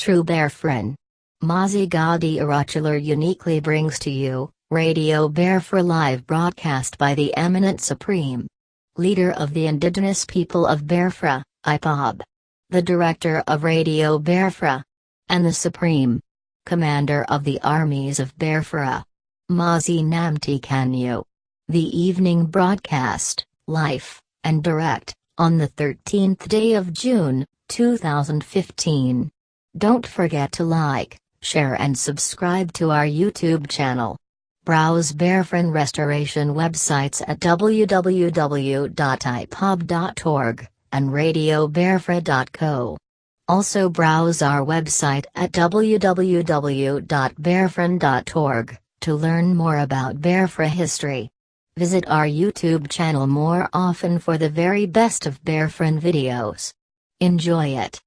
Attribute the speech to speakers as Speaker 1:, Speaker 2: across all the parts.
Speaker 1: true Biafran. MAZI NNAMDI uniquely brings to you Radio Biafra live broadcast by the eminent Supreme Leader of the Indigenous People of Biafra, IPOB, the Director of Radio Biafra, and the Supreme Commander of the Armies of Biafra, MAZI NNAMDI KANU. The evening broadcast, live and direct, on the 13th day of June, 2015. Don't forget to like, share and subscribe to our YouTube channel. Browse Biafran Restoration websites at www.ipob.org and radiobiafra.co. Also browse our website at www.biafran.org to learn more about Biafra history. Visit our YouTube channel more often for the very best of Biafran videos. Enjoy it.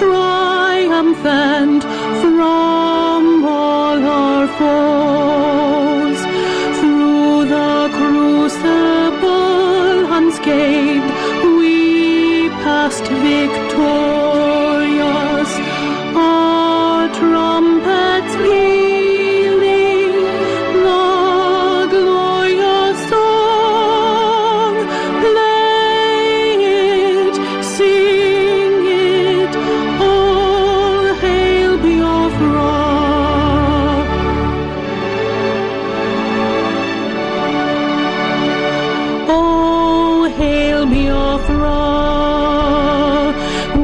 Speaker 2: Triumphant from all our foes, through the crucible unscathed we passed victorious, our trumpets pealing the glorious song. Play it, sing it, all hail Biafra. Oh, hail Biafra.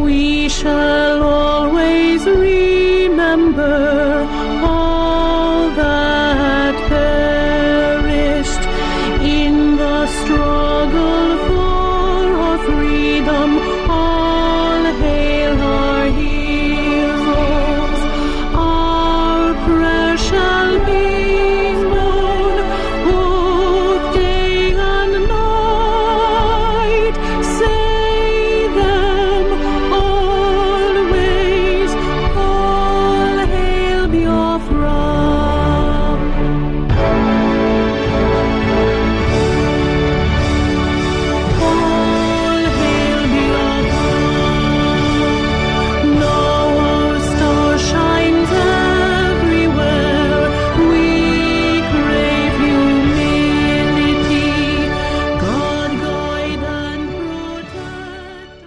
Speaker 2: We shall always remember all that perished in the struggle for our freedom. All hail our heroes. Our prayer shall be known both day and night. Say them always. All hail Biafra. All hail Biafra. Now our star shines everywhere. We crave humility. God guide and protect us.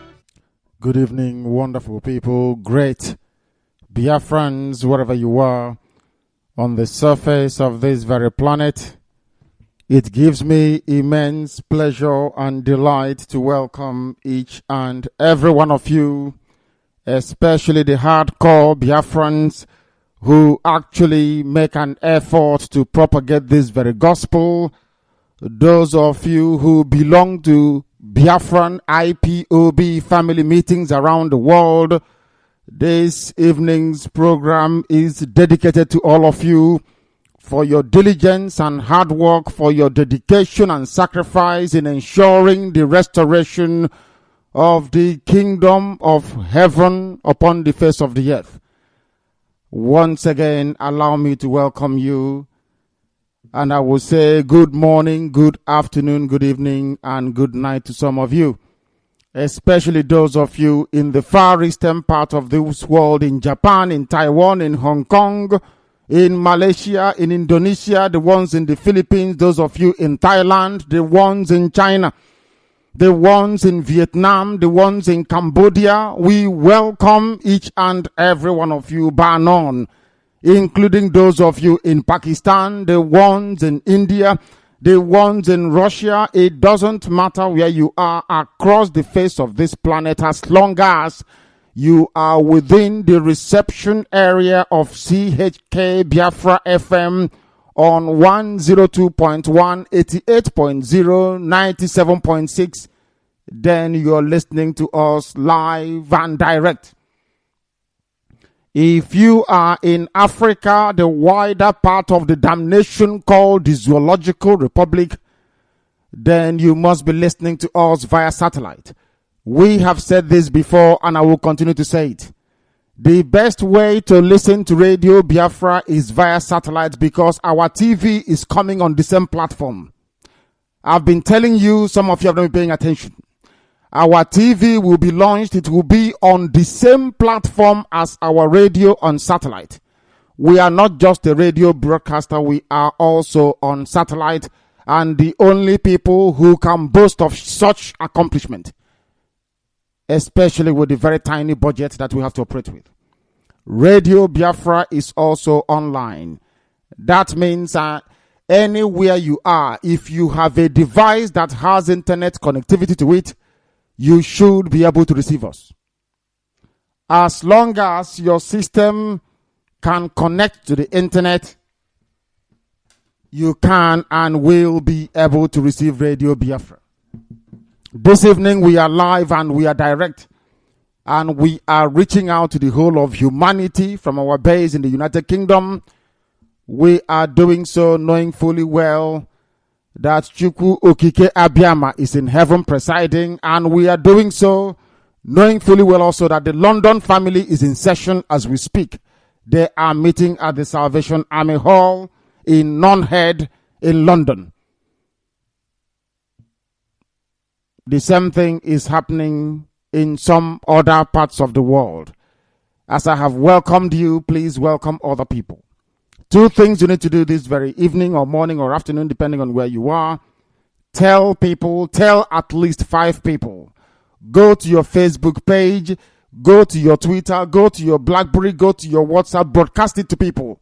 Speaker 3: Good evening, wonderful people, great Biafrans, wherever you are on the surface of this very planet. It gives me immense pleasure and delight to welcome each and every one of you, especially the hardcore Biafrans who actually make an effort to propagate this very gospel. Those of you who belong to Biafran IPOB family meetings around the world, this evening's program is dedicated to all of you for your diligence and hard work, for your dedication and sacrifice in ensuring the restoration of the kingdom of heaven upon the face of the earth. Once again, allow me to welcome you, and I will say good morning, good afternoon, good evening, and good night to some of you, especially those of you in the far eastern part of this world, in Japan, in Taiwan, in Hong Kong, in Malaysia, in Indonesia, the ones in the Philippines, those of you in Thailand, the ones in China, the ones in Vietnam, the ones in Cambodia. We welcome each and every one of you, bar none, including those of you in Pakistan, the ones in India, the ones in Russia. It doesn't matter where you are across the face of this planet, as long as you are within the reception area of CHK Biafra FM on 102.1, 88.0, 97.6. Then you're listening to us live and direct. If you are in Africa, the wider part of the damnation called the Zoological Republic, then you must be listening to us via satellite. We have said this before, and I will continue to say it. The best way to listen to Radio Biafra is via satellite, because our TV is coming on the same platform. I've been telling you, some of you have not been paying attention. Our TV will be launched. It will be on the same platform as our radio on satellite. We are not just a radio broadcaster, we are also on satellite, and the only people who can boast of such accomplishment, especially with the very tiny budget that we have to operate with. Radio Biafra is also online. That means anywhere you are, if you have a device that has internet connectivity to it, you should be able to receive us. As long as your system can connect to the internet, you can and will be able to receive Radio Biafra. This evening we are live and we are direct, and we are reaching out to the whole of humanity from our base in the United Kingdom. We are doing so knowing fully well that Chukwu Okike Abiyama is in heaven presiding, and we are doing so knowing fully well also that the London family is in session as we speak. They are meeting at the Salvation Army Hall in Nonhead in London. The same thing is happening in some other parts of the world. As I have welcomed you, please welcome other people. Two things you need to do this very evening or morning or afternoon, depending on where you are. Tell people, tell at least 5 people. Go to your Facebook page, go to your Twitter, go to your BlackBerry, go to your WhatsApp, broadcast it to people.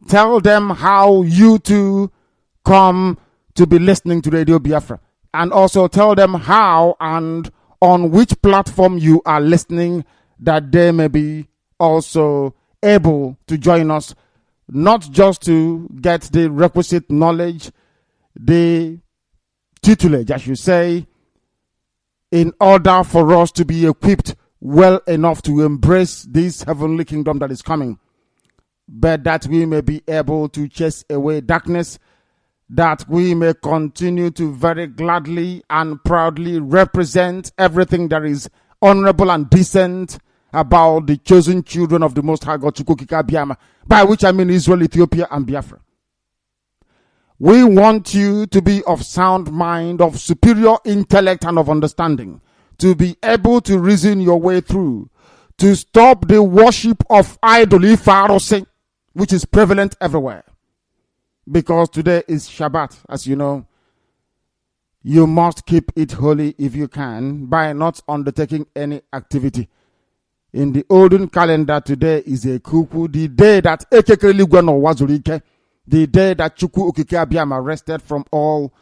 Speaker 3: Tell them how you too come to be listening to Radio Biafra. And also tell them how and on which platform you are listening, that they may be also able to join us, not just to get the requisite knowledge, the tutelage, I should say, in order for us to be equipped well enough to embrace this heavenly kingdom that is coming, but that we may be able to chase away darkness, that we may continue to very gladly and proudly represent everything that is honorable and decent about the chosen children of the Most High God, Chukwu Okike Abiyama, by which I mean Israel, Ethiopia, and Biafra. We want you to be of sound mind, of superior intellect, and of understanding, to be able to reason your way through, to stop the worship of idol, which is prevalent everywhere. Because today is Shabbat, as you know. You must keep it holy if you can by not undertaking any activity. In the olden calendar, today is a kuku, the day that Ekekeligwe no wazurike, The day that Chukwu Okike Abiyama rested from all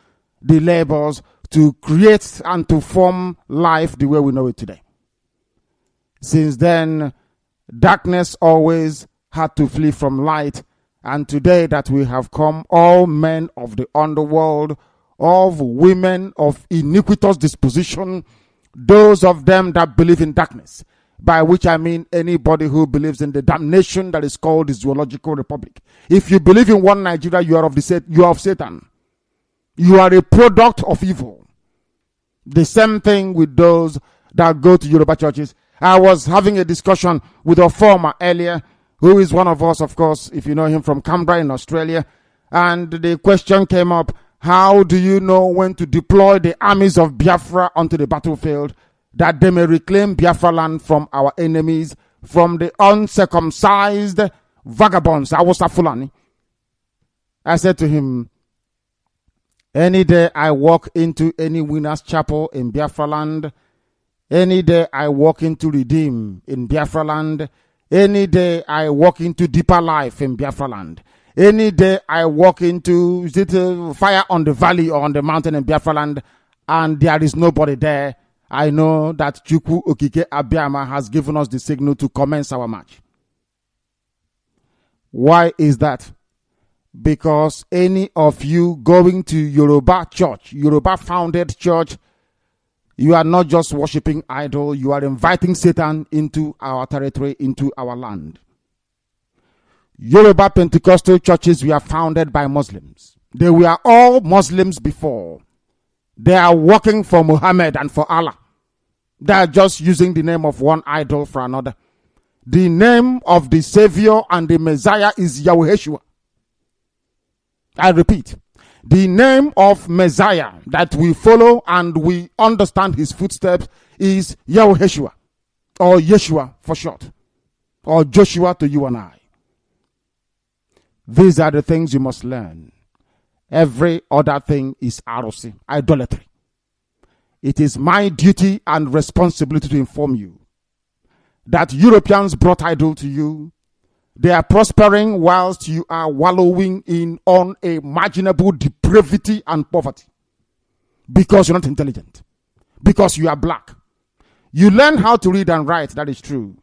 Speaker 3: the labors to create and to form life the way we know it today. Since then, darkness always had to flee from light, and today that we have come, all men of the underworld, all women of iniquitous disposition, those of them that believe in darkness, by which I mean anybody who believes in the damnation that is called the Zoological Republic. If you believe in one Nigeria, you are of Satan. You are a product of evil. The same thing with those that go to Yoruba churches. I was having a discussion with a former earlier, who is one of us, of course, if you know him, from Canberra in Australia. And the question came up, how do you know when to deploy the armies of Biafra onto the battlefield, that they may reclaim Biafra land from our enemies, from the uncircumcised vagabonds, Awusa Fulani? I said to him, any day I walk into any winner's chapel in Biafra land, any day I walk into Redeem in Biafra land, any day I walk into Deeper Life in Biafra land, any day I walk into Fire on the Valley or on the mountain in Biafra land, and there is nobody there, I know that Chukwu Okike Abiyama has given us the signal to commence our march. Why is that? Because any of you going to Yoruba church, Yoruba founded church, you are not just worshiping idol, you are inviting Satan into our territory, into our land. Yoruba Pentecostal churches were founded by Muslims. They were all Muslims before. They are working for Muhammad and for Allah. They are just using the name of one idol for another. The name of the Savior and the Messiah is Yahushua. I repeat, the name of Messiah that we follow and we understand his footsteps is Yahushua, or Yeshua for short, or Joshua to you and I. These are the things you must learn. Every other thing is arosi, idolatry. It is my duty and responsibility to inform you that Europeans brought idol to you. They are prospering whilst you are wallowing in unimaginable depravity and poverty. Because you're not intelligent. Because you are black. You learn how to read and write, that is true.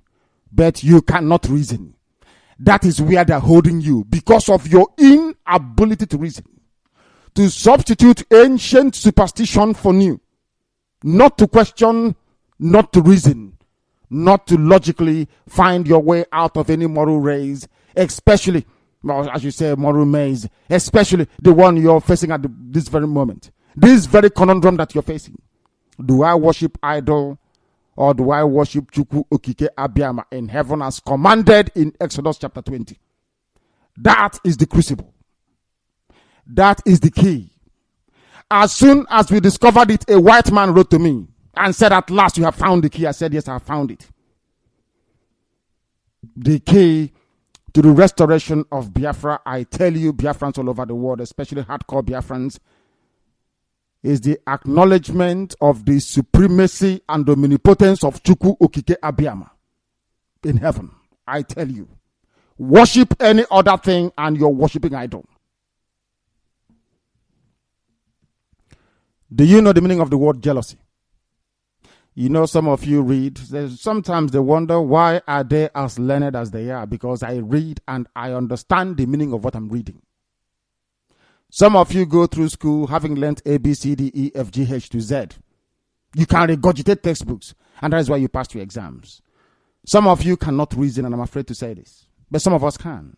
Speaker 3: But you cannot reason. That is where they're holding you. Because of your inability to reason. To substitute ancient superstition for new. Not to question, not to reason. Not to logically find your way out of any moral race, especially, well, as you say, moral maze, especially the one you're facing at this very moment. This very conundrum that you're facing. Do I worship idol or do I worship Chukwu Okike Abiyama in heaven as commanded in Exodus chapter 20? That is the crucible. That is the key. As soon as we discovered it, a white man wrote to me and said, at last you have found the key. I said, yes, I have found it. The key to the restoration of Biafra, I tell you, Biafrans all over the world, especially hardcore Biafrans, is the acknowledgement of the supremacy and omnipotence of Chukwu Okike Abiyama in heaven. I tell you, worship any other thing and you're worshiping idol. Do you know the meaning of the word jealousy? You know, some of you read, sometimes they wonder, why are they as learned as they are? Because I read and I understand the meaning of what I'm reading. Some of you go through school having learned A, B, C, D, E, F, G, H to Z. You can regurgitate textbooks, and that is why you passed your exams. Some of you cannot reason, and I'm afraid to say this, but some of us can.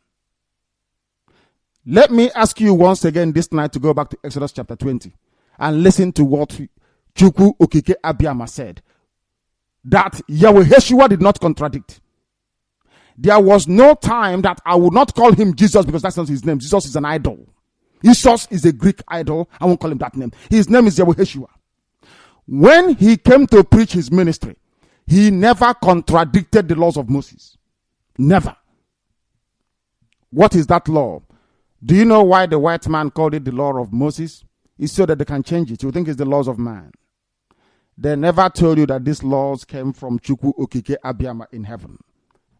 Speaker 3: Let me ask you once again this night to go back to Exodus chapter 20 and listen to what Chukwu Okike Abiyama said, that Yahushua did not contradict. There was no time that I would not call him Jesus because that's not his name. Jesus is an idol. Jesus is a Greek idol. I won't call him that name. His name is Yahushua. When he came to preach his ministry, he never contradicted the laws of Moses. Never. What is that law? Do you know why the white man called it the law of Moses? It's so that they can change it. You think it's the laws of man. They never told you that these laws came from Chukwu Okike Abiyama in heaven.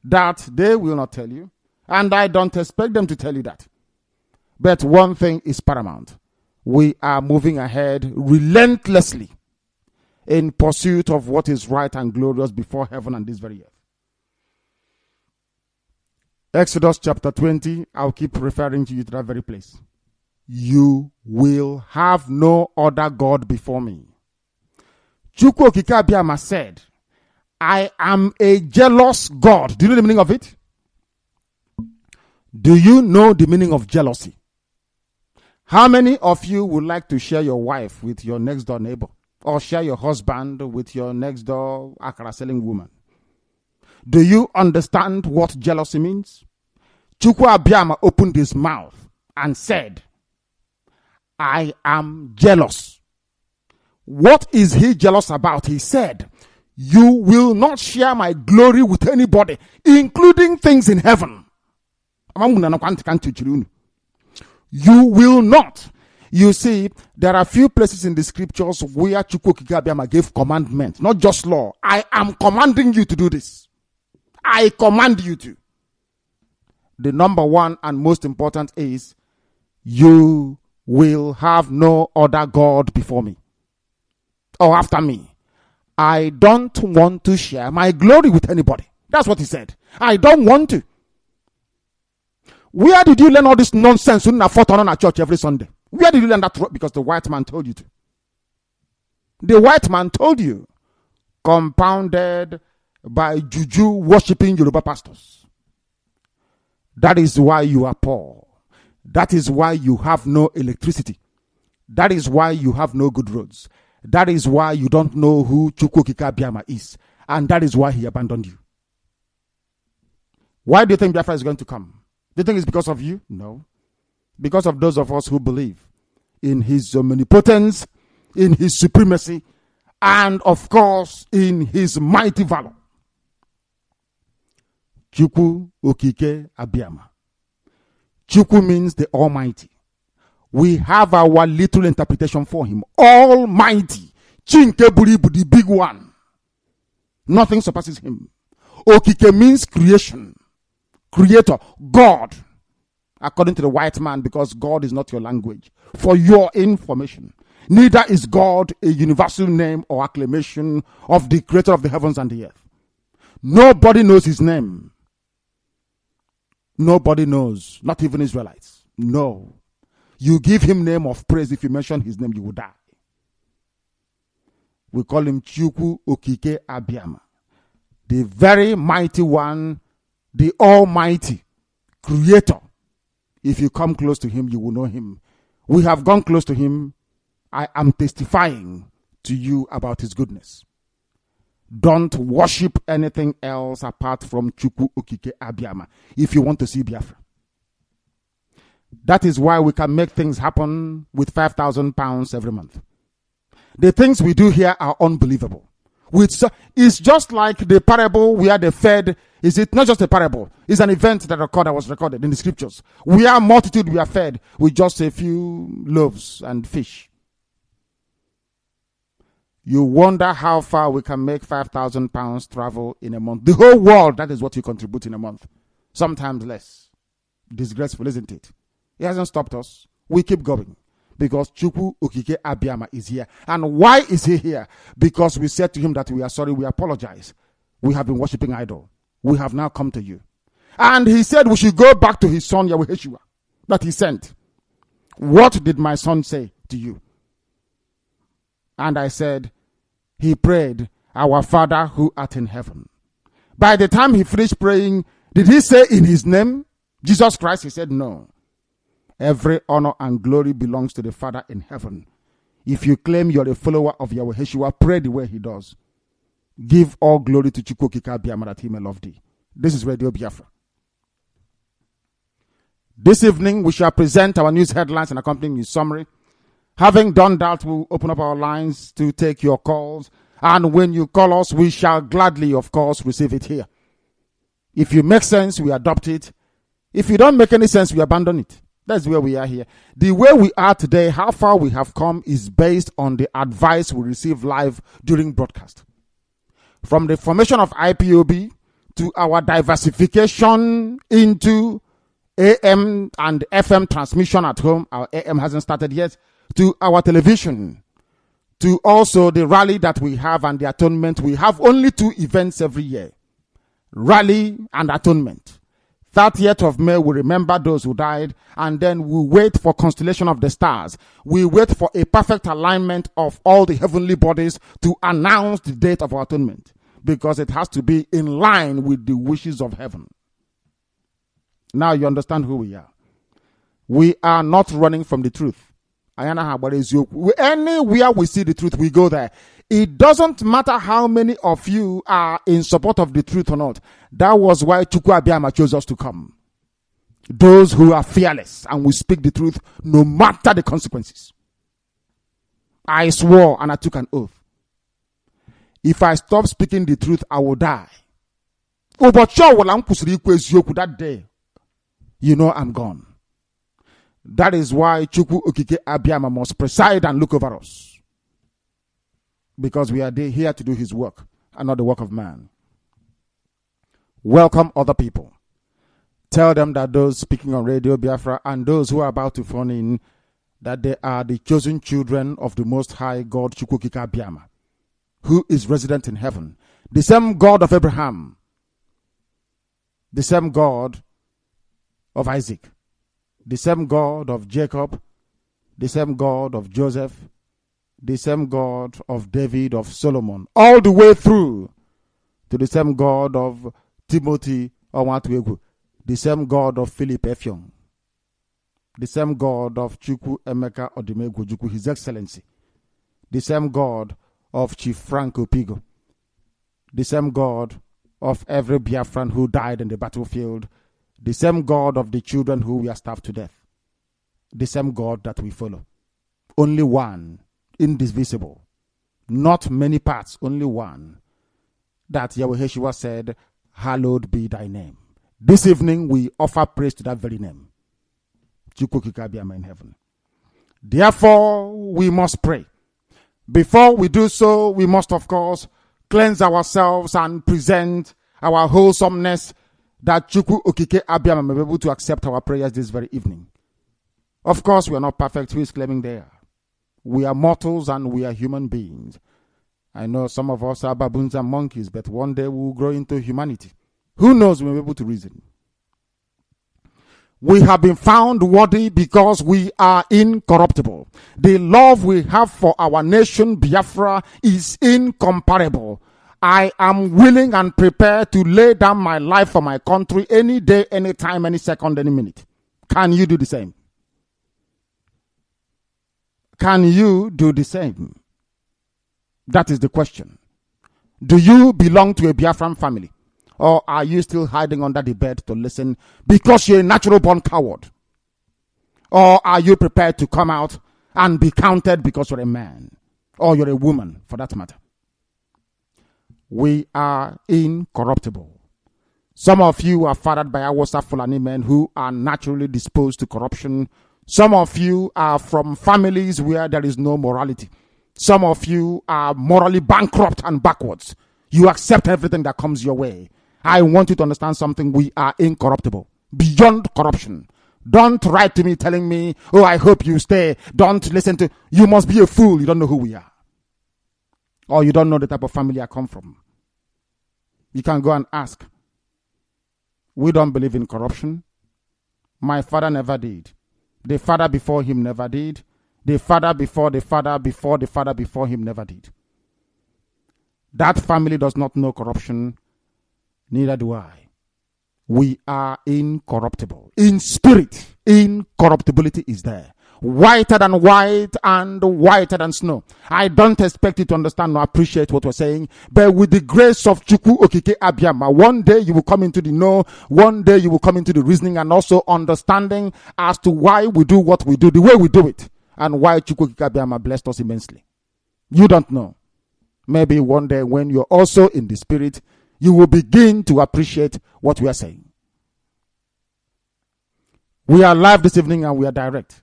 Speaker 3: That they will not tell you. And I don't expect them to tell you that. But one thing is paramount. We are moving ahead relentlessly in pursuit of what is right and glorious before heaven and this very earth. Exodus chapter 20, I'll keep referring to you to that very place. You will have no other God before me. Chukwu Okike Abiama said, I am a jealous God. Do you know the meaning of it? Do you know the meaning of jealousy? How many of you would like to share your wife with your next door neighbor? Or share your husband with your next door akara selling woman? Do you understand what jealousy means? Chukwu Abiama opened his mouth and said, I am jealous. What is he jealous about? He said, you will not share my glory with anybody, including things in heaven. You will not. You see, there are few places in the scriptures where Chukwu Okike Abiama gave commandment, not just law. I am commanding you to do this. I command you to. The number one and most important is, you will have no other God before me or after me. I don't want to share my glory with anybody. That's what he said. I don't want to. Where did you learn all this nonsense in a church every Sunday? Where did you learn that? Because the white man told you to. The white man told you. Compounded by juju worshipping Yoruba pastors. That is why you are poor. That is why you have no electricity. That is why you have no good roads. That is why you don't know who Chukwu Okike Abiama is. And that is why he abandoned you. Why do you think Biafra is going to come? Do you think it's because of you? No. Because of those of us who believe in his omnipotence, in his supremacy, and of course, in his mighty valor. Chukwu Okike Abiama. Chukwu means the Almighty. We have our little interpretation for him. Almighty. Chinkebulibu, the big one. Nothing surpasses him. Okike means creation. Creator. God. According to the white man, because God is not your language. For your information. Neither is God a universal name or acclamation of the creator of the heavens and the earth. Nobody knows his name. Nobody knows. Not even Israelites. No. You give him name of praise. If you mention his name, you will die. We call him Chukwu Okike Abiama. The very mighty one, the Almighty Creator. If you come close to him, you will know him. We have gone close to him. I am testifying to you about his goodness. Don't worship anything else apart from Chukwu Okike Abiama if you want to see Biafra. That is why we can make things happen with 5,000 pounds every month. The things we do here are unbelievable. It's just like the parable where they fed. Is it not just a parable? It's an event that was recorded in the scriptures. We are multitude, we are fed with just a few loaves and fish. You wonder how far we can make 5,000 pounds travel in a month. The whole world, that is what you contribute in a month. Sometimes less. Disgraceful, isn't it? It hasn't stopped us. We keep going. Because Chukwu Okike Abiama is here. And why is he here? Because we said to him that we are sorry, we apologize. We have been worshiping idol. We have now come to you. And he said we should go back to his son Yahweh that he sent. What did my son say to you? And I said, he prayed, our Father who art in heaven. By the time he finished praying, did he say in his name, Jesus Christ? He said, no. Every honor and glory belongs to the Father in heaven. If you claim you're a follower of Yahweh Yeshua, pray the way he does. Give all glory to Chukwu Okike Abiama that he may love thee. This is Radio Biafra. This evening, we shall present our news headlines and accompanying news summary. Having done that, we'll open up our lines to take your calls. And when you call us, we shall gladly, of course, receive it here. If you make sense, we adopt it. If you don't make any sense, we abandon it. That's where we are here. The way we are today, how far we have come, is based on the advice we receive live during broadcast. From the formation of IPOB to our diversification into AM and FM transmission at home. Our AM hasn't started yet. To our television. To also the rally that we have and the atonement. We have only 2 events every year. Rally and atonement. 30th of May, we remember those who died, and then we wait for constellation of the stars. We wait for a perfect alignment of all the heavenly bodies to announce the date of our atonement, because it has to be in line with the wishes of heaven. Now you understand who we are. We are not running from the truth. Anywhere we see the truth, we go there. It doesn't matter how many of you are in support of the truth or not. That was why Chukwu Abiyama chose us to come. Those who are fearless and will speak the truth no matter the consequences. I swore and I took an oath. If I stop speaking the truth, I will die. That day, you know I'm gone. That is why Chukwu Okike Abiyama must preside and look over us. Because we are here to do his work and not the work of man. Welcome other people. Tell them that those speaking on Radio Biafra and those who are about to phone in, that they are the chosen children of the Most High God Chukwu Okike Abiyama, who is resident in heaven. The same God of Abraham. The same God of Isaac. The same God of Jacob, the same God of Joseph, the same God of David, of Solomon, all the way through to the same God of Timothy, the same God of Philip Effiong, the same God of Chukwu Emeka Odimegwu Chukwu, His Excellency, the same God of Chief Frank Opigo, the same God of every Biafran who died in the battlefield, the same God of the children who were starved to death. The same God that we follow. Only one, indivisible. Not many parts, only one. That Yahweh Yeshua said, hallowed be thy name. This evening we offer praise to that very name. Chukwu Okike Abiyama in heaven. Therefore, we must pray. Before we do so, we must of course cleanse ourselves and present our wholesomeness, that Chukwu Okike Abiyama may be able to accept our prayers this very evening. Of course, we are not perfect. Who is claiming they are? We are mortals and we are human beings. I know some of us are baboons and monkeys, but one day we will grow into humanity. Who knows, we may be able to reason. We have been found worthy because we are incorruptible. The love we have for our nation, Biafra, is incomparable. I am willing and prepared to lay down my life for my country any day, any time, any second, any minute. Can you do the same? Can you do the same? That is the question. Do you belong to a Biafran family? Or are you still hiding under the bed to listen because you're a natural born coward? Or are you prepared to come out and be counted because you're a man? Or you're a woman, for that matter? We are incorruptible. Some of you are fathered by Awasa Fulani men who are naturally disposed to corruption. Some of you are from families where there is no morality. Some of you are morally bankrupt and backwards. You accept everything that comes your way. I want you to understand something. We are incorruptible, beyond corruption. Don't write to me telling me, oh, I hope you stay. Don't listen to. You must be a fool. You don't know who we are. Or you don't know the type of family I come from. You can go and ask. We don't believe in corruption. My father never did. The father before him never did. The father before the father before the father before him never did. That family does not know corruption. Neither do I. We are incorruptible. In spirit, incorruptibility is there. Whiter than white and whiter than snow. I don't expect you to understand or appreciate what we're saying, but with the grace of Chukwu Okike Abiyama, one day you will come into the know, one day you will come into the reasoning and also understanding as to why we do what we do, the way we do it, and why Chukwu Okike Abiyama blessed us immensely. You don't know. Maybe one day when you're also in the spirit, you will begin to appreciate what we are saying. We are live this evening and we are direct.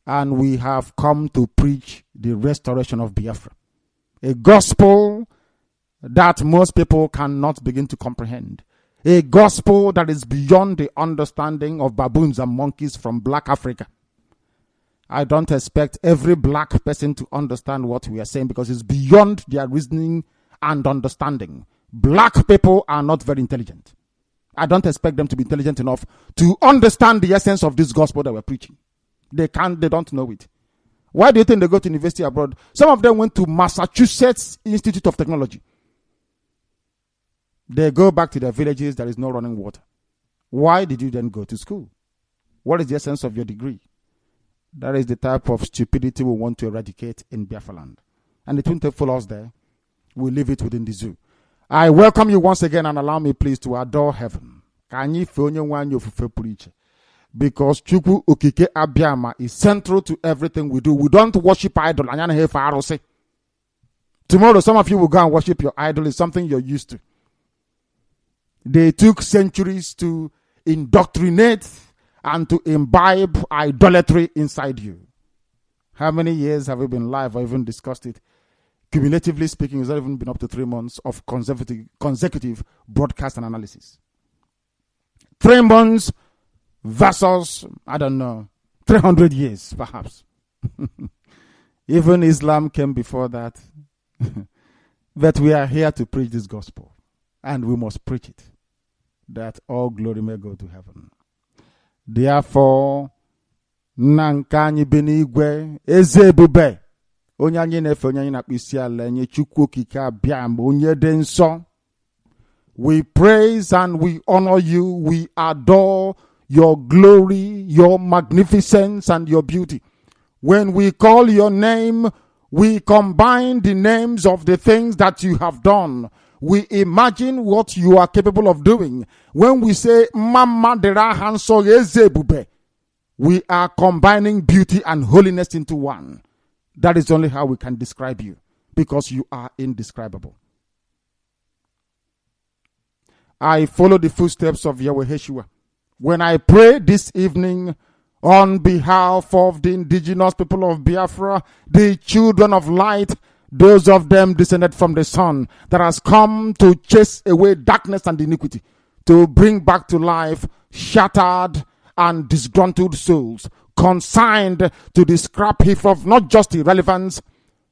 Speaker 3: And we have come to preach the restoration of Biafra. A gospel that most people cannot begin to comprehend. A gospel that is beyond the understanding of baboons and monkeys from black Africa. I don't expect every black person to understand what we are saying because it's beyond their reasoning and understanding. Black people are not very intelligent. I don't expect them to be intelligent enough to understand the essence of this gospel that we're preaching. They don't know it. Why do you think they go to university abroad? Some of them went to Massachusetts Institute of Technology. They go back to their villages, there is no running water. Why did you then go to school? What is the essence of your degree? That is the type of stupidity we want to eradicate in Biafra land. And it won't take for us there. We leave it within the zoo. I welcome you once again and allow me please to adore heaven. Because Chukwu Okike Abiama is central to everything we do. We don't worship idol. Tomorrow some of you will go and worship your idol. It's something you're used to. They took centuries to indoctrinate and to imbibe idolatry inside you. How many years have we been live or even discussed it? Cumulatively speaking, it's not even been up to 3 months of consecutive broadcast and analysis. 3 months versus, I don't know, 300 years, perhaps. Even Islam came before that. But we are here to preach this gospel. And we must preach it. That all glory may go to heaven. Therefore, Nankani Benigwe Ezebube. Onyanye nefe onyanye na kpisi ala nye Chukwu Okike Abiam onye dị nsọ. We praise and we honor you. We adore your glory, your magnificence, and your beauty. When we call your name, we combine the names of the things that you have done. We imagine what you are capable of doing. When we say, Mama dera hanso ezebube, we are combining beauty and holiness into one. That is only how we can describe you, because you are indescribable. I follow the footsteps of Yahweh Yeshua. When I pray this evening on behalf of the indigenous people of Biafra, the children of light, those of them descended from the sun, that has come to chase away darkness and iniquity, to bring back to life shattered and disgruntled souls, consigned to the scrap heap of not just irrelevance,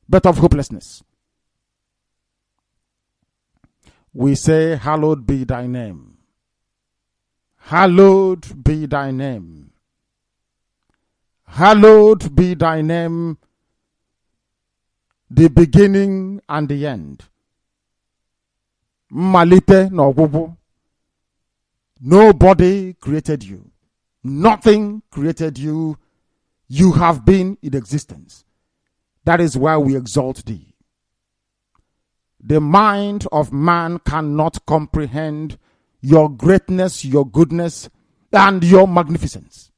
Speaker 3: but of hopelessness. We say, hallowed be thy name. Hallowed be thy name. Hallowed be thy name, the beginning and the end. Malite no. Nobody created you. Nothing created you. You have been in existence. That is why we exalt thee. The mind of man cannot comprehend your greatness, your goodness, and your magnificence.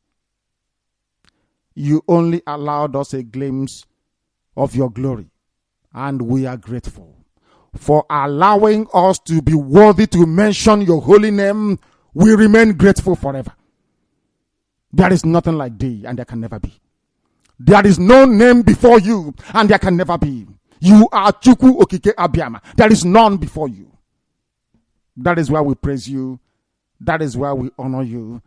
Speaker 3: You only allowed us a glimpse of your glory, and we are grateful for allowing us to be worthy to mention your holy name. We remain grateful forever. There is nothing like thee, and there can never be. There is no name before you, and there can never be. You are Chukwu Okike Abiama. There is none before you. That is why we praise you. That is why we honor you.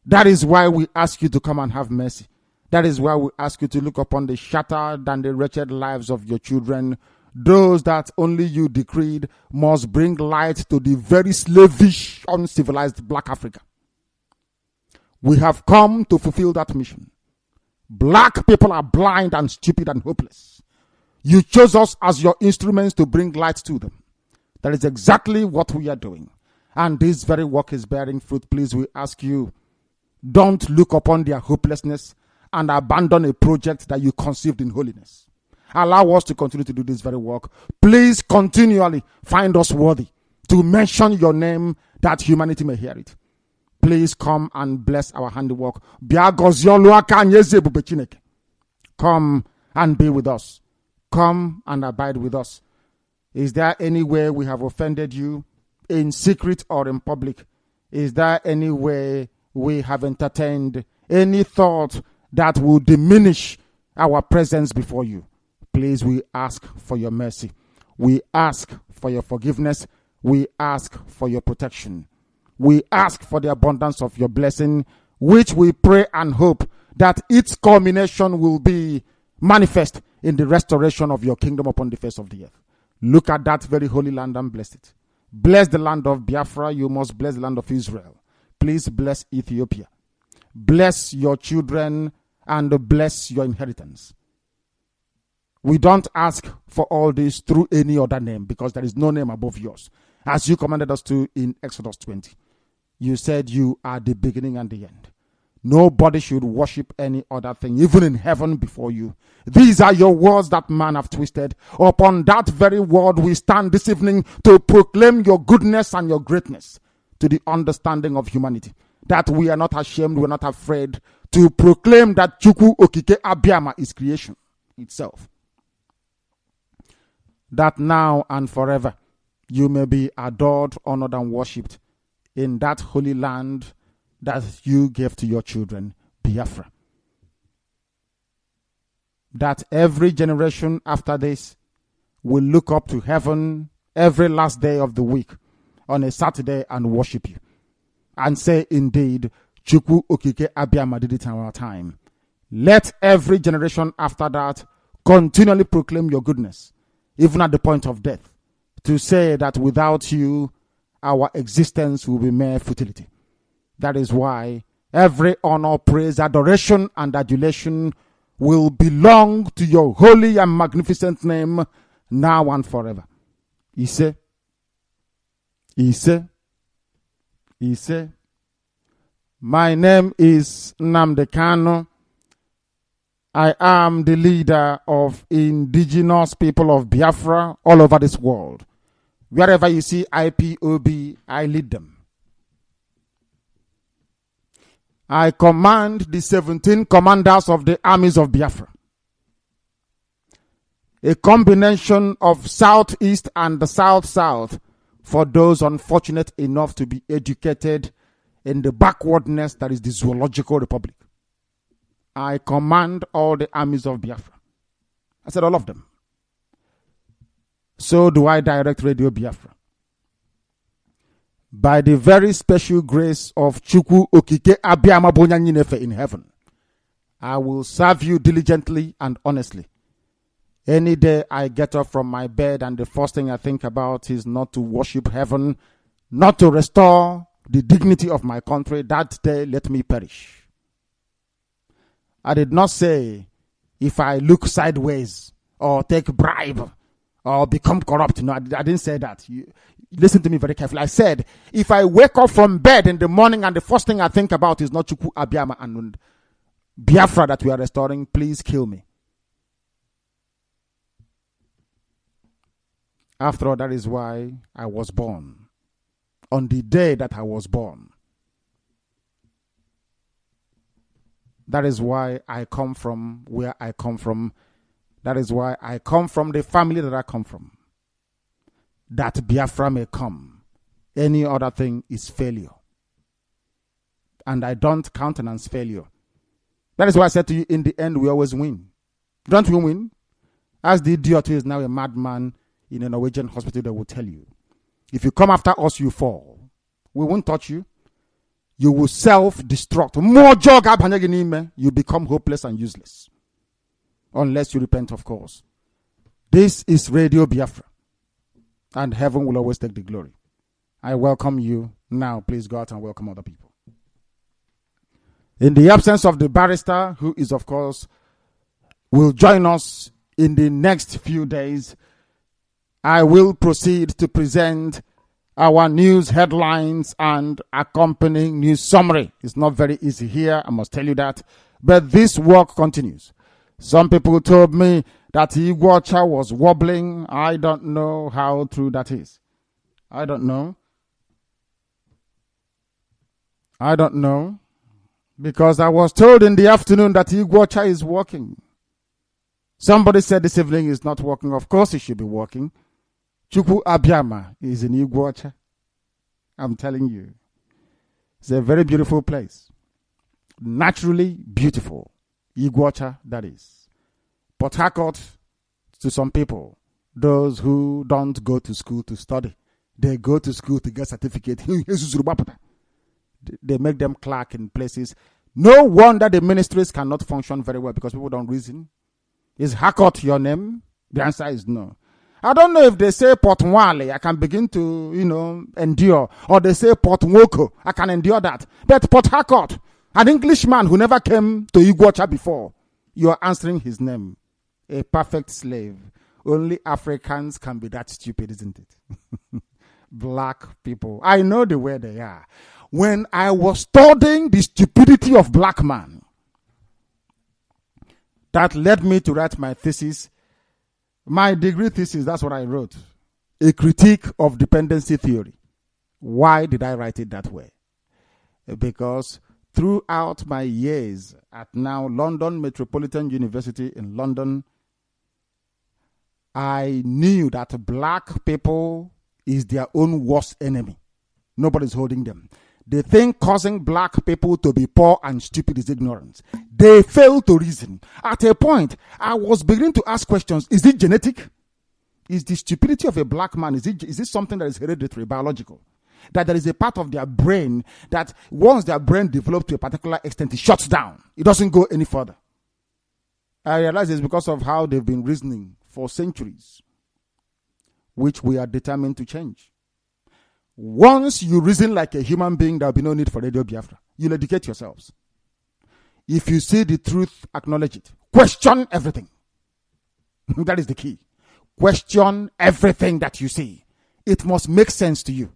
Speaker 3: That is why we ask you to come and have mercy. That is why we ask you to look upon the shattered and the wretched lives of your children. Those that only you decreed must bring light to the very slavish, uncivilized Black Africa. We have come to fulfill that mission. Black people are blind and stupid and hopeless. You chose us as your instruments to bring light to them. That is exactly what we are doing. And this very work is bearing fruit. Please, we ask you, don't look upon their hopelessness and abandon a project that you conceived in holiness. Allow us to continue to do this very work. Please continually find us worthy to mention your name, that humanity may hear it. Please come and bless our handiwork. Come and be with us. Come and abide with us. Is there any way we have offended you, in secret or in public? Is there any way we have entertained any thought that will diminish our presence before you? Please, we ask for your mercy. We ask for your forgiveness. We ask for your protection. We ask for the abundance of your blessing, which we pray and hope that its culmination will be manifest in the restoration of your kingdom upon the face of the earth. Look at that very holy land and bless it. Bless the land of Biafra. You must bless the land of Israel. Please bless Ethiopia. Bless your children and bless your inheritance. We don't ask for all this through any other name, because there is no name above yours, as you commanded us to in Exodus 20. You said you are the beginning and the end. Nobody should worship any other thing, even in heaven, before you. These are your words that man have twisted. Upon that very word we stand this evening to proclaim your goodness and your greatness to the understanding of humanity. That we are not ashamed, we are not afraid to proclaim that Chukwu Okike Abiama is creation itself. That now and forever you may be adored, honored, and worshipped in that holy land that you gave to your children, Biafra. That every generation after this will look up to heaven every last day of the week on a Saturday and worship you and say, indeed, Chukwu Okike Abiama did it in our time. Let every generation after that continually proclaim your goodness, even at the point of death, to say that without you, our existence will be mere futility. That is why every honor, praise, adoration, and adulation will belong to your holy and magnificent name now and forever. Ise, Ise, Ise. My name is Nnamdi Kanu. I am the leader of indigenous people of Biafra all over this world. Wherever you see IPOB, I lead them. I command the 17 commanders of the armies of Biafra. A combination of Southeast and the South-South for those unfortunate enough to be educated in the backwardness that is the Zoological Republic. I command all the armies of Biafra. I said all of them. So do I direct Radio Biafra. By the very special grace of Chukwu Okike Abiama Bonyanyinefe in heaven, I will serve you diligently and honestly. Any day I get up from my bed and the first thing I think about is not to worship heaven, not to restore the dignity of my country, that day let me perish. I did not say if I look sideways or take bribe or become corrupt. No, I didn't say that. Listen to me very carefully. I said, if I wake up from bed in the morning and the first thing I think about is not Chukwu Abiama and Biafra that we are restoring, please kill me. After all, that is why I was born. On the day that I was born. That is why I come from where I come from. That is why I come from the family that I come from. That Biafra may come. Any other thing is failure. And I don't countenance failure. That is why I said to you, in the end, we always win. Don't we win? As the idiot who is now a madman in a Norwegian hospital, they will tell you. If you come after us, you fall. We won't touch you. You will self-destruct. You become hopeless and useless. Unless you repent, of course. This is Radio Biafra. And heaven will always take the glory. I welcome you. Now, please go out and welcome other people. In the absence of the barrister, who is, of course, will join us in the next few days, I will proceed to present our news headlines and accompanying news summary. It's not very easy here, I must tell you that. But this work continues. Some people told me that Igbo was wobbling. I don't know how true that is. I don't know. Because I was told in the afternoon that Igbo is working. Somebody said this evening is not working. Of course it should be working. Chukwu Abiama is in Igbo. I'm telling you. It's a very beautiful place. Naturally beautiful. Igbo, that is. Port Harcourt, to some people, those who don't go to school to study, they go to school to get certificate. They make them clerk in places. No wonder the ministries cannot function very well because people don't reason. Is Hakot your name? The answer is no. I don't know if they say Port Wale, I can begin to, endure. Or they say Port Woko, I can endure that. But Port Harcourt, an Englishman who never came to Iguacha before, you are answering his name. A perfect slave. Only Africans can be that stupid, isn't it? Black people. I know the way they are. When I was studying the stupidity of black man, that led me to write my thesis. My degree thesis, that's what I wrote. A critique of dependency theory. Why did I write it that way? Because throughout my years at now London Metropolitan University in London, I knew that black people is their own worst enemy. Nobody's holding them. The thing causing black people to be poor and stupid is ignorance. They fail to reason. At a point, I was beginning to ask questions. Is it genetic? Is the stupidity of a black man, is it something that is hereditary, biological? That there is a part of their brain that once their brain develops to a particular extent, it shuts down. It doesn't go any further. I realize it's because of how they've been reasoning for centuries, which we are determined to change. Once you reason like a human being, there will be no need for Radio Biafra. You'll educate yourselves. If you see the truth, acknowledge it. Question everything. That is the key. Question everything that you see. It must make sense to you.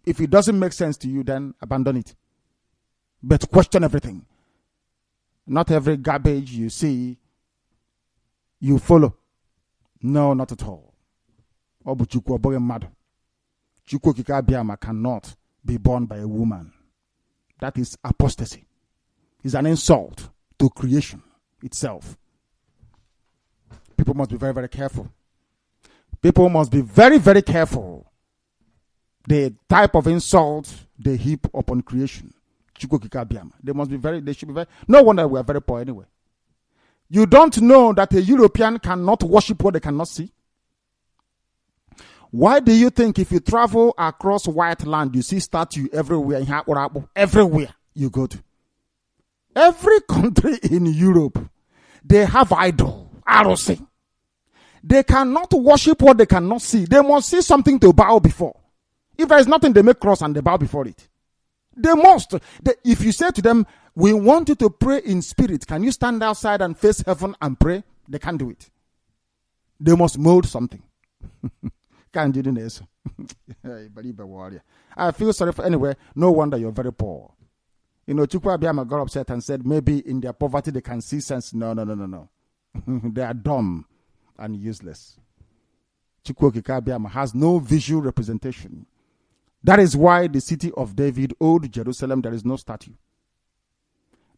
Speaker 3: If it doesn't make sense to you, then abandon it. But question everything. Not every garbage you see, you follow. No, not at all. Chukwokika cannot be born by a woman. That is apostasy. It's an insult to creation itself. People must be very, very careful. People must be very, very careful. The type of insult they heap upon creation. They must be they should be very, no wonder we are very poor anyway. You don't know that a European cannot worship what they cannot see? Why do you think if you travel across white land, you see statue everywhere, everywhere you go to? Every country in Europe, they have idol, ROC. They cannot worship what they cannot see. They must see something to bow before. If there is nothing, they make cross and they bow before it. They must. If you say to them, we want you to pray in spirit, can you stand outside and face heaven and pray? They can't do it. They must mold something. Can't do this. I feel sorry for anyway. No wonder you're very poor. Chukwu Abiyama got upset and said maybe in their poverty they can see sense. No. They are dumb and useless. Chukwu Abiyama has no visual representation. That is why the city of David, Old Jerusalem, there is no statue.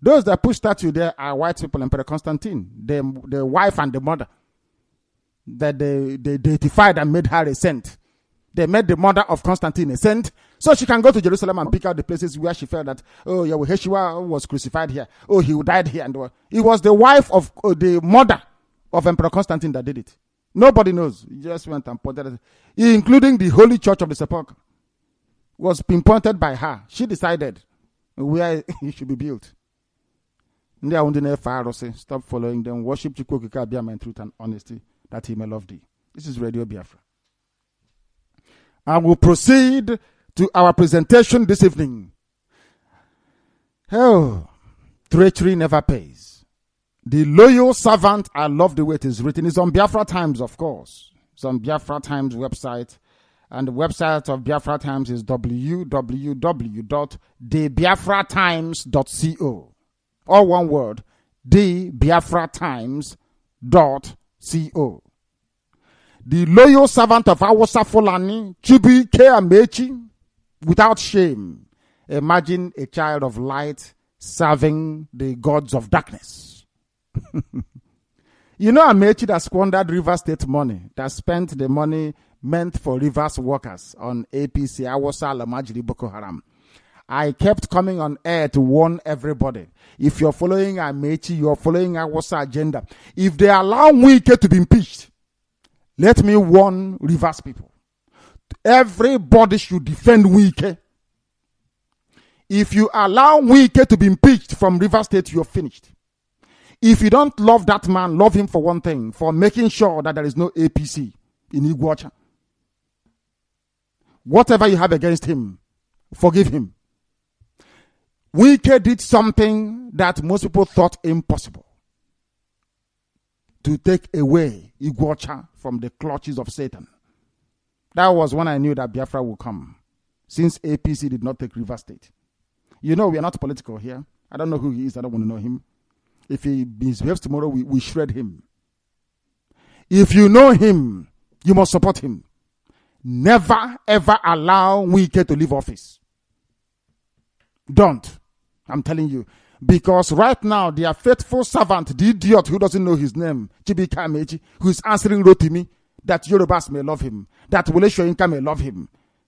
Speaker 3: Those that put statue there are white people, Emperor Constantine, the wife and the mother. That they deified and made her a saint. They made the mother of Constantine a saint, so she can go to Jerusalem and pick out the places where she felt that, oh, Yeshua was crucified here. Oh, he died here. And it was the wife of the mother of Emperor Constantine that did it. Nobody knows. He just went and pointed it. Including the Holy Church of the Sepulchre was pinpointed by her. She decided where it should be built. Stop following them. Worship Chukwokika Abiyama in truth and honesty, that he may love thee. This is Radio Biafra. I will proceed to our presentation this evening. Oh, treachery never pays. The loyal servant, I love the way it is written. It's on Biafra Times, of course. It's on Biafra Times website. And the website of Biafra Times is www.thebiafratimes.co. All one word, thebiafratimes.co. The loyal servant of Awasa Fulani, Chibi Amechi, without shame. Imagine a child of light serving the gods of darkness. Amechi that squandered River State money, that spent the money meant for Rivers workers on APC, Awasa Lamajiri Boko Haram. I kept coming on air to warn everybody. If you're following Amechi, you're following Awasa agenda. If they allow Wike to be impeached, let me warn Rivers people. Everybody should defend Wike. If you allow Wike to be impeached from River State, you're finished. If you don't love that man, love him for one thing, for making sure that there is no APC in Igbo. Whatever you have against him, forgive him. Wike did something that most people thought impossible. To take away Igbo from the clutches of Satan. That was when I knew that Biafra would come. Since APC did not take River State. You know, we are not political here. I don't know who he is. I don't want to know him. If he misbehaves tomorrow, we shred him. If you know him, you must support him. Never, ever allow Wike to leave office. Don't. I'm telling you. Because right now, their faithful servant, the idiot who doesn't know his name, Chibika Amechi, who is answering Rotimi, that Yorubas may love him, that Wole Soyinka may love him.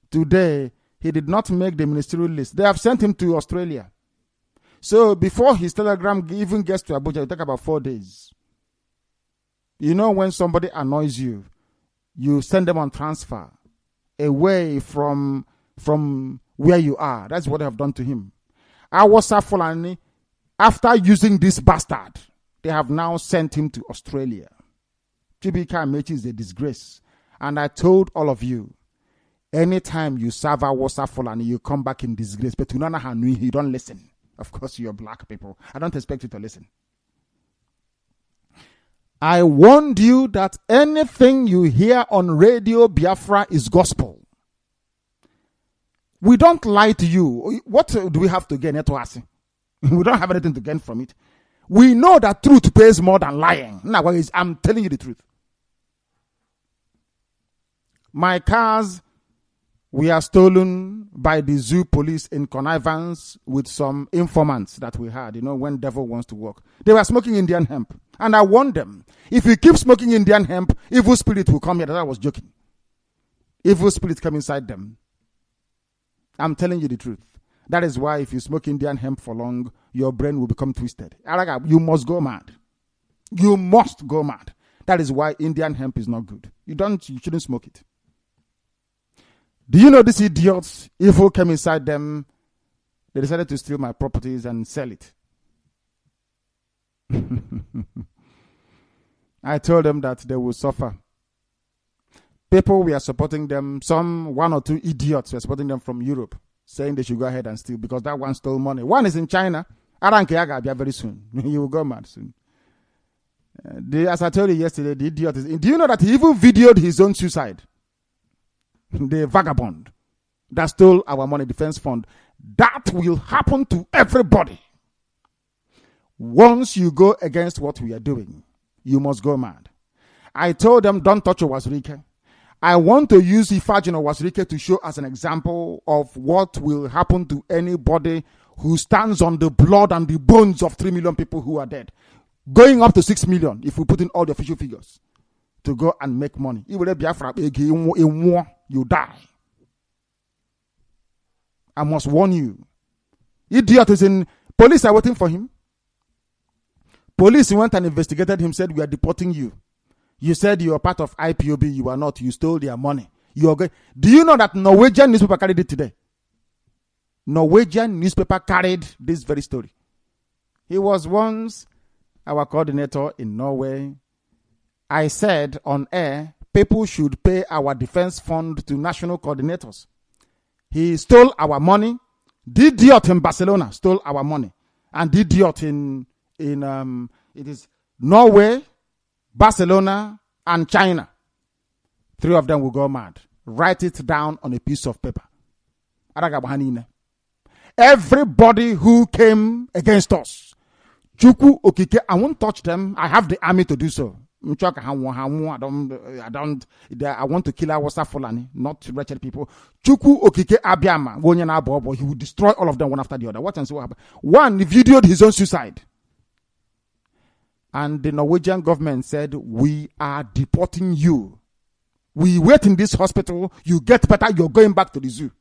Speaker 3: Today, he did not make the ministerial list. They have sent him to Australia. So before his telegram even gets to Abuja, it will take about 4 days. You know, when somebody annoys you, you send them on transfer away from where you are. That's what they have done to him. Awasa Fulani, after using this bastard, they have now sent him to Australia. Chibika Amechi is a disgrace. And I told all of you, anytime you serve Awasa Fulani, you come back in disgrace. But Tunana Hanui, you don't listen. Of course, you're black people. I don't expect you to listen. I warned you that anything you hear on Radio Biafra is gospel. We don't lie to you. What do we have to gain? We don't have anything to gain from it. We know that truth pays more than lying. I'm telling you the truth. My cars were stolen by the zoo police in connivance with some informants that we had, you know, when devil wants to work. They were smoking Indian hemp. And I warned them, if you keep smoking Indian hemp, evil spirit will come here. That I was joking. Evil spirit come inside them. I'm telling you the truth. That is why if you smoke Indian hemp for long, your brain will become twisted. You must go mad. You must go mad. That is why Indian hemp is not good. You shouldn't smoke it. Do you know these idiots, evil came inside them, they decided to steal my properties and sell it. I told them that they will suffer. People were supporting them, one or two idiots were supporting them from Europe, saying they should go ahead and steal because that one stole money. One is in China. Arankeyaga very soon. He will go mad soon. As I told you yesterday, the idiot is. Do you know that he even videoed his own suicide? The vagabond that stole our money, defense fund. That will happen to everybody. Once you go against what we are doing, you must go mad. I told them, don't touch Owazurike. I want to use Ifajin Owazurike to show as an example of what will happen to anybody who stands on the blood and the bones of 3 million people who are dead. Going up to 6 million if we put in all the official figures to go and make money. You die. I must warn you. Idiot is in. Police are waiting for him. Police went and investigated him, said, we are deporting you. You said you are part of IPOB. You are not. You stole their money. You are going. Do you know that Norwegian newspaper carried it today? Norwegian newspaper carried this very story. He was once our coordinator in Norway. I said on air, people should pay our defense fund to national coordinators. He stole our money. The idiot in Barcelona stole our money. And the idiot in it is Norway, Barcelona, and China. 3 of them will go mad. Write it down on a piece of paper. Everybody who came against us, Chuku Okike, I won't touch them. I have the army to do so. I want to kill Awasa Fulani, not wretched people. Chuku Okike Abiyama, he will destroy all of them one after the other. Watch and see what happens. One, he videoed his own suicide. And the Norwegian government said, we are deporting you. We wait in this hospital. You get better. You're going back to the zoo.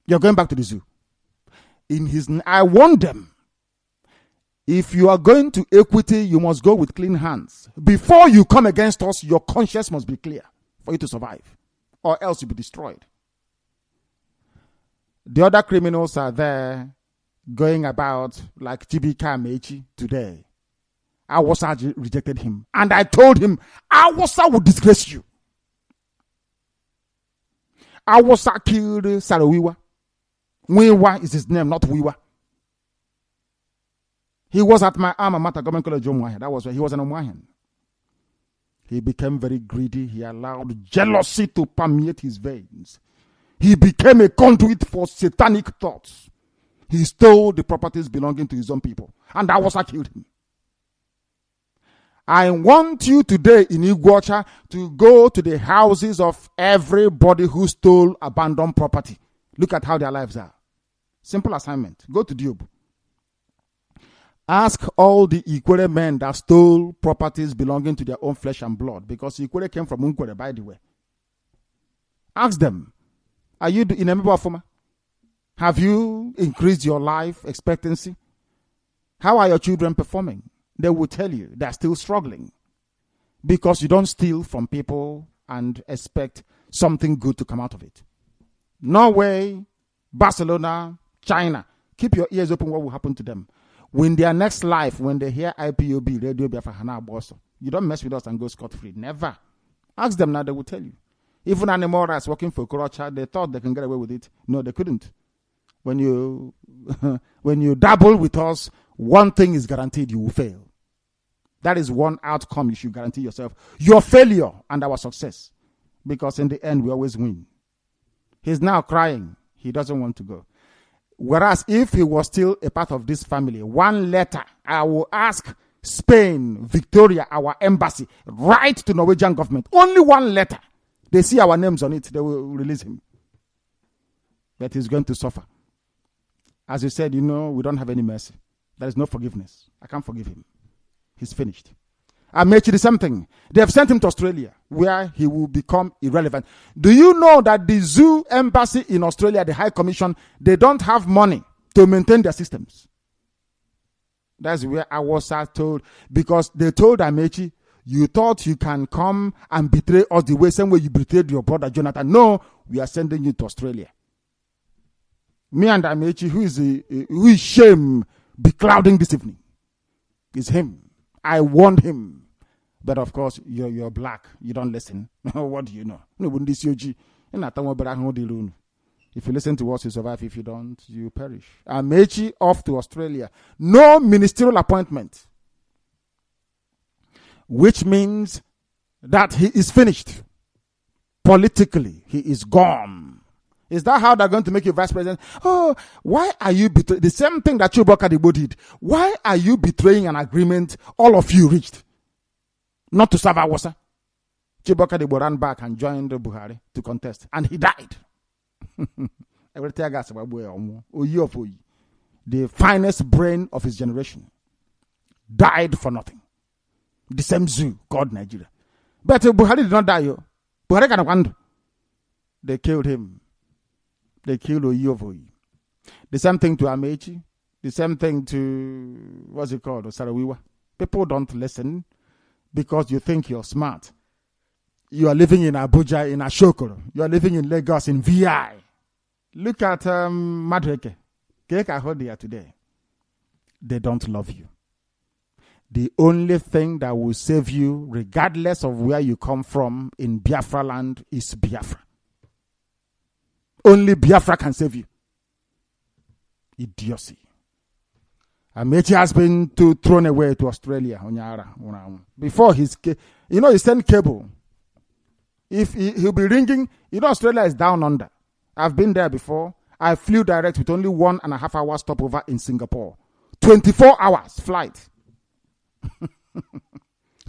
Speaker 3: You're going back to the zoo. I warned them. If you are going to equity, you must go with clean hands. Before you come against us, your conscience must be clear for you to survive. Or else you'll be destroyed. The other criminals are there going about like Chibika Mechi today. Awasa rejected him. And I told him, Awasa will disgrace you. Awasa killed Sarawiwa. Wiwa is his name, not Wiwa. He was at my alma mater, Government College Omwahan. That was where he was an Omwahan. He became very greedy. He allowed jealousy to permeate his veins. He became a conduit for satanic thoughts. He stole the properties belonging to his own people. And Awasa killed him. I want you today in Iguacha to go to the houses of everybody who stole abandoned property. Look at how their lives are. Simple assignment. Go to Diobu. Ask all the Ikwere men that stole properties belonging to their own flesh and blood, because Ikwere came from Unkwere, by the way. Ask them, are you in a member of Foma? Have you increased your life expectancy? How are your children performing? They will tell you they're still struggling, because you don't steal from people and expect something good to come out of it. Norway, Barcelona, China, keep your ears open what will happen to them. When their next life, when they hear IPOB, RadioBiafra, Hana Bosso, you don't mess with us and go scot-free. Never. Ask them now, they will tell you. Even animal rights working for Korocha, they thought they can get away with it. No, they couldn't. When you dabble with us, one thing is guaranteed: you will fail. That is one outcome you should guarantee yourself. Your failure and our success. Because in the end, we always win. He's now crying. He doesn't want to go. Whereas if he was still a part of this family, one letter, I will ask Spain, Victoria, our embassy, write to Norwegian government. Only one letter. They see our names on it, they will release him. But he's going to suffer. As you said, we don't have any mercy. There is no forgiveness. I can't forgive him. He's finished. Amechi, the same thing. They have sent him to Australia, where he will become irrelevant. Do you know that the zoo embassy in Australia, the High Commission, they don't have money to maintain their systems? That's where I was told, because they told Amechi, you thought you can come and betray us the way same way you betrayed your brother Jonathan. No, we are sending you to Australia. Me and Amechi, who is shame beclouding this evening, is him. I warned him. But of course, you're black. You don't listen. What do you know? If you listen to us, you survive. If you don't, you perish. Amechi off to Australia. No ministerial appointment. Which means that he is finished. Politically, he is gone. Is that how they're going to make you vice president? Oh, why are you betraying? The same thing that Chibok Adibo did. Why are you betraying an agreement all of you reached? Not to serve Awasa. Chibok Adibo ran back and joined Buhari to contest. And he died. The finest brain of his generation died for nothing. The same zoo called Nigeria. But Buhari did not die. Buhari can wonder. They killed him. They killed Oyovoyi. The same thing to Amechi. The same thing to, what's it called, Sarawiwa. People don't listen because you think you're smart. You are living in Abuja, in Ashokoro. You are living in Lagos, in VI. Look at Madreke. Keka Hodia today. They don't love you. The only thing that will save you, regardless of where you come from in Biafra land, is Biafra. Only Biafra can save you. Idiocy. Amechi has been thrown away to Australia. Before he sent cable. If he'll be ringing, Australia is down under. I've been there before. I flew direct with only 1.5 hours stopover in Singapore. 24 hours flight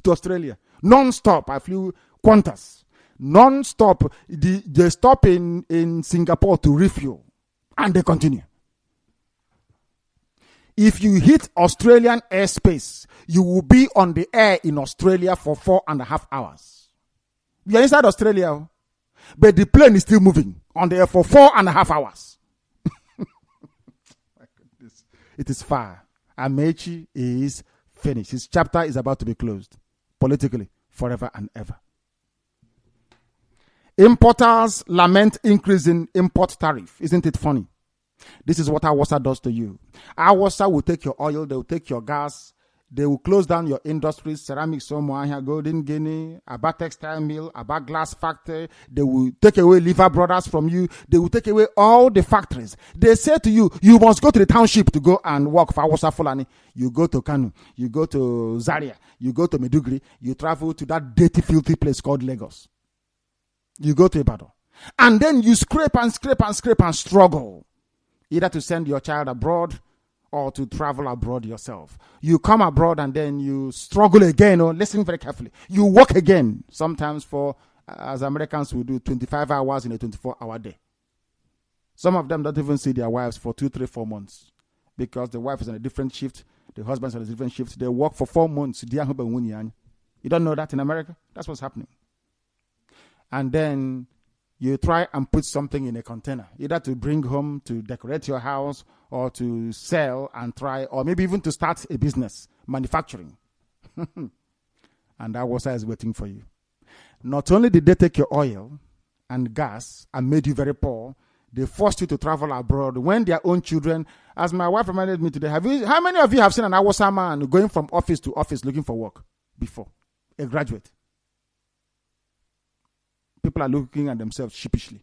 Speaker 3: to Australia. Non-stop. I flew Qantas. Non-stop. They stop in Singapore to refuel. And they continue. If you hit Australian airspace, you will be on the air in Australia for 4.5 hours. You are inside Australia, but the plane is still moving on the air for 4.5 hours. It is far. Amechi is finished. His chapter is about to be closed. Politically, forever and ever. Importers lament increase in import tariff. Isn't it funny? This is what Awasa does to you. Awasa will take your oil, they will take your gas, they will close down your industries, ceramics, Golden Guinea, Aba textile mill, Aba glass factory. They will take away Liver Brothers from you. They will take away all the factories. They say to you, you must go to the township to go and work for Awasa Fulani. You go to Kanu, you go to Zaria, you go to Meduguri, you travel to that dirty, filthy place called Lagos. You go to Ibadan. And then you scrape and struggle, either to send your child abroad or to travel abroad yourself. You come abroad and then you struggle again. Or listen very carefully. You work again, sometimes for, as Americans will do, 25 hours in a 24-hour day. Some of them don't even see their wives for 2, 3, 4 months because the wife is on a different shift, the husband's on a different shift. They work for 4 months. You don't know that in America? That's what's happening. And then you try and put something in a container, either to bring home to decorate your house or to sell and try, or maybe even to start a business, manufacturing. And that was is waiting for you. Not only did they take your oil and gas and made you very poor, they forced you to travel abroad when their own children, as my wife reminded me today, how many of you have seen an Awasa man going from office to office looking for work before? A graduate. People are looking at themselves sheepishly.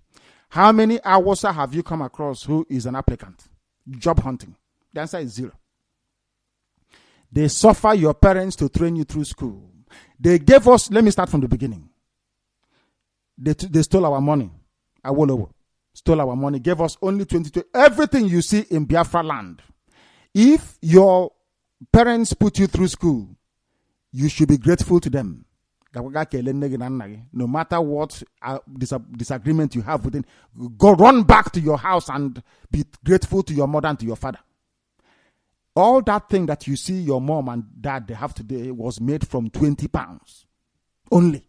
Speaker 3: How many Awasa have you come across who is an applicant? Job hunting. The answer is 0. They suffer your parents to train you through school. They gave us, let me start from the beginning. They stole our money. Awolowo stole our money, gave us only 22. Everything you see in Biafra land. If your parents put you through school, you should be grateful to them. No matter what disagreement you have with them, go run back to your house and be grateful to your mother and to your father. All that thing that you see your mom and dad they have today was made from 20 pounds only.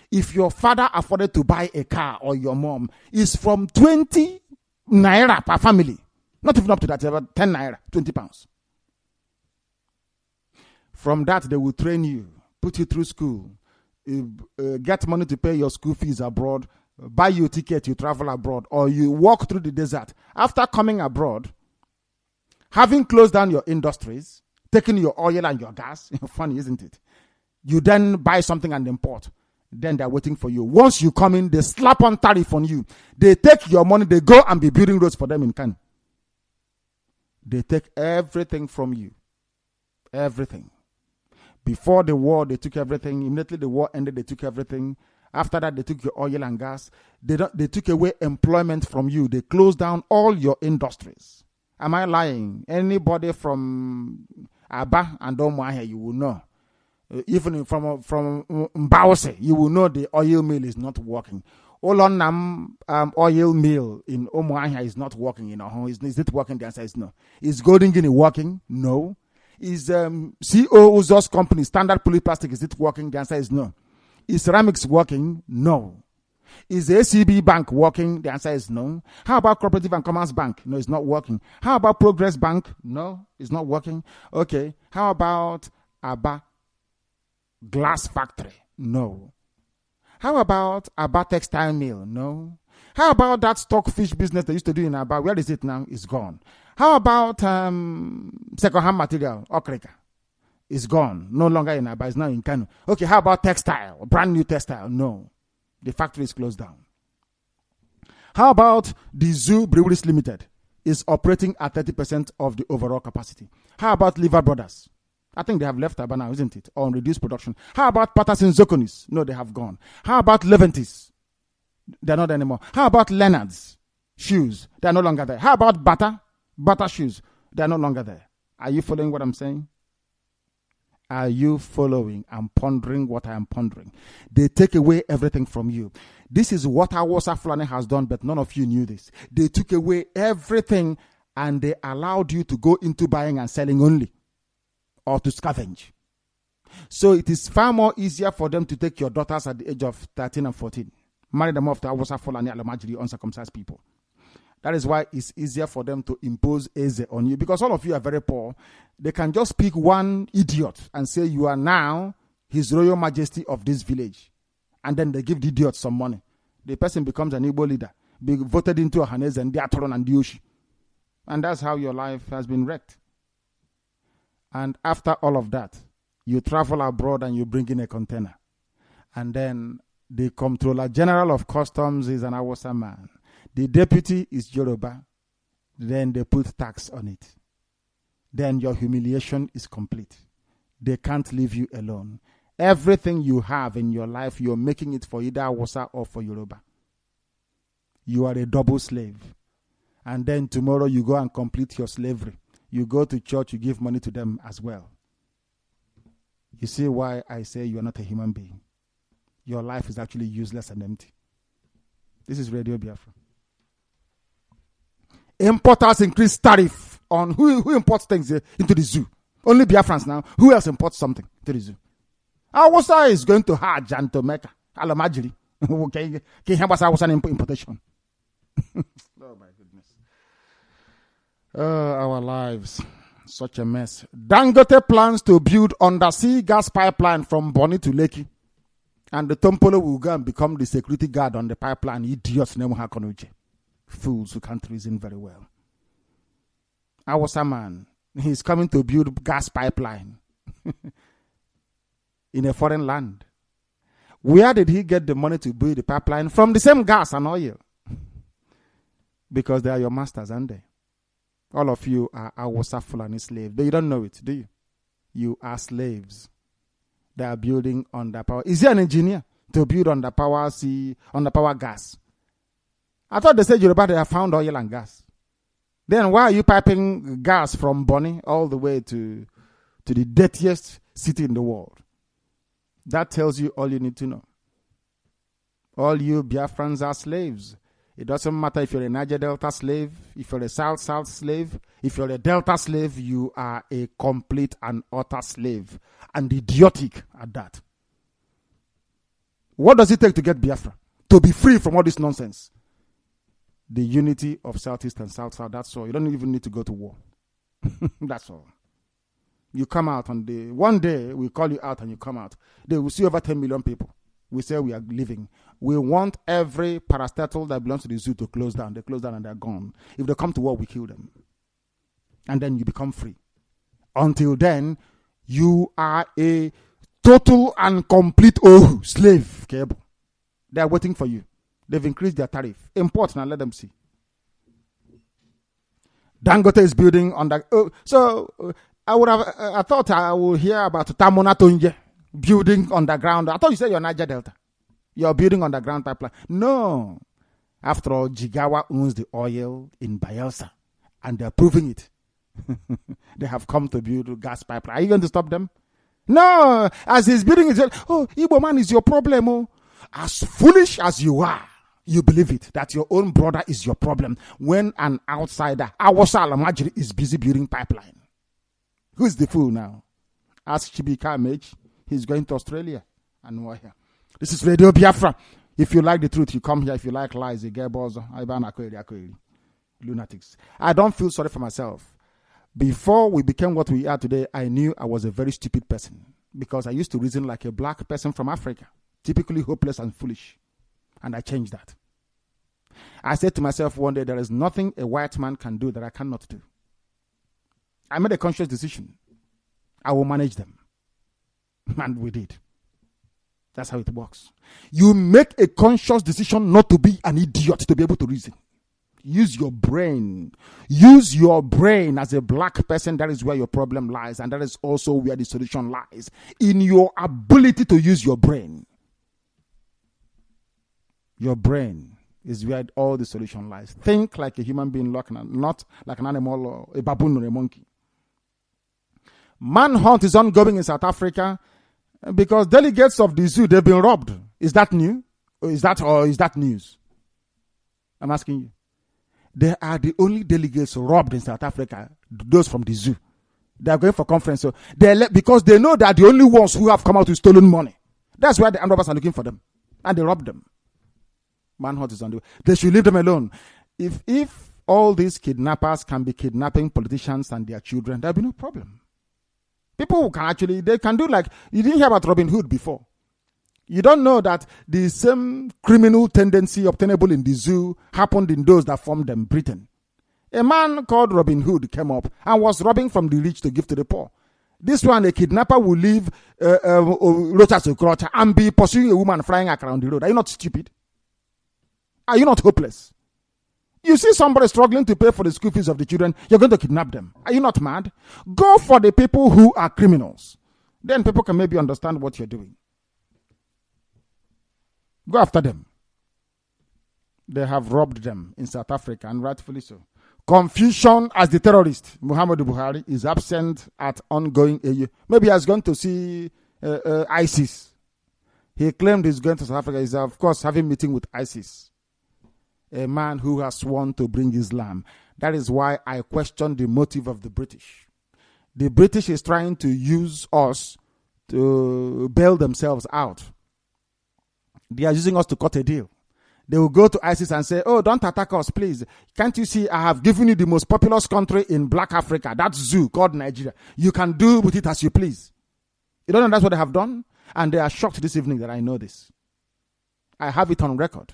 Speaker 3: If your father afforded to buy a car or your mom, is from 20 naira per family. Not even up to that, about 10 naira, 20 pounds. From that, they will train you, put you through school, get money to pay your school fees abroad, buy you a ticket, you travel abroad, or you walk through the desert. After coming abroad, having closed down your industries, taking your oil and your gas, funny, isn't it? You then buy something and import. Then they're waiting for you. Once you come in, they slap on tariff on you. They take your money, they go and be building roads for them in Kano. They take everything from you. Everything. Before the war, they took everything. Immediately the war ended, they took everything. After that, they took your oil and gas. They took away employment from you. They closed down all your industries. Am I lying? Anybody from Aba and Omuahia, you will know. Even from Mbawase, you will know the oil mill is not working. Olonam oil mill in Omuahia is not working. Is it working? The answer is no. Is Golden Guinea working? No. Is CO Uzos company, Standard Polyplastic, is it working? The answer is no. Is ceramics working? No. Is the ACB Bank working? The answer is no. How about Cooperative and Commerce Bank? No, it's not working. How about Progress Bank? No, it's not working. Okay. How about Aba Glass Factory? No. How about Aba Textile Mill? No. How about that stockfish business they used to do in Aba? Where is it now? It's gone. How about second-hand material? Okrika. It's gone. No longer in Aba. It's now in Kano. Okay, how about textile? Brand new textile? No. The factory is closed down. How about the Zoo Breweries Limited? Is operating at 30% of the overall capacity. How about Liver Brothers? I think they have left Aba now, isn't it? Or on reduced production. How about Patterson Zokonis? No, they have gone. How about Leventis? They're not anymore. How about Leonard's shoes? They're no longer there. How about Bata shoes? They're no longer there. Are you following what I'm saying? Are you following? I'm pondering what I am pondering. They take away everything from you. This is what Awasa Fulani has done, but none of you knew this. They took away everything and they allowed you to go into buying and selling only, or to scavenge. So it is far more easier for them to take your daughters at the age of 13 and 14. Marry them off to Awasa Fulani Alamajiri, uncircumcised people. That is why it's easier for them to impose Eze on you, because all of you are very poor. They can just pick one idiot and say you are now His Royal Majesty of this village. And then they give the idiot some money. The person becomes an Igbo leader. be voted into a Hanez and Diatron and Dioshi. And that's how your life has been wrecked. And after all of that, you travel abroad and you bring in a container. And then the Comptroller General of Customs is an Awasa man. The deputy is Yoruba. Then they put tax on it. Then your humiliation is complete. They can't leave you alone. Everything you have in your life, you're making it for either Awasa or for Yoruba. You are a double slave. And then tomorrow you go and complete your slavery. You go to church, you give money to them as well. You see why I say you are not a human being. Your life is actually useless and empty. This is Radio Biafra. Importers increase tariff on who imports things into the zoo. Only Biafrans now. Who else imports something to the zoo? Awasa is going to Hajj and to Mecca. Alamajiri. Can you help us Awasa importation? Oh my goodness. Our lives. Such a mess. Dangote plans to build undersea gas pipeline from Bonny to Lekki. And the Tompolo will go and become the security guard on the pipeline. Idiots. Fools who can't reason very well. Awasa man. He's coming to build gas pipeline. In a foreign land. Where did he get the money to build the pipeline? From the same gas and oil. Because they are your masters, aren't they? All of you are Awasa Fulani slaves. But you don't know it, do you? You are slaves. They are building underpower. Is he an engineer to build underpower gas? I thought they said Yoruba they have found oil and gas. Then why are you piping gas from Bonny all the way to the dirtiest city in the world? That tells you all you need to know. All you Biafrans are slaves. It doesn't matter if you're a Niger Delta slave, if you're a South slave, if you're a Delta slave, you are a complete and utter slave. And idiotic at that. What does it take to get Biafra? To be free from all this nonsense. The unity of Southeast and South-South, that's all. You don't even need to go to war. That's all. You come out on one day, we call you out and you come out. They will see over 10 million people. We say we are leaving. We want every parastatal that belongs to the zoo to close down. They close down and they're gone. If they come to war, we kill them. And then you become free. Until then, you are a total and complete slave. Cable. They are waiting for you. They've increased their tariff. Import now, let them see. Dangote is building on that. I thought I would hear about Tamona Tonje building underground. I thought you said you're Niger Delta. You're building underground pipeline. No. After all, Jigawa owns the oil in Bayelsa. And they're proving it. They have come to build a gas pipeline. Are you going to stop them? No. As he's building it, Igbo man is your problem. Oh. As foolish as you are, you believe it, that your own brother is your problem. When an outsider, Awasa Alamajiri, is busy building pipeline. Who's the fool now? Ask Chibika Mage. He's going to Australia. And we're here. This is Radio Biafra. If you like the truth, you come here. If you like lies, you get balls. Lunatics. I don't feel sorry for myself. Before we became what we are today, I knew I was a very stupid person. Because I used to reason like a black person from Africa. Typically hopeless and foolish. And I changed that. I said to myself one day, there is nothing a white man can do that I cannot do. I made a conscious decision. I will manage them. And we did. That's how it works. You make a conscious decision not to be an idiot, to be able to reason. Use your brain. Use your brain as a black person. That is where your problem lies. And that is also where the solution lies. In your ability to use your brain. Your brain is where all the solution lies. Think like a human being, not like an animal or a baboon or a monkey. Manhunt is ongoing in South Africa because delegates of the zoo, they've been robbed. Is that new? Or is that news? I'm asking you. They are the only delegates robbed in South Africa, those from the zoo. They are going for conference. So because they know that the only ones who have come out with stolen money. That's why the armed robbers are looking for them. And they robbed them. Manhunt is on the way. They should leave them alone. If all these kidnappers can be kidnapping politicians and their children, there'll be no problem. People who can they can do like, you didn't hear about Robin Hood before. You don't know that the same criminal tendency obtainable in the zoo happened in those that formed them, Britain. A man called Robin Hood came up and was robbing from the rich to give to the poor. This one, a kidnapper will leave Rocha and be pursuing a woman flying around the road. Are you not stupid? Are you not hopeless? You see somebody struggling to pay for the school fees of the children, you're going to kidnap them. Are you not mad? Go for the people who are criminals. Then people can maybe understand what you're doing. Go after them. They have robbed them in South Africa, and rightfully so. Confusion as the terrorist, Muhammadu Buhari, is absent at ongoing AU. Maybe he has gone to see ISIS. He claimed he's going to South Africa. He's, of course, having a meeting with ISIS. A man who has sworn to bring Islam. That is why I question the motive of the British. The British is trying to use us to bail themselves out. They are using us to cut a deal. They will go to ISIS and say, oh, don't attack us, please. Can't you see I have given you the most populous country in Black Africa, that zoo called Nigeria. You can do with it as you please. You don't know that's what they have done? And they are shocked this evening that I know this. I have it on record.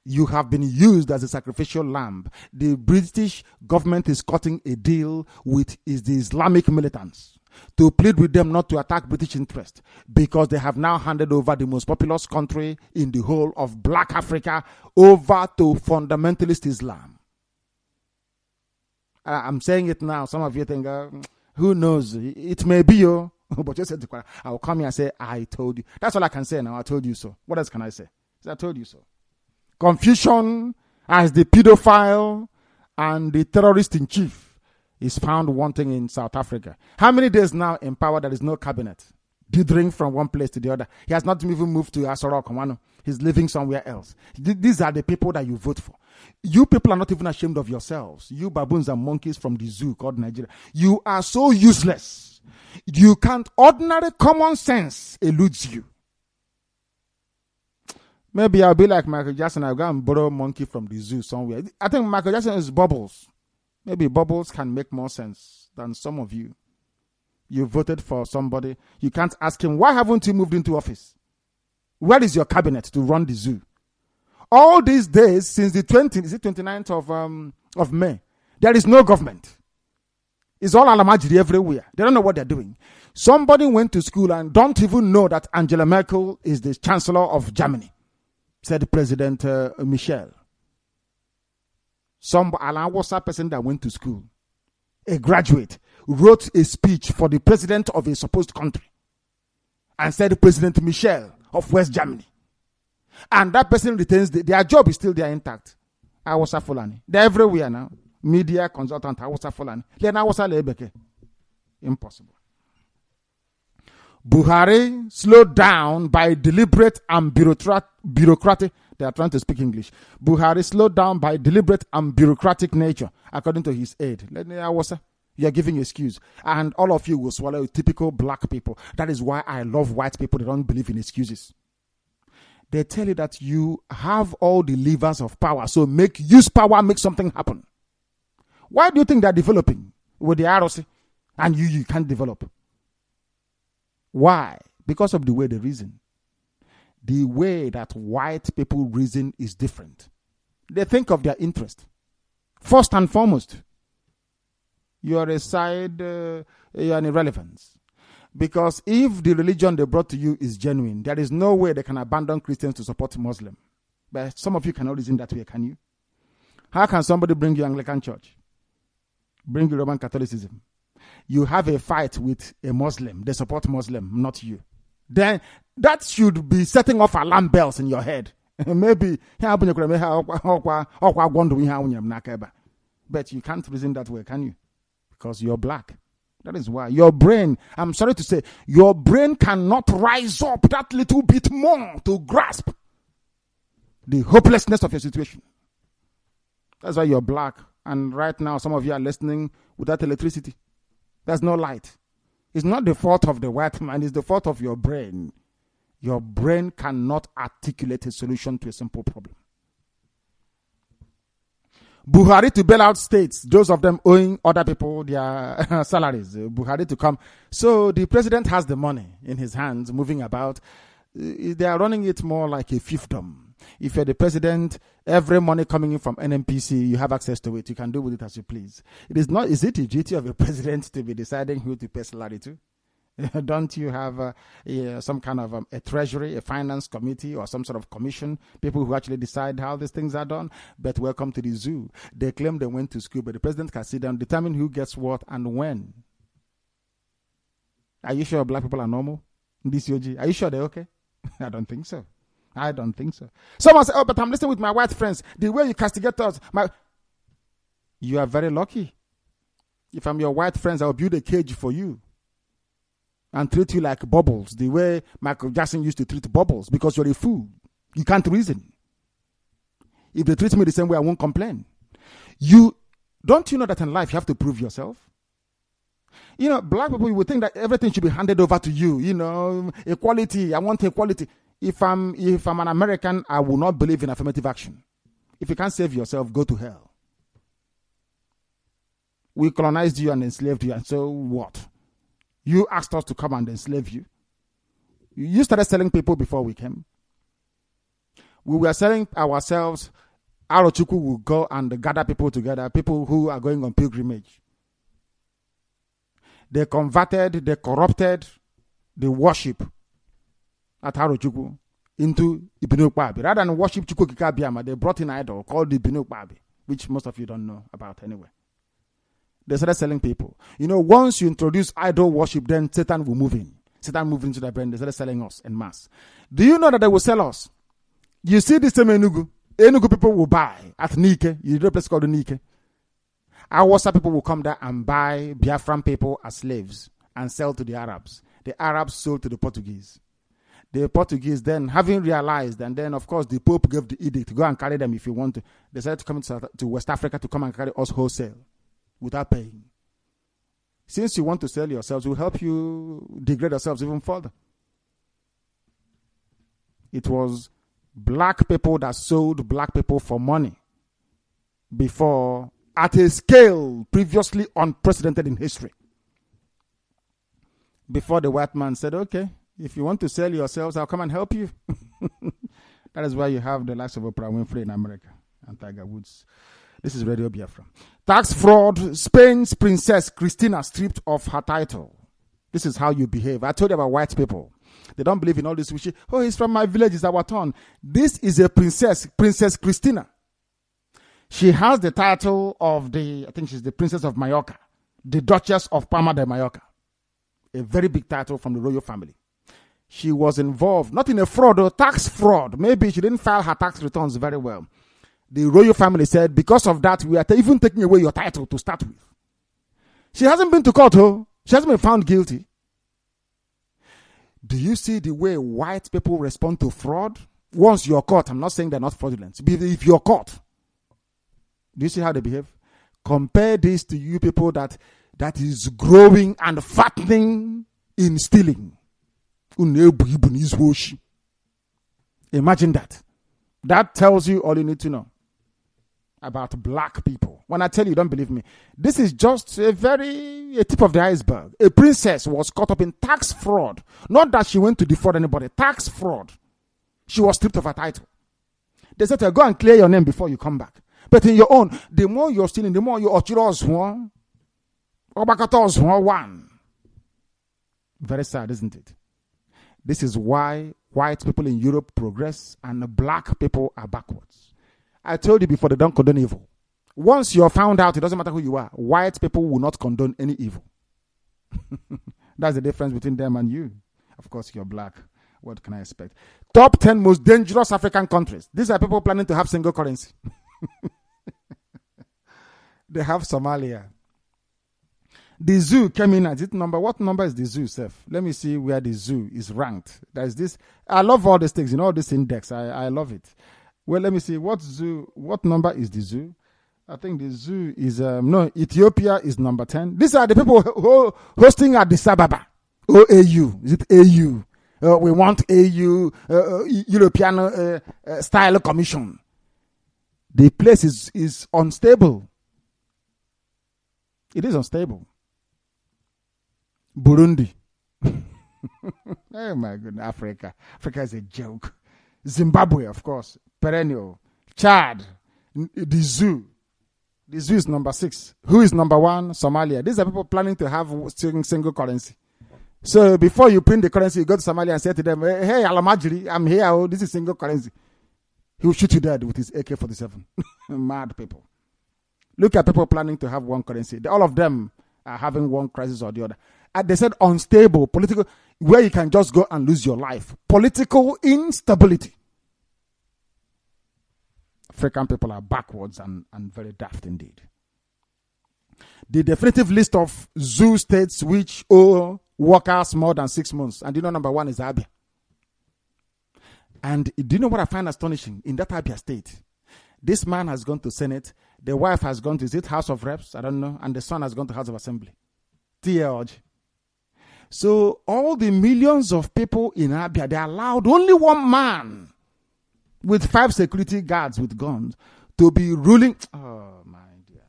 Speaker 3: You have been used as a sacrificial lamb. The British government is cutting a deal with the Islamic militants to plead with them not to attack British interest, because they have now handed over the most populous country in the whole of Black Africa over to fundamentalist Islam. I'm saying it now. Some of you think, who knows? It may be you. But you said, I will come here and say, I told you. That's all I can say now. I told you so. What else can I say? I told you so. Confusion as the pedophile and the terrorist in chief is found wanting in South Africa. How many days now in power there is no cabinet? Dithering from one place to the other. He has not even moved to Asoro. He's living somewhere else. These are the people that you vote for. You people are not even ashamed of yourselves. You baboons and monkeys from the zoo called Nigeria. You are so useless. You can't. Ordinary common sense eludes you. Maybe I'll be like Michael Jackson. I'll go and borrow a monkey from the zoo somewhere. I think Michael Jackson is Bubbles. Maybe Bubbles can make more sense than some of you. You voted for somebody. You can't ask him, why haven't you moved into office? Where is your cabinet to run the zoo? All these days, since the 29th of May, there is no government. It's all alamajiri everywhere. They don't know what they're doing. Somebody went to school and don't even know that Angela Merkel is the Chancellor of Germany, said President Michel. Some Alawasa person that went to school, a graduate, wrote a speech for the president of a supposed country and said President Michel of West Germany. And that person retains their job is still there intact. Awasa Fulani. They're everywhere now. Media consultant, Awasa Fulani. Then Awasa Lebeke. Impossible. Buhari slowed down by deliberate and bureaucratic. They are trying to speak English. Buhari slowed down by deliberate and bureaucratic nature, according to his aide. You are giving excuse. And all of you will swallow typical black people. That is why I love white people. They don't believe in excuses. They tell you that you have all the levers of power. So use power, make something happen. Why do you think they're developing with the ROC and you can't develop? Why? Because of the way they reason. The way that white people reason is different. They think of their interest. First and foremost, you are a side, you are an irrelevance. Because if the religion they brought to you is genuine, there is no way they can abandon Christians to support Muslim. But some of you cannot reason that way, can you? How can somebody bring you Anglican Church? Bring you Roman Catholicism? You have a fight with a Muslim. They support Muslim, not you. Then that should be setting off alarm bells in your head. Maybe, but you can't reason that way, can you? Because you're black. That is why your brain, I'm sorry to say, your brain cannot rise up that little bit more to grasp the hopelessness of your situation. That's why you're black. And right now, some of you are listening without electricity. There's no light. It's not the fault of the white man, it's the fault of your brain. Your brain cannot articulate a solution to a simple problem. Buhari to bail out states, those of them owing other people their salaries. Buhari to come. So the president has the money in his hands, moving about. They are running it more like a fiefdom. If you're the president, every money coming in from NNPC, you have access to it. You can do with it as you please. Is it the duty of a president to be deciding who to pay salary to? Don't you have some kind of a treasury, a finance committee, or some sort of commission, people who actually decide how these things are done? But welcome to the zoo. They claim they went to school, but the president can sit down, determine who gets what and when. Are you sure black people are normal? This OG, are you sure they're okay? I don't think so. I don't think so. Someone said, oh, but I'm listening with my white friends. The way you castigate us, you are very lucky. If I'm your white friends, I'll build a cage for you and treat you like bubbles, the way Michael Jackson used to treat bubbles, because you're a fool. You can't reason. If they treat me the same way, I won't complain. Don't you know that in life you have to prove yourself? Black people, you would think that everything should be handed over to you. Equality. I want equality. If I'm an American, I will not believe in affirmative action. If you can't save yourself, go to hell. We colonized you and enslaved you, and so what? You asked us to come and enslave you. You started selling people before we came. We were selling ourselves. Arochukwu will go and gather people together, people who are going on pilgrimage. They converted, they corrupted the worship at Arochukwu into Ibinukwabi. Rather than worship Chukwukika, they brought in an idol called Ibinukwabi, which most of you don't know about anyway. They started selling people. Once you introduce idol worship, then Satan will move in. Satan moved into their brain. They started selling us en masse. Do you know that they will sell us? You see this same Enugu. Enugu people will buy at Nike. You know a place called Nike. Our people will come there and buy Biafran people as slaves and sell to the Arabs. The Arabs sold to the Portuguese. The Portuguese then, having realized, and then of course the Pope gave the edict to go and carry them if you want to. They decided to come to West Africa to come and carry us wholesale without paying. Since you want to sell yourselves, we'll help you degrade yourselves even further. It was black people that sold black people for money before, at a scale previously unprecedented in history. Before the white man said, okay, if you want to sell yourselves, I'll come and help you. That is why you have the likes of Oprah Winfrey in America and Tiger Woods. This is Radio Biafra. Tax fraud. Spain's Princess Cristina stripped of her title. This is how you behave. I told you about white people. They don't believe in all this. Oh, he's from my village. It's our turn. This is a princess, Princess Cristina. She has the title of I think she's the Princess of Mallorca, the Duchess of Palma de Mallorca. A very big title from the royal family. She was involved, not in a fraud or tax fraud. Maybe she didn't file her tax returns very well. The royal family said, because of that, we are even taking away your title to start with. She hasn't been to court, she hasn't been found guilty. Do you see the way white people respond to fraud? Once you're caught, I'm not saying they're not fraudulent. If you're caught, do you see how they behave? Compare this to you people that is growing and fattening in stealing. Imagine that. That tells you all you need to know about black people. When I tell you, don't believe me. This is just a tip of the iceberg. A princess was caught up in tax fraud. Not that she went to defraud anybody. Tax fraud. She was stripped of her title. They said to her, go and clear your name before you come back. But in your own, the more you're stealing, the more you ochiros one. Obakatos one. Very sad, isn't it? This is why white people in Europe progress and black people are backwards. I told you before, they don't condone evil. Once you're found out, it doesn't matter who you are. White people will not condone any evil. That's the difference between them and you. Of course, you're black. What can I expect? Top 10 most dangerous African countries. These are people planning to have single currency. They have Somalia. The zoo came in at it number. What number is the zoo, Seth? Let me see where the zoo is ranked. There's this. I love all these things, all this index. I love it. Well, let me see. What number is the zoo? I think the zoo is, Ethiopia is number 10. These are the people hosting Addis Ababa. OAU. Is it AU? We want AU, European style commission. The place is unstable. It is unstable. Burundi. Oh my goodness, Africa. Africa is a joke. Zimbabwe, of course, perennial. Chad, the zoo. The zoo is number 6. Who is number 1? Somalia. These are people planning to have single currency. So before you print the currency, you go to Somalia and say to them, hey, Alamajiri, I'm here. Oh, this is single currency. He will shoot you dead with his AK-47. Mad people. Look at people planning to have one currency. All of them are having one crisis or the other. And they said unstable, political, where you can just go and lose your life. Political instability. African people are backwards and very daft indeed. The definitive list of zoo states which owe workers more than 6 months. And number 1 is Abia. And do you know what I find astonishing? In that Abia state, this man has gone to Senate, the wife has gone to, is it House of Reps? I don't know. And the son has gone to House of Assembly. So all the millions of people in Abia, they allowed only one man with 5 security guards with guns to be ruling. Oh my dear.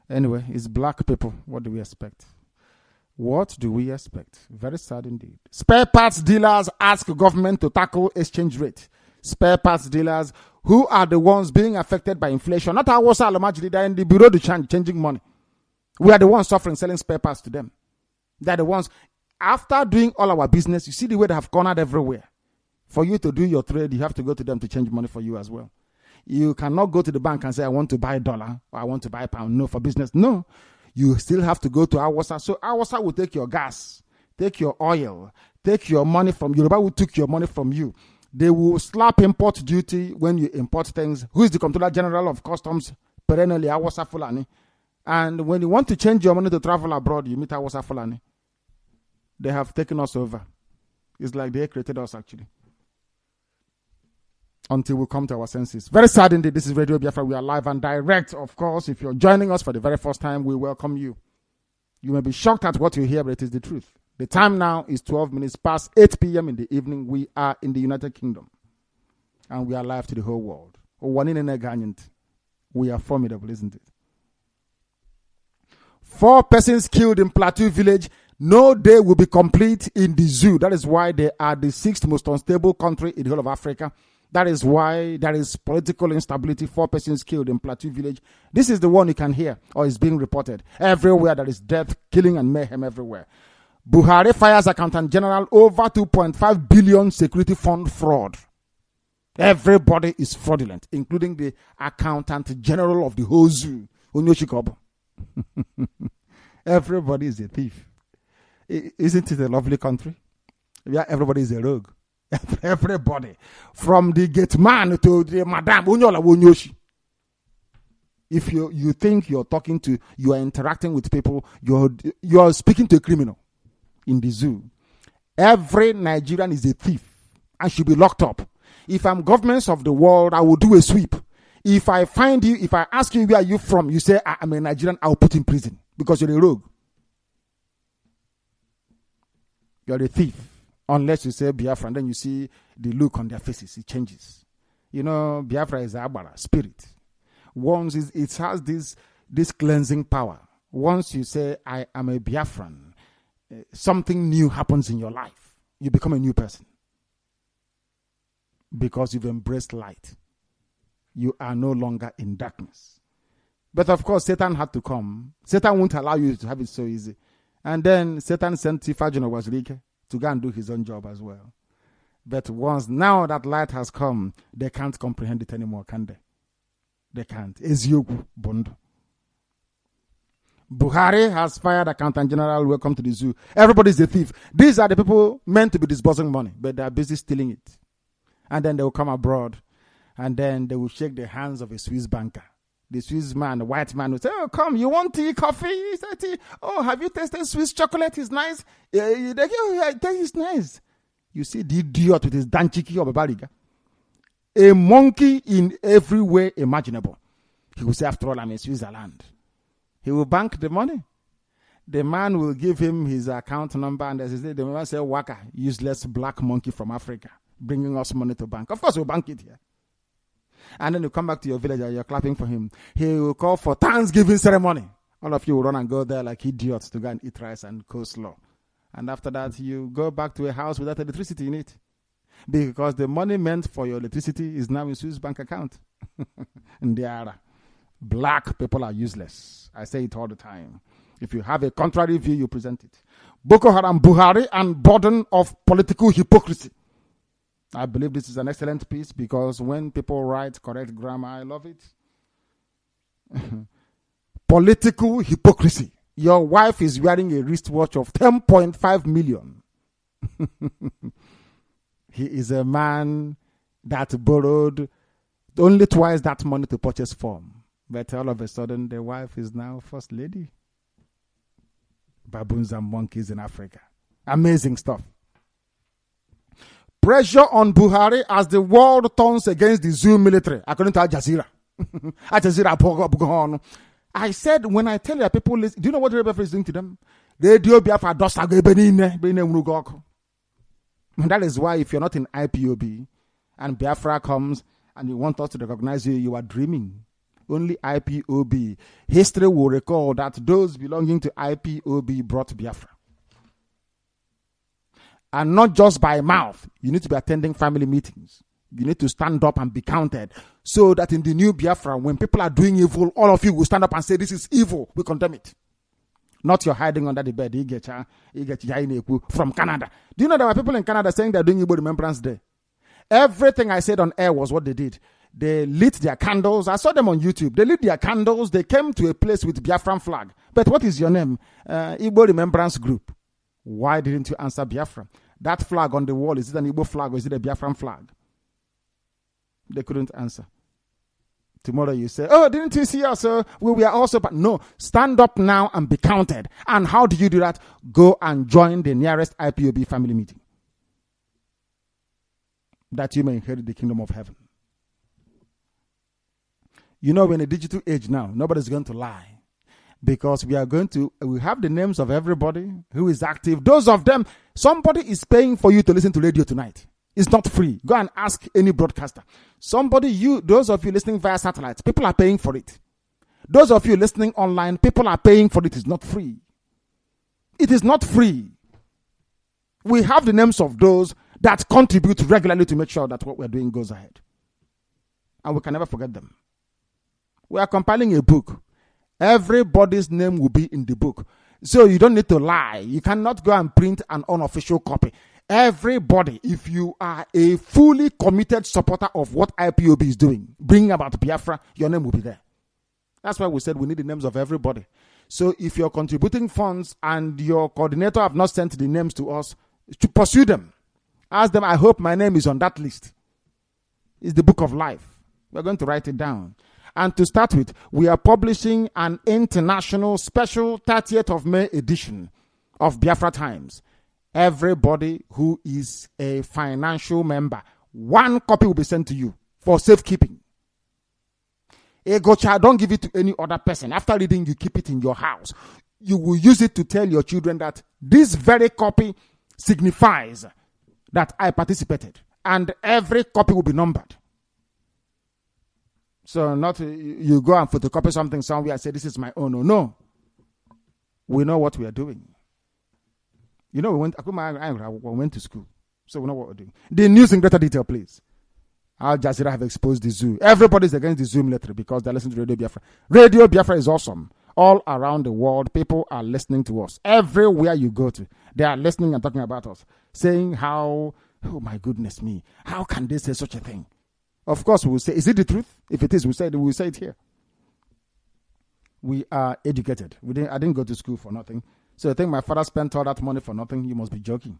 Speaker 3: Anyway, it's black people. What do we expect? What do we expect? Very sad indeed. Spare parts dealers ask government to tackle exchange rate. Spare parts dealers, who are the ones being affected by inflation? Not our Alomajiri, they're in the bureau de change, changing money. We are the ones suffering, selling spare parts to them. They're the ones, after doing all our business, you see the way they have cornered everywhere. For you to do your trade, you have to go to them to change money for you as well. You cannot go to the bank and say, I want to buy $1 or I want to buy £1. No, for business. No. You still have to go to Awasa. So Awasa will take your gas, take your oil, take your money from Yoruba will take your money from you. They will slap import duty when you import things. Who is the Comptroller General of Customs? Perennially Awasa Fulani. And when you want to change your money to travel abroad, you meet Awasa Fulani. They have taken us over. It's like they created us actually. Until we come to our senses. Very sad indeed. This is Radio Biafra. We are live and direct. Of course, if you're joining us for the very first time, we welcome you. You may be shocked at what you hear, but it is the truth. The time now is 12 minutes past 8 p.m. in the evening. We are in the United Kingdom. And we are live to the whole world. We are formidable, isn't it? 4 persons killed in Plateau village. No day will be complete in the zoo. That is why they are the 6th most unstable country in the whole of Africa. That is why there is political instability. 4 persons killed in Plateau village. This is the one you can hear or is being reported. Everywhere there is death, killing and mayhem everywhere. Buhari fires Accountant General over 2.5 billion security fund fraud. Everybody is fraudulent, including the Accountant General of the whole zoo, Onyoshikobo. Everybody is a thief. Isn't it a lovely country? Yeah, everybody is a rogue. Everybody, from the gate man to the madam, if you think you're talking to, you are interacting with people, you're speaking to a criminal in the zoo. Every Nigerian is a thief and should be locked up. If I'm governments of the world, I will do a sweep. If I find you, if I ask you where are you from, you say I'm a Nigerian, I'll put in prison because you're a rogue. You're a thief. Unless you say Biafran, then you see the look on their faces. It changes. You know, Biafra is a Abara spirit. Once it has this cleansing power. Once you say, I am a Biafran, something new happens in your life. You become a new person. Because you've embraced light. You are no longer in darkness. But of course, Satan had to come. Satan won't allow you to have it so easy. And then Satan sent Tifajino was LIKE to go and do his own job as well. But once now that light has come, they can't comprehend it anymore, can they? They can't. Eziogu Bondo. Buhari has fired Accountant General. Welcome to the zoo. Everybody's a thief. These are the people meant to be disbursing money, but they are busy stealing it. And then they will come abroad, and then they will shake the hands of a Swiss banker. The Swiss man, the white man will say, oh, come, you want tea, coffee? He said, tea. Oh, have you tasted Swiss chocolate? It's nice. It's nice. You see the idiot with his danchiki or babariga. A monkey in every way imaginable. He will say, after all, I'm in Switzerland. He will bank the money. The man will give him his account number, and the man will say, Waka, useless black monkey from Africa, bringing us money to bank. Of course, we'll bank it here. And then you come back to your village and you're clapping for him. He will call for Thanksgiving ceremony. All of you will run and go there like idiots to go and eat rice and coleslaw And after that, you go back to a house without electricity in it. Because the money meant for your electricity is now in Swiss bank account. And they are black people are useless. I say it all the time. If you have a contrary view, you present it. Boko Haram, Buhari, and burden of political hypocrisy. I believe this is an excellent piece because when people write correct grammar, I love it. Political hypocrisy. Your wife is wearing a wristwatch of 10.5 million. He is a man that borrowed only twice that money to purchase form. But all of a sudden, the wife is now first lady. Baboons and monkeys in Africa. Amazing stuff. Pressure on Buhari as the world turns against the Zoo military, according to Al Jazeera. Al Jazeera. I said, when I tell you people, listen, do you know what RadioBiafra is doing to them? RadioBiafra does. And that is why if you're not in IPOB and Biafra comes and you want us to recognize you, you are dreaming. Only IPOB. History will recall that those belonging to IPOB brought Biafra. And not just by mouth. You need to be attending family meetings. You need to stand up and be counted. So that in the new Biafra, when people are doing evil, all of you will stand up and say, this is evil. We condemn it. Not you're hiding under the bed. You get from Canada. Do you know there were people in Canada saying they're doing Igbo Remembrance Day? Everything I said on air was what they did. They lit their candles. I saw them on YouTube. They lit their candles. They came to a place with Biafran flag. But what is your name? Igbo Remembrance Group. Why didn't you answer Biafra? That flag on the wall, is it an Igbo flag or is it a Biafran flag? They couldn't answer. Tomorrow you say, oh, didn't you see us? We were also... No, stand up now and be counted. And how do you do that? Go and join the nearest IPOB family meeting. That you may inherit the kingdom of heaven. You know, we're in a digital age now. Nobody's going to lie. Because we have the names of everybody who is active. Those of them, somebody is paying for you to listen to radio tonight. It's not free. Go and ask any broadcaster. Those of you listening via satellite, people are paying for it. Those of you listening online, people are paying for it. It's not free. It is not free. We have the names of those that contribute regularly to make sure that what we're doing goes ahead. And we can never forget them. We are compiling a book. Everybody's name will be in the book. So you don't need to lie. You cannot go and print an unofficial copy. Everybody, if you are a fully committed supporter of what IPOB is doing, bringing about Biafra, your name will be there. That's why we said we need the names of everybody. So if you're contributing funds and your coordinator have not sent the names to us, to pursue them. Ask them, I hope my name is on that list. It's the book of life. We're going to write it down. And to start with, we are publishing an international special 30th of May edition of Biafra Times. Everybody who is a financial member, one copy will be sent to you for safekeeping. Egocha, don't give it to any other person. After reading, you keep it in your house. You will use it to tell your children that this very copy signifies that I participated. And every copy will be numbered. So not you go and photocopy something somewhere and say, this is my own. No. We know what we are doing. You know, we went to school. So we know what we're doing. The news in greater detail, please. Al Jazeera have exposed the zoo. Everybody's against the zoo military because they're listening to Radio Biafra. Radio Biafra is awesome. All around the world, people are listening to us. Everywhere you go to, they are listening and talking about us. Saying how, oh my goodness me, how can they say such a thing? Of course, we will say, is it the truth? If it is, we will say it here. We are educated. I didn't go to school for nothing. So I think my father spent all that money for nothing. You must be joking.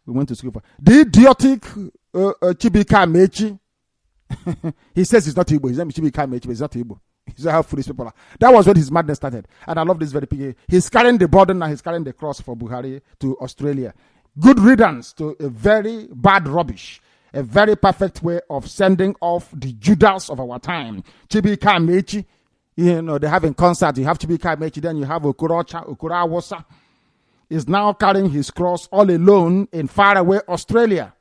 Speaker 3: We went to school for... The idiotic Chibika Mechi. He says he's not Igbo. His name is Chibika Mechi, but he's not Igbo. He's how foolish people are. That was when his madness started. And I love this very pig. He's carrying the burden and he's carrying the cross for Buhari to Australia. Good riddance to a very bad rubbish. A very perfect way of sending off the Judas of our time. Chibika Mechi. You know, they're having concert. You have Chibika Mechi, then you have Okurawosa. Is now carrying his cross all alone in faraway Australia.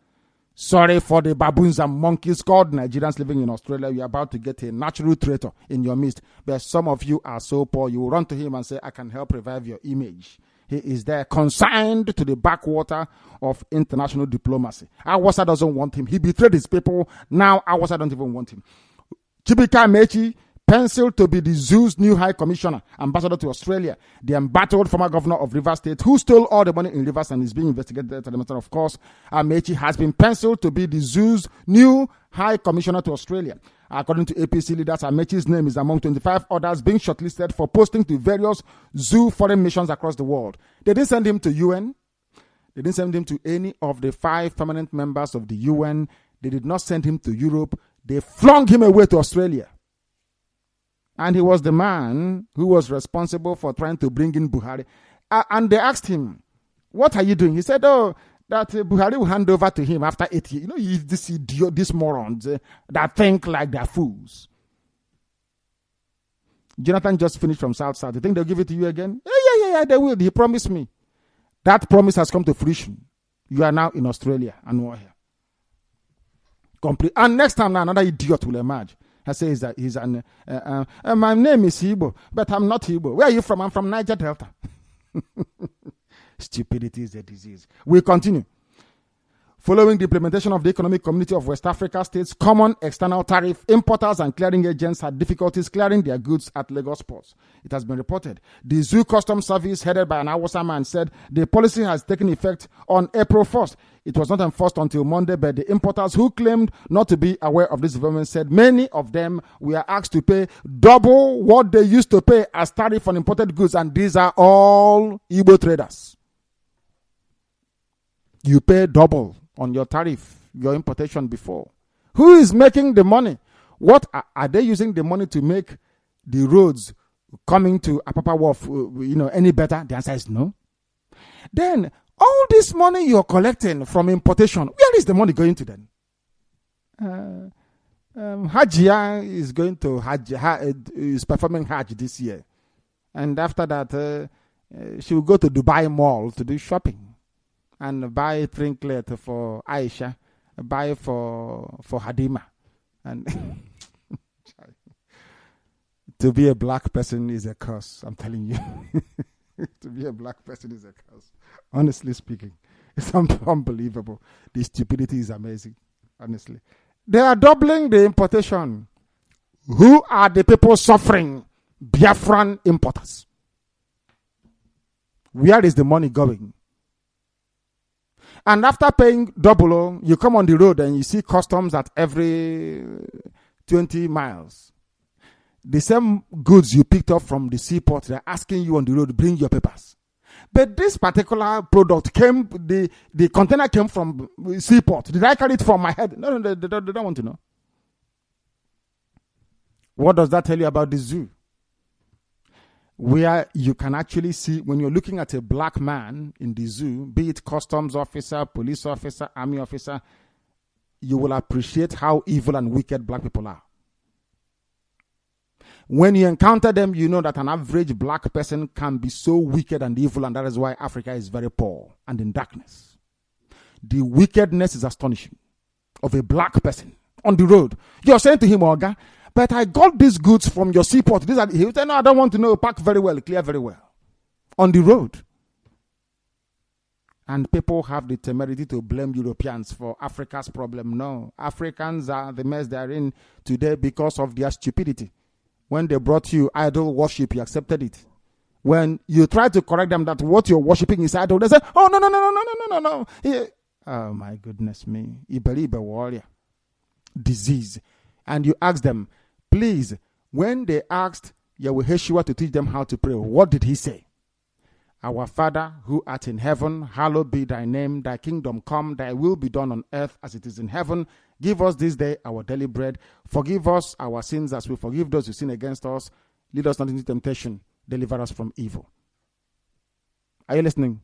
Speaker 3: Sorry for the baboons and monkeys called Nigerians living in Australia. You're about to get a natural traitor in your midst. But some of you are so poor, you will run to him and say, I can help revive your image. He is there, consigned to the backwater of international diplomacy. Awasa doesn't want him. He betrayed his people. Now Awasa don't even want him. Chibika Amechi, penciled to be the ZOO's new High Commissioner, ambassador to Australia, the embattled former governor of Rivers State, who stole all the money in Rivers and is being investigated at the matter. Of course, Amechi has been penciled to be the ZOO's new High Commissioner to Australia. According to APC leaders, Amechi's name is among 25 others being shortlisted for posting to various zoo foreign missions across the world. They didn't send him to UN. They didn't send him to any of the 5 permanent members of the UN. They did not send him to Europe. They flung him away to Australia. And he was the man who was responsible for trying to bring in Buhari. And they asked him, what are you doing? He said, that Buhari will hand over to him after 8 years. You know, this idiot, these morons that think like they're fools. Jonathan just finished from South. You think they'll give it to you again? Yeah, they will. He promised me. That promise has come to fruition. You are now in Australia and we're here. Complete. And next time now, another idiot will emerge. I say my name is Igbo, but I'm not Igbo. Where are you from? I'm from Niger Delta. Stupidity is a disease. We continue. Following the implementation of the Economic Community of West Africa States Common External Tariff, importers and clearing agents had difficulties clearing their goods at Lagos ports. It has been reported. The Zoo Customs Service, headed by an Awasa man, said the policy has taken effect on April 1st. It was not enforced until Monday, but the importers who claimed not to be aware of this development said many of them were asked to pay double what they used to pay as tariff on imported goods, and these are all Igbo traders. You pay double on your tariff, your importation before. Who is making the money? What are they using the money to make the roads coming to Apapa Wharf, any better? The answer is no. Then all this money you're collecting from importation, where is the money going to then? Hajia is going to is performing Hajj this year, and after that, she will go to Dubai Mall to do shopping. And buy a trinket for Aisha, buy for Hadima. And to be a black person is a curse, I'm telling you. To be a black person is a curse. Honestly speaking, it's unbelievable. The stupidity is amazing, honestly. They are doubling the importation. Who are the people suffering? Biafran importers. Where is the money going? And after paying double, you come on the road and you see customs at every 20 miles. The same goods you picked up from the seaport, they're asking you on the road, bring your papers. But this particular product came, the container came from the seaport. Did I carry it from my head? No, they don't want to know. What does that tell you about the zoo? Where you can actually see, when you're looking at a black man in the zoo, be it customs officer, police officer, army officer, you will appreciate how evil and wicked black people are. When you encounter them, you know that an average black person can be so wicked and evil, and that is why Africa is very poor and in darkness. The wickedness is astonishing of a black person on the road. You're saying to him, Oga, but I got these goods from your seaport. He will say, no, I don't want to know. Pack very well, clear very well. On the road. And people have the temerity to blame Europeans for Africa's problem. No, Africans are the mess they are in today because of their stupidity. When they brought you idol worship, you accepted it. When you try to correct them that what you're worshiping is idol, they say, oh, no. Yeah. Oh, my goodness me. Iberibe warrior. Disease. And you ask them, please, when they asked Yahweh to teach them how to pray, what did he say? Our Father who art in heaven, hallowed be thy name, thy kingdom come, thy will be done on earth as it is in heaven. Give us this day our daily bread. Forgive us our sins as we forgive those who sin against us. Lead us not into temptation. Deliver us from evil. Are you listening?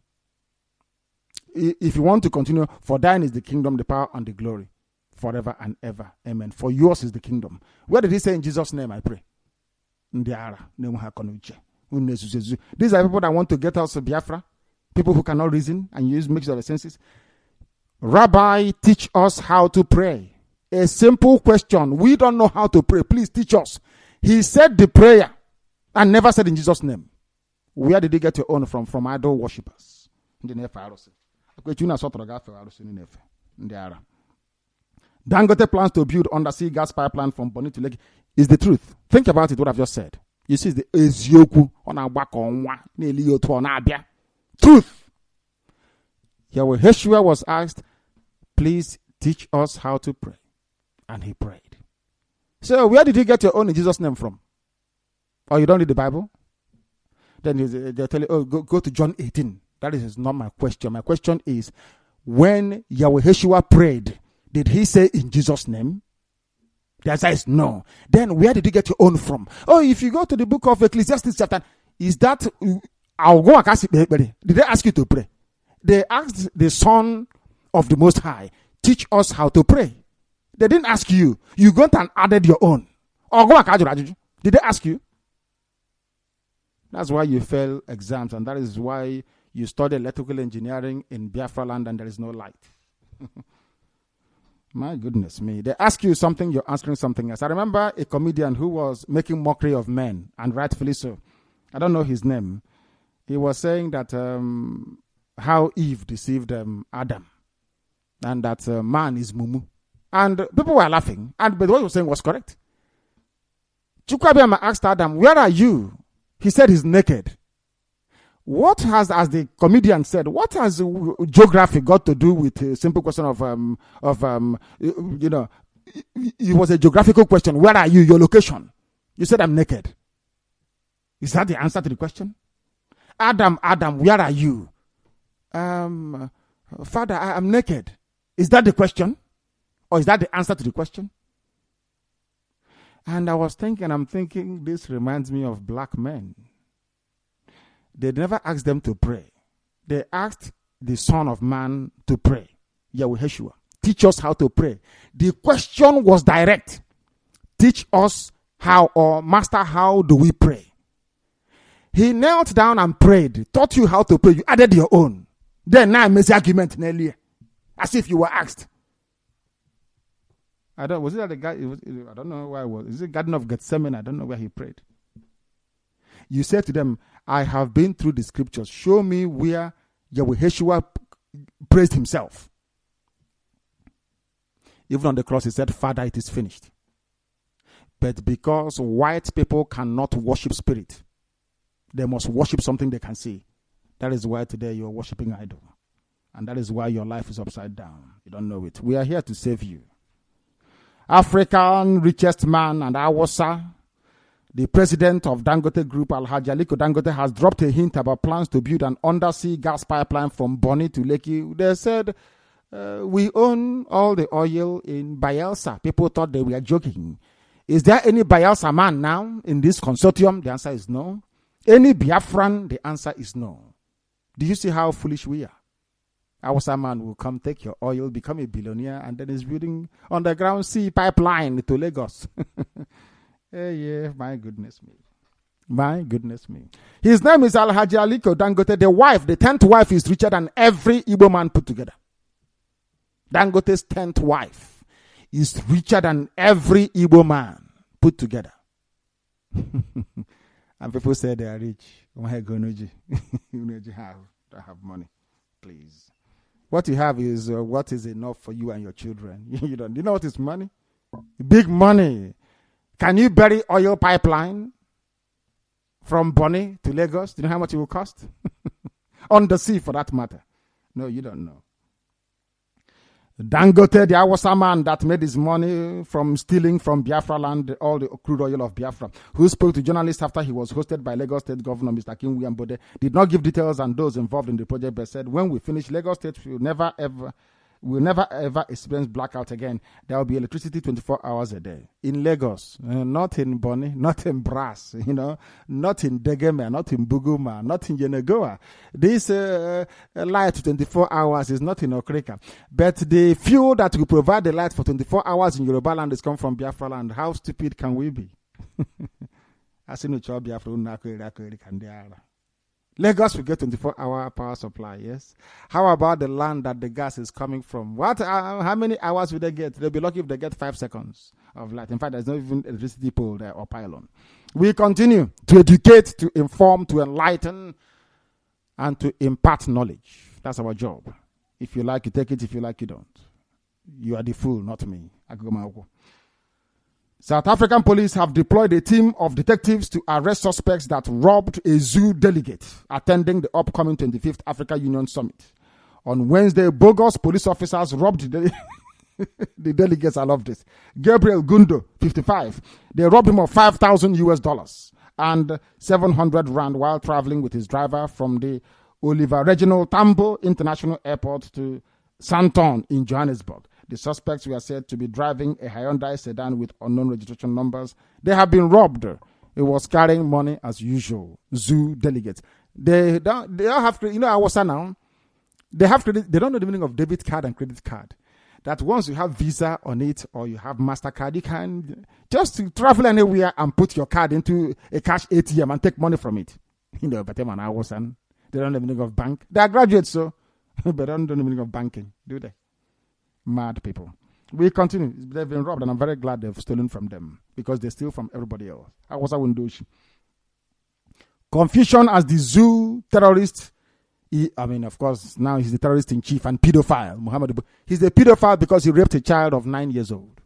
Speaker 3: If you want to continue, for thine is the kingdom, the power, and the glory, forever and ever. Amen. For yours is the kingdom. Where did he say in Jesus' name I pray? These are people that want to get us to Biafra. People who cannot reason and use mix of the senses. Rabbi, teach us how to pray. A simple question. We don't know how to pray. Please teach us. He said the prayer and never said in Jesus' name. Where did you get your own from? From idol worshippers. Dangote plans to build undersea gas pipeline from Bonny to Lake. Is the truth. Think about it, what I've just said. You see, the Ezioku on a back on one. Truth. Yahweh Yeshua was asked, please teach us how to pray. And he prayed. So, where did you get your own in Jesus' name from? Or you don't read the Bible? Then they'll tell you, oh, go to John 18. That is not my question. My question is, when Yahweh Yeshua prayed, did he say in Jesus' name? The answer is no. Then where did you get your own from? Oh, if you go to the book of Ecclesiastes chapter, is that, I'll go and ask you, did they ask you to pray? They asked the Son of the Most High, teach us how to pray. They didn't ask you. You went and added your own. Or go and did they ask you? That's why you fail exams, and that is why you study electrical engineering in Biafra land and there is no light. My goodness me. They ask you something, you're answering something else. I remember a comedian who was making mockery of men, and rightfully so. I don't know his name. He was saying that how Eve deceived Adam, and that man is Mumu. And people were laughing, but what he was saying was correct. Chukwabiyama asked Adam, where are you? He said he's naked. What has, as the comedian said, what has geography got to do with a simple question of it was a geographical question. Where are you? Your location. You said I'm naked. Is that the answer to the question? Adam, where are you? Father, I'm naked. Is that the question? Or is that the answer to the question? And I'm thinking, this reminds me of black men. They never asked them to pray. They asked the Son of Man to pray. Yahweh Yeshua. Teach us how to pray. The question was direct. Teach us how, or Master, how do we pray? He knelt down and prayed. Taught you how to pray. You added your own. Then now makes the argument earlier. As if you were asked. Was it that the guy? I don't know where it was. Is it Garden of Gethsemane? I don't know where he prayed. You said to them, I have been through the scriptures. Show me where Yahweh Yeshua praised himself. Even on the cross, he said, Father, it is finished. But because white people cannot worship spirit, they must worship something they can see. That is why today you are worshiping idol. And that is why your life is upside down. You don't know it. We are here to save you. African richest man and Awasa, the president of Dangote Group, Alhaji Aliko Dangote, has dropped a hint about plans to build an undersea gas pipeline from Bonny to Lekki. They said, we own all the oil in Bayelsa. People thought they were joking. Is there any Bayelsa man now in this consortium? The answer is no. Any Biafran? The answer is no. Do you see how foolish we are? Our man will come take your oil, become a billionaire, and then is building underground sea pipeline to Lagos. Yeah, my goodness me. My goodness me. His name is Alhaji Aliko Dangote. The wife, the 10th wife, is richer than every Igbo man put together. Dangote's 10th wife is richer than every Igbo man put together. And people say they are rich. You have money. Please. What you have is what is enough for you and your children. You know what is money? Big money. Can you bury oil pipeline from Bonny to Lagos? Do you know how much it will cost? On the sea, for that matter. No, you don't know. Dangote, the Awasa man that made his money from stealing from Biafra land, all the crude oil of Biafra, who spoke to journalists after he was hosted by Lagos State Governor Mr. King William Bode, did not give details and those involved in the project, but said, when we finish, Lagos State will never ever experience blackout again. There will be electricity 24 hours a day. In Lagos, not in Bonny, not in Brass, not in Degeme, not in Buguma, not in Yenegoa. This light 24 hours is not in Okrika. But the fuel that will provide the light for 24 hours in Yoruba land is come from Biafra land. How stupid can we be? Lagos will get 24-hour power supply, yes. How about the land that the gas is coming from? How many hours will they get? They'll be lucky if they get 5 seconds of light. In fact, there's not even electricity pole there or pylon. We continue to educate, to inform, to enlighten, and to impart knowledge. That's our job. If you like, you take it. If you like, you don't. You are the fool, not me. South African police have deployed a team of detectives to arrest suspects that robbed a zoo delegate attending the upcoming 25th Africa Union Summit. On Wednesday, bogus police officers robbed the delegates. I love this. Gabriel Gundo, 55. They robbed him of $5,000 and 700 rand while traveling with his driver from the Oliver Reginald Tambo International Airport to Sandton in Johannesburg. The suspects were said to be driving a Hyundai sedan with unknown registration numbers. They have been robbed. It was carrying money as usual. Zoo delegates. They don't have to, I was now. They have credit. They don't know the meaning of debit card and credit card. That once you have Visa on it or you have MasterCard, you can just travel anywhere and put your card into a cash ATM and take money from it. But they don't know the meaning of bank. They are graduates, so but they don't know the meaning of banking, do they? Mad people. We continue. They've been robbed, and I'm very glad they've stolen from them because they steal from everybody else. Confusion as the zoo terrorist. Of course, now he's the terrorist in chief and pedophile. He's a pedophile because he raped a child of 9 years old.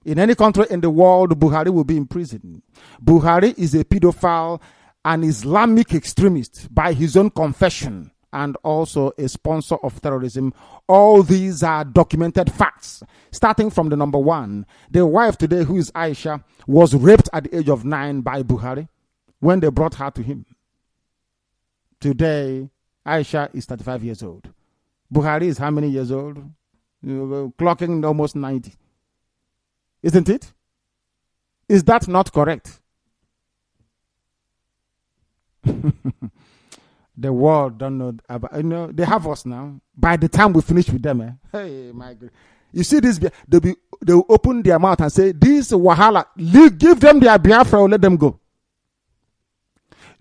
Speaker 3: In any country in the world, Buhari will be in prison. Buhari is a pedophile, an Islamic extremist by his own confession, and also a sponsor of terrorism. All these are documented facts. Starting from the number one, the wife today, who is Aisha, was raped at the age of 9 by Buhari when they brought her to him. Today, Aisha is 35 years old. Buhari is how many years old? Clocking almost 90. Isn't it? Is that not correct? The world don't know about, they have us now. By the time we finish with them, hey, my God. You see this, they'll open their mouth and say, this Wahala, give them their Biafra or let them go.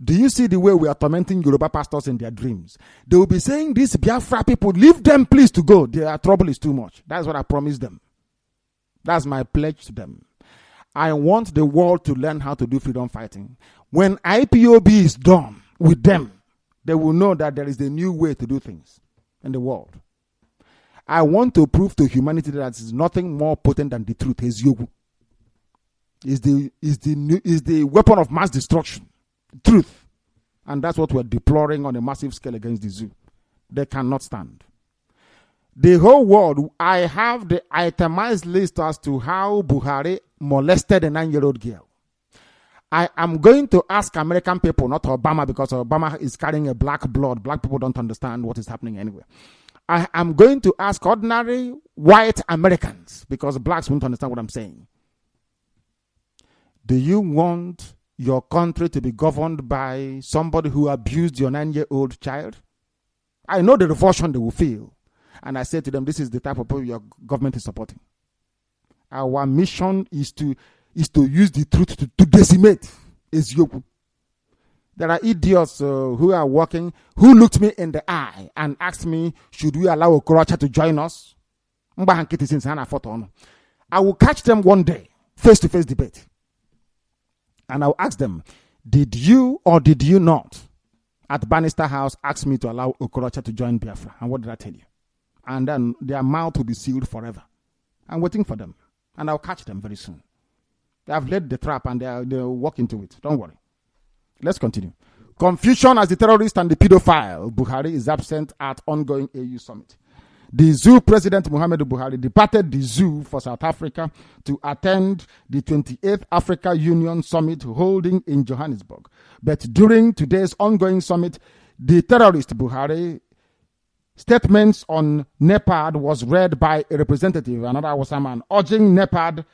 Speaker 3: Do you see the way we are tormenting Yoruba pastors in their dreams? They will be saying, these Biafra people, leave them please to go. Their trouble is too much. That's what I promised them. That's my pledge to them. I want the world to learn how to do freedom fighting. When IPOB is done with them, they will know that there is a new way to do things in the world. I want to prove to humanity that it's nothing more potent than the truth. Is the weapon of mass destruction. Truth. And that's what we're deploring on a massive scale against the zoo. They cannot stand. The whole world, I have the itemized list as to how Buhari molested a 9-year-old girl. I am going to ask American people, not Obama, because Obama is carrying a black blood. Black people don't understand what is happening anywhere. I am going to ask ordinary white Americans, because blacks won't understand what I'm saying. Do you want your country to be governed by somebody who abused your 9-year-old child? I know the revulsion they will feel. And I said to them, this is the type of people your government is supporting. Our mission is to use the truth to decimate Ezioku. There are idiots who are working, who looked me in the eye and asked me, should we allow Okorocha to join us? I will catch them one day, face-to-face debate. And I'll ask them, did you or did you not at Bannister House ask me to allow Okorocha to join Biafra? And what did I tell you? And then their mouth will be sealed forever. I'm waiting for them. And I'll catch them very soon. They have laid the trap and they'll walk into it. Don't worry. Let's continue. Confusion as the terrorist and the pedophile. Buhari is absent at ongoing AU summit. The zoo president, Muhammadu Buhari, departed the zoo for South Africa to attend the 28th Africa Union Summit holding in Johannesburg. But during today's ongoing summit, the terrorist Buhari statements on NEPAD was read by a representative, another Hausa man, urging NEPAD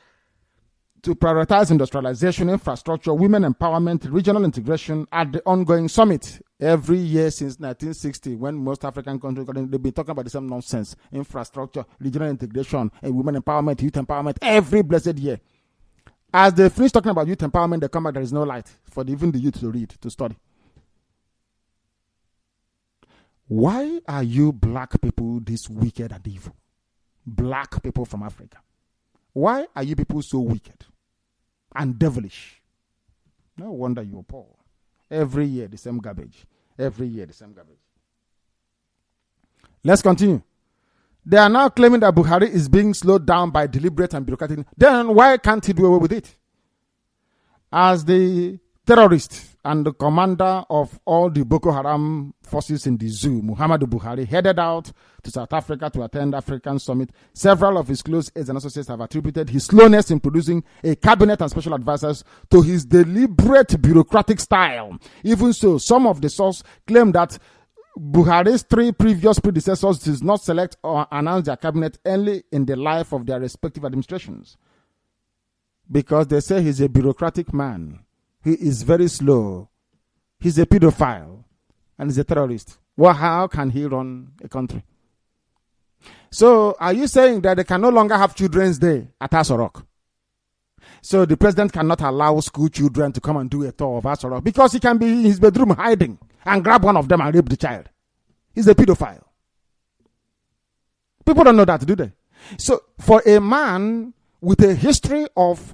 Speaker 3: to prioritize industrialization, infrastructure, women empowerment, regional integration at the ongoing summit. Every year since 1960, when most African countries, they've been talking about the same nonsense. Infrastructure, regional integration, and women empowerment, youth empowerment, every blessed year. As they finish talking about youth empowerment, they come back, there is no light for even the youth to read, to study. Why are you black people this wicked and evil? Black people from Africa. Why are you people so wicked and devilish? No wonder you're poor. Every year, the same garbage. Every year, the same garbage. Let's continue. They are now claiming that Buhari is being slowed down by deliberate and bureaucratic. Then why can't he do away with it? As the terrorist and the commander of all the Boko Haram forces in the zoo, Muhammadu Buhari, headed out to South Africa to attend African Summit, several of his close aides and associates have attributed his slowness in producing a cabinet and special advisors to his deliberate bureaucratic style. Even so, some of the sources claim that Buhari's 3 previous predecessors did not select or announce their cabinet early in the life of their respective administrations, because they say he's a bureaucratic man. He is very slow. He's a pedophile and he's a terrorist. Well, how can he run a country? So are you saying that they can no longer have Children's Day at Aso Rock? So the president cannot allow school children to come and do a tour of Aso Rock because he can be in his bedroom hiding and grab one of them and rape the child. He's a pedophile. People don't know that, do they? So for a man with a history of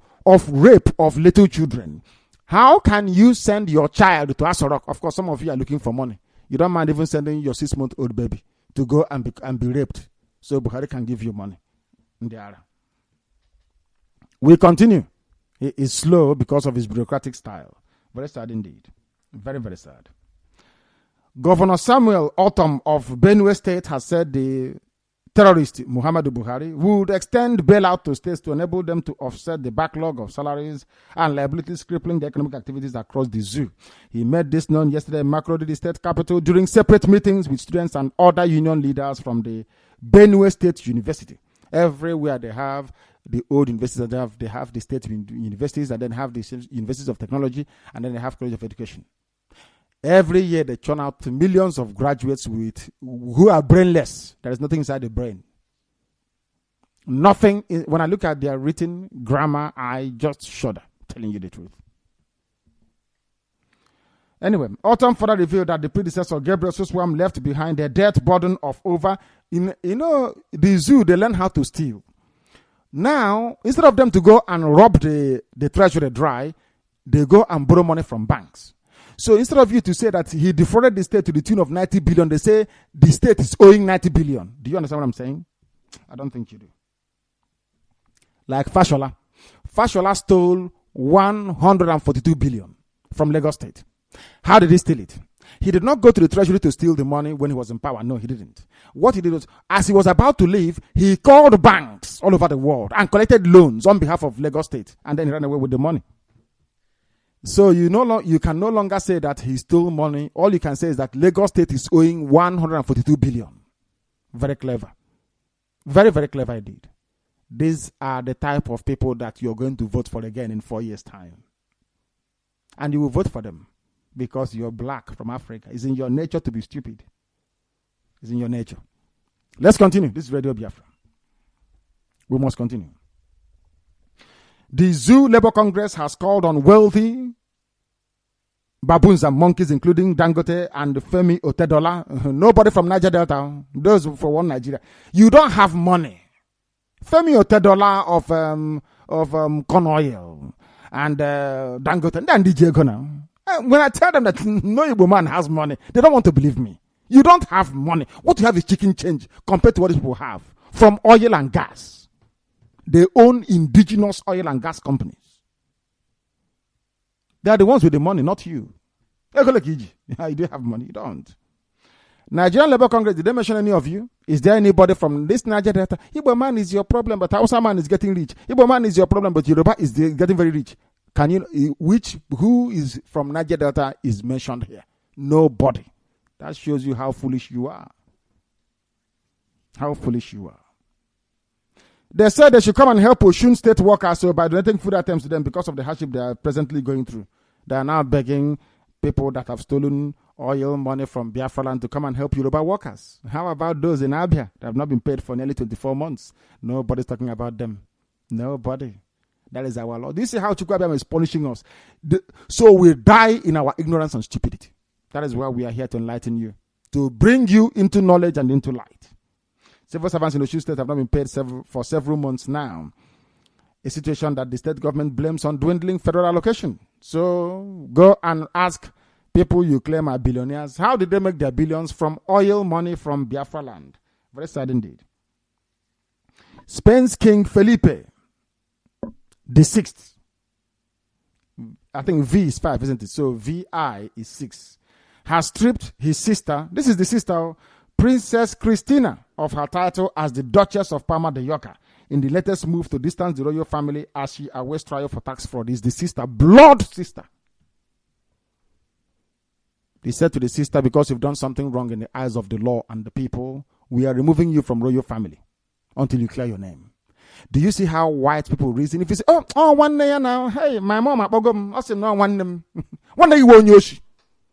Speaker 3: rape of little children, how can you send your child to Aso Rock? Of course, some of you are looking for money. You don't mind even sending your 6-month-old baby to go and be raped, so Buhari can give you money. We continue. He is slow because of his bureaucratic style. Very sad indeed. Very, very sad. Governor Samuel Otom of Benue State has said the terrorist Muhammadu Buhari would extend bailout to states to enable them to offset the backlog of salaries and liabilities crippling the economic activities across the zoo. He made this known yesterday in Makurdi, the state capital, during separate meetings with students and other union leaders from the Benue State University. Everywhere they have the old universities, they have the state universities, and then have the universities of technology, and then they have college of education. Every year they churn out millions of graduates who are brainless. There is nothing inside the brain. Nothing. When I look at their written grammar, I just shudder, telling you the truth. Anyway, Autumn further revealed that the predecessor, Gabriel Suswam, left behind a debt burden of over, the zoo, they learn how to steal. Now, instead of them to go and rob the treasury dry, they go and borrow money from banks. So instead of you to say that he defrauded the state to the tune of 90 billion, they say the state is owing 90 billion. Do you understand what I'm saying? I don't think you do. Like Fashola. Fashola stole 142 billion from Lagos State. How did he steal it? He did not go to the treasury to steal the money when he was in power. No, he didn't. What he did was, as he was about to leave, he called banks all over the world and collected loans on behalf of Lagos State, and then he ran away with the money. So you can no longer say that he stole money. All you can say is that Lagos State is owing 142 billion. Very clever. Very, very clever indeed. These are the type of people that you're going to vote for again in 4 years' time. And you will vote for them because you're black from Africa. It's in your nature to be stupid. It's in your nature. Let's continue. This is Radio Biafra. We must continue. The Zoo Labour Congress has called on wealthy baboons and monkeys, including Dangote and Femi Otedola. Nobody from Niger Delta. Those for one Nigeria. You don't have money. Femi Otedola of corn oil and Dangote and DJ Gona. When I tell them that no Igbo man has money, they don't want to believe me. You don't have money. What you have is chicken change compared to what people have from oil and gas. They own indigenous oil and gas companies. They are the ones with the money, not you. You do have money. You don't. Nigerian Labour Congress, did they mention any of you? Is there anybody from this Niger Delta? Igbo man is your problem, but Hausa man is getting rich. Igbo man is your problem, but Yoruba is getting very rich. Can you, who is from Niger Delta is mentioned here? Nobody. That shows you how foolish you are. How foolish you are. They said they should come and help Osun state workers by donating food items to them because of the hardship they are presently going through. They are now begging people that have stolen oil money from Biafra land to come and help Yoruba workers. How about those in Abia that have not been paid for nearly 24 months? Nobody's talking about them. Nobody. That is our law. Do you see how Chukwuabiam is punishing us? So we die in our ignorance and stupidity. That is why we are here to enlighten you, to bring you into knowledge and into light. Civil servants in the Osun State have not been paid for several months now. A situation that the state government blames on dwindling federal allocation. So go and ask people you claim are billionaires. How did they make their billions? From oil money from Biafra land. Very sad indeed. Spain's King Felipe the Sixth. I think V is 5, isn't it? So VI is 6. Has stripped his sister. This is the sister, Princess Christina, of her title as the Duchess of Palma de Yorca, in the latest move to distance the royal family as she awaits trial for tax fraud. Is the sister, blood sister. He said to the sister, because you've done something wrong in the eyes of the law and the people, we are removing you from royal family until you clear your name. Do you see how white people reason? If you say, oh, one day now, hey, my mom, I say, no, one day you won't yoshi.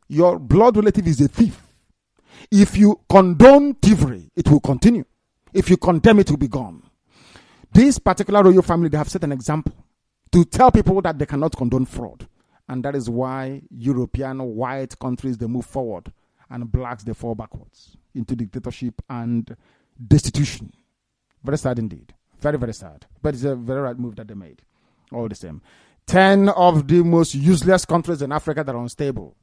Speaker 3: Your blood relative is a thief. If you condone thievery, it will continue. If you condemn it, will be gone. This particular royal family, they have set an example to tell people that they cannot condone fraud. And that is why European white countries, they move forward, and blacks, they fall backwards into dictatorship and destitution. Very sad indeed. Very, very sad. But it's a very right move that they made. All the same. 10 of the most useless countries in Africa that are unstable.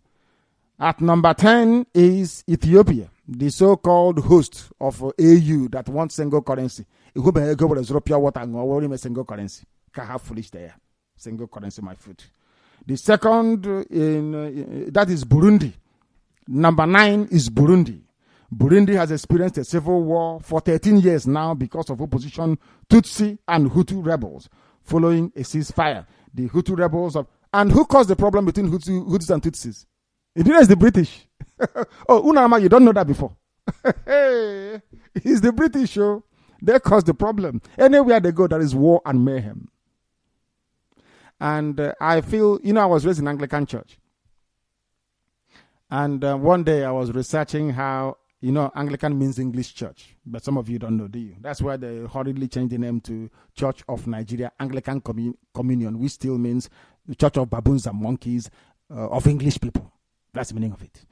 Speaker 3: At number 10 is Ethiopia, the so-called host of AU that wants single currency. It could be go with pure water and go single currency. Can't have foolish there. Single currency, my foot. The second that is Burundi. Number 9 is Burundi. Burundi has experienced a civil war for 13 years now because of opposition Tutsi and Hutu rebels following a ceasefire. The Hutu rebels and who caused the problem between Hutus and Tutsis? It is the British. Oh, Unama, you don't know that before. Hey, it's the British, oh. They caused the problem. Anywhere they go, there is war and mayhem. And I feel, I was raised in Anglican church. And one day I was researching how, Anglican means English church. But some of you don't know, do you? That's why they hurriedly changed the name to Church of Nigeria Anglican Communion, which still means the Church of Baboons and Monkeys of English people. That's the meaning of it.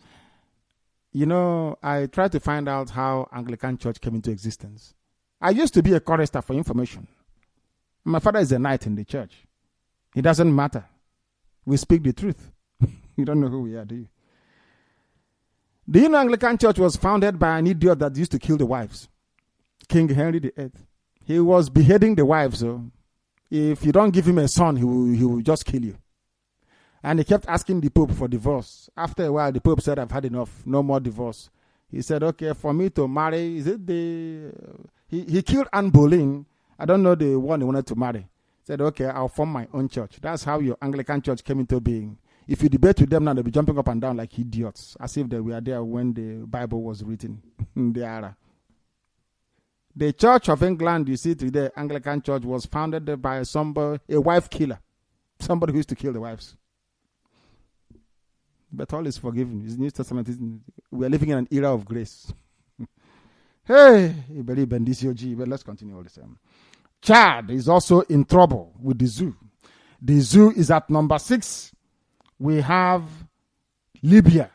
Speaker 3: I tried to find out how Anglican church came into existence. I used to be a chorister for information. My father is a knight in the church. It doesn't matter. We speak the truth. You don't know who we are, do you? Do you know Anglican church was founded by an idiot that used to kill the wives? King Henry VIII. He was beheading the wives. So if you don't give him a son, he will just kill you. And he kept asking the Pope for divorce. After a while, the Pope said, I've had enough. No more divorce. He said, okay, for me to marry, is it he killed Anne Boleyn. I don't know the one he wanted to marry. He said, okay, I'll form my own church. That's how your Anglican church came into being. If you debate with them now, they'll be jumping up and down like idiots, as if they were there when the Bible was written. The Church of England, you see today, Anglican church, was founded by a wife killer. Somebody who used to kill the wives. But all is forgiven. It's New Testament. We are living in an era of grace. Hey, but let's continue all the same. Chad is also in trouble with the zoo. The zoo is at number 6. We have Libya.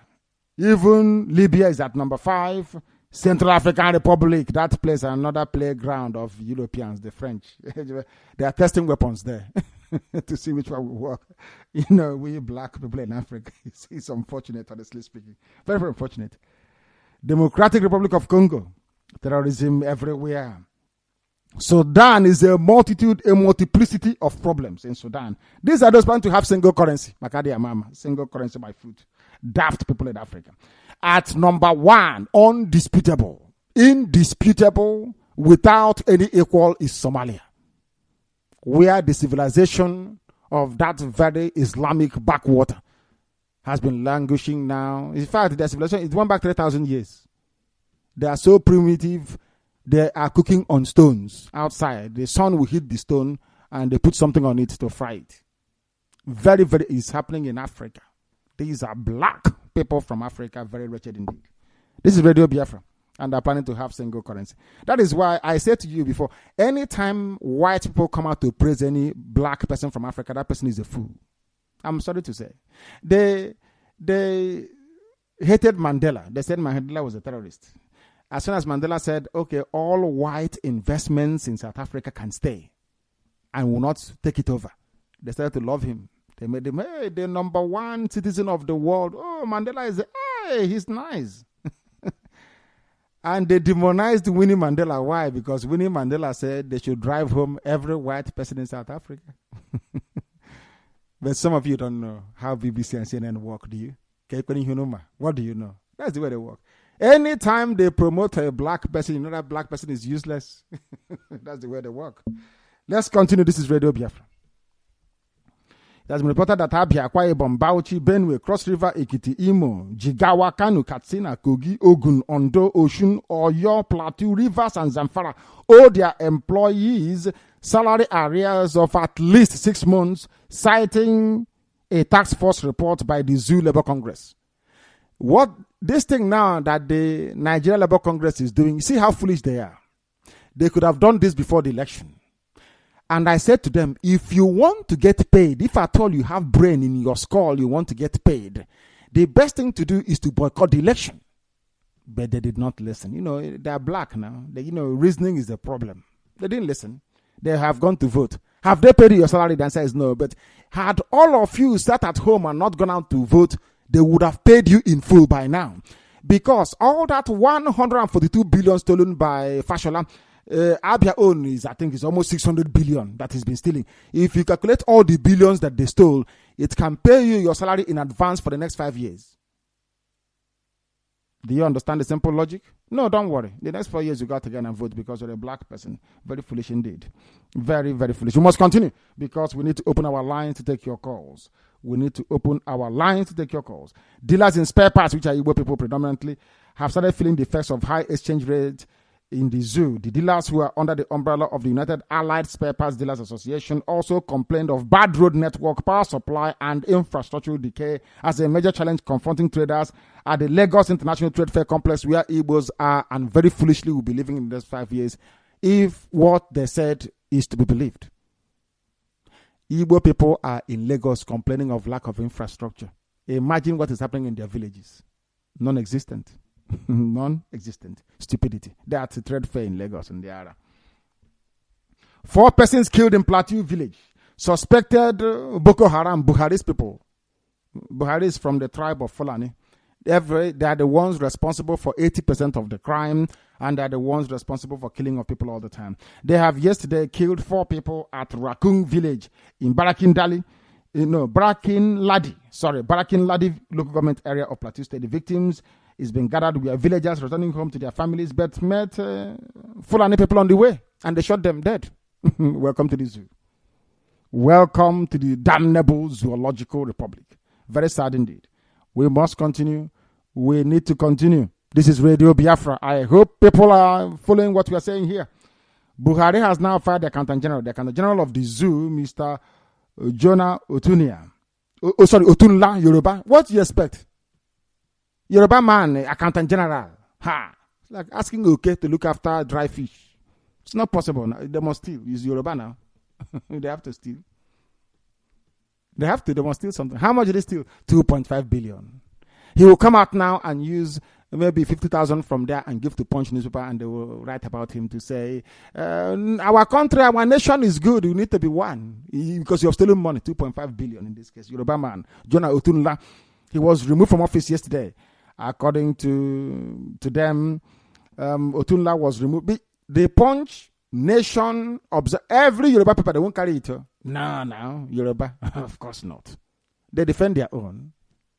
Speaker 3: Even Libya is at number 5. Central African Republic, that place, another playground of Europeans, the French. They are testing weapons there to see which one will work. We black people in Africa, it's unfortunate, honestly speaking. Very, very unfortunate. Democratic Republic of Congo, terrorism everywhere. Sudan is a multiplicity of problems in Sudan. These are those planning to have single currency. Makadi Mama, single currency by food. Daft people in Africa. At number 1, indisputable, without any equal, is Somalia, where the civilization of that very Islamic backwater has been languishing now. In fact, their civilization, it went back 3,000 years. They are so primitive, they are cooking on stones outside. The sun will hit the stone and they put something on it to fry it. Very, very is happening in Africa. These are black people from Africa, very wretched indeed. This is Radio Biafra, and they're planning to have single currency. That is why I said to you before, anytime white people come out to praise any black person from Africa, that person is a fool. I'm sorry to say. They hated Mandela. They said Mandela was a terrorist. As soon as Mandela said, okay, all white investments in South Africa can stay and will not take it over, they started to love him. They made him, hey, the #1 citizen of the world. Oh, Mandela is, hey, he's nice. And they demonized Winnie Mandela. Why? Because Winnie Mandela said they should drive home every white person in South Africa. But some of you don't know how BBC and CNN work, do you? What do you know? That's the way they work. Anytime they promote a black person, you know that black person is useless. That's the way they work. Let's continue. This is Radio Biafra. It has been reported that Abia, Akwa Ibom, Bauchi, Benue, Cross River, Ekiti, Imo, Jigawa, Kanu, Katsina, Kogi, Ogun, Ondo, Oshun, Oyo, Plateau, Rivers, and Zamfara owe their employees salary arrears of at least 6 months, citing a task force report by the Zoo Labour Congress. What this thing now that the Nigerian Labour Congress is doing, you see how foolish they are. They could have done this before the election. And I said to them, if you want to get paid, if at all you have brain in your skull, you want to get paid, the best thing to do is to boycott the election. But they did not listen. You know, they're black now. Reasoning is the problem. They didn't listen. They have gone to vote. Have they paid your salary? The answer is no. But had all of you sat at home and not gone out to vote, they would have paid you in full by now. Because all that 142 billion stolen by Fashola, Abia own is, I think, is almost 600 billion that he's been stealing. If you calculate all the billions that they stole, it can pay you your salary in advance for the next 5 years. Do you understand the simple logic? No, don't worry. The next 4 years you got to go and vote because you're a black person. Very foolish indeed. Very, very foolish. We must continue because we need to open our lines to take your calls. We need to open our lines to take your calls. Dealers in spare parts, which are Igbo people predominantly, have started feeling the effects of high exchange rate in the zoo. The dealers who are under the umbrella of the United Allied Spare Parts Dealers Association also complained of bad road network, power supply, and infrastructural decay as a major challenge confronting traders at the Lagos International Trade Fair Complex, where Igbos are and very foolishly will be living in the next 5 years, if what they said is to be believed. Igbo people are in Lagos complaining of lack of infrastructure. Imagine what is happening in their villages. Non-existent. Non-existent. Stupidity. They are at the trade fair in Lagos and the area. 4 persons killed in Plateau village. Suspected Boko Haram, Buhari's people. Buhari is from the tribe of Fulani. They are the ones responsible for 80% of the crime, and they are the ones responsible for killing of people all the time. They have yesterday killed 4 people at Rakung village in Barakin Ladi local government area of Plateau State. The victims is being gathered where villagers returning home to their families, but met Fulani people on the way, and they shot them dead. Welcome to the zoo. Welcome to the damnable zoological republic. Very sad indeed. We must continue. We need to continue. This is Radio Biafra. I hope people are following what we are saying here. Buhari has now fired the Accountant General. The Accountant General of the zoo, Mr. Jonah Otunia. Otunla Yoruba. What do you expect? Yoruba man, Accountant General. Ha! It's like asking OK to look after dry fish. It's not possible. They must steal. It's Yoruba now. They have to steal. They must steal something. How much did they steal? 2.5 billion. He will come out now and use maybe 50,000 from there and give to Punch newspaper, and they will write about him to say, our country, our nation is good. You need to be one. Because you have stolen money, 2.5 billion in this case. Yoruba man, Jonah Otunla. He was removed from office yesterday. According to them, Otunla was removed. The Punch Nation, every Yoruba paper, they won't carry it. No, Yoruba, of course not. They defend their own.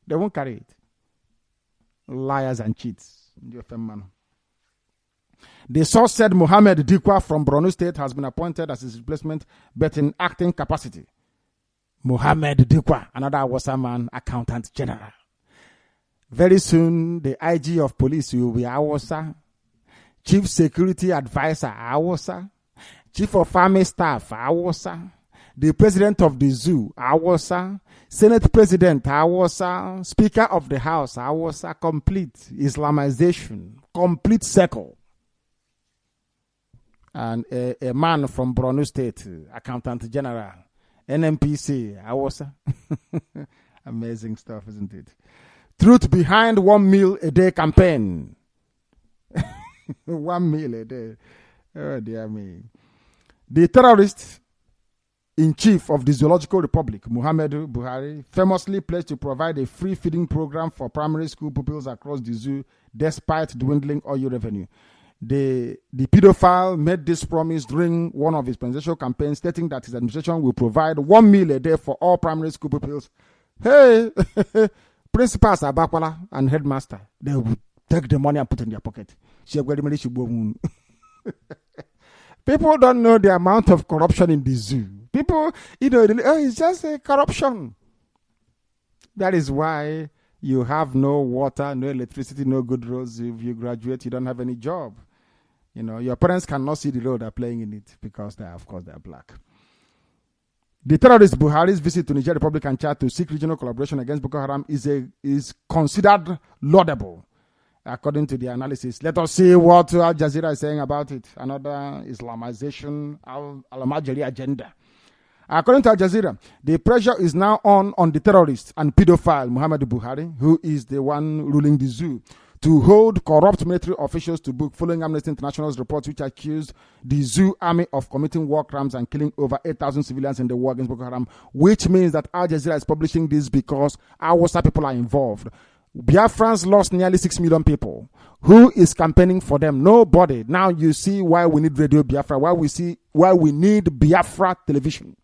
Speaker 3: They won't carry it. Liars and cheats. The source said Mohammed Dikwa from Borno State has been appointed as his replacement, but in acting capacity. Mohammed Dikwa, another Awasa man, Accountant General. Very soon, the IG of police will be Awasa, Chief Security Advisor Awasa, Chief of Army Staff Awasa, the President of the Zoo Awasa, Senate President Awasa, Speaker of the House Awasa. Complete Islamization, complete circle. And a man from Borno State, Accountant General, NMPC Awasa. Amazing stuff, isn't it? Truth behind 1 meal a day campaign. 1 meal a day. Oh, dear me. The terrorists in chief of the Zoological Republic, Muhammadu Buhari, famously pledged to provide a free feeding program for primary school pupils across the zoo despite dwindling oil revenue. The pedophile made this promise during one of his presidential campaigns, stating that his administration will provide 1 meal a day for all primary school pupils. Hey, principals are Bakwala and headmaster. They will take the money and put it in their pocket. People don't know the amount of corruption in the zoo. People, it's just a corruption. That is why you have no water, no electricity, no good roads. If you graduate, you don't have any job. Your parents cannot see the road they're playing in it because they are black. The terrorist Buhari's visit to Niger Republic and Chad to seek regional collaboration against Boko Haram is considered laudable, according to the analysis. Let us see what Al Jazeera is saying about it. Another Islamization, Al-Majari agenda. According to Al Jazeera, the pressure is now on the terrorist and pedophile Muhammadu Buhari, who is the one ruling the zoo, to hold corrupt military officials to book, following Amnesty International's report, which accused the zoo army of committing war crimes and killing over 8,000 civilians in the war against Boko Haram, which means that Al Jazeera is publishing this because our people are involved. Biafrans lost nearly 6 million people. Who is campaigning for them? Nobody. Now you see why we need Radio Biafra, why we need Biafra television.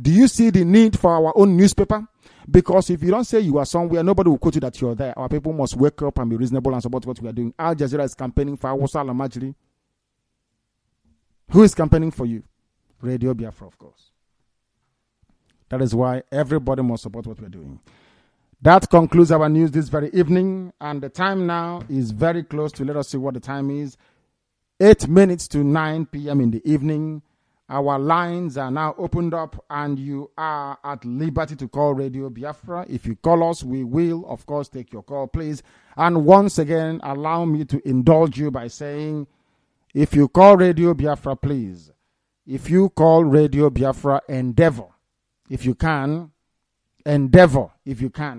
Speaker 3: Do you see the need for our own newspaper? Because if you don't say you are somewhere, nobody will quote you that you're there. Our people must wake up and be reasonable and support what we are doing. Al Jazeera is campaigning for Awasa Al-Majri. Who is campaigning for you? Radio Biafra, of course. That is why everybody must support what we are doing. That concludes our news this very evening. And the time now is very close to, let us see what the time is. 8 minutes to 9 p.m. in the evening. Our lines are now opened up and you are at liberty to call Radio Biafra. If you call us, we will, of course, take your call, please. And once again, allow me to indulge you by saying, if you call Radio Biafra, please. If you call Radio Biafra, endeavor, if you can,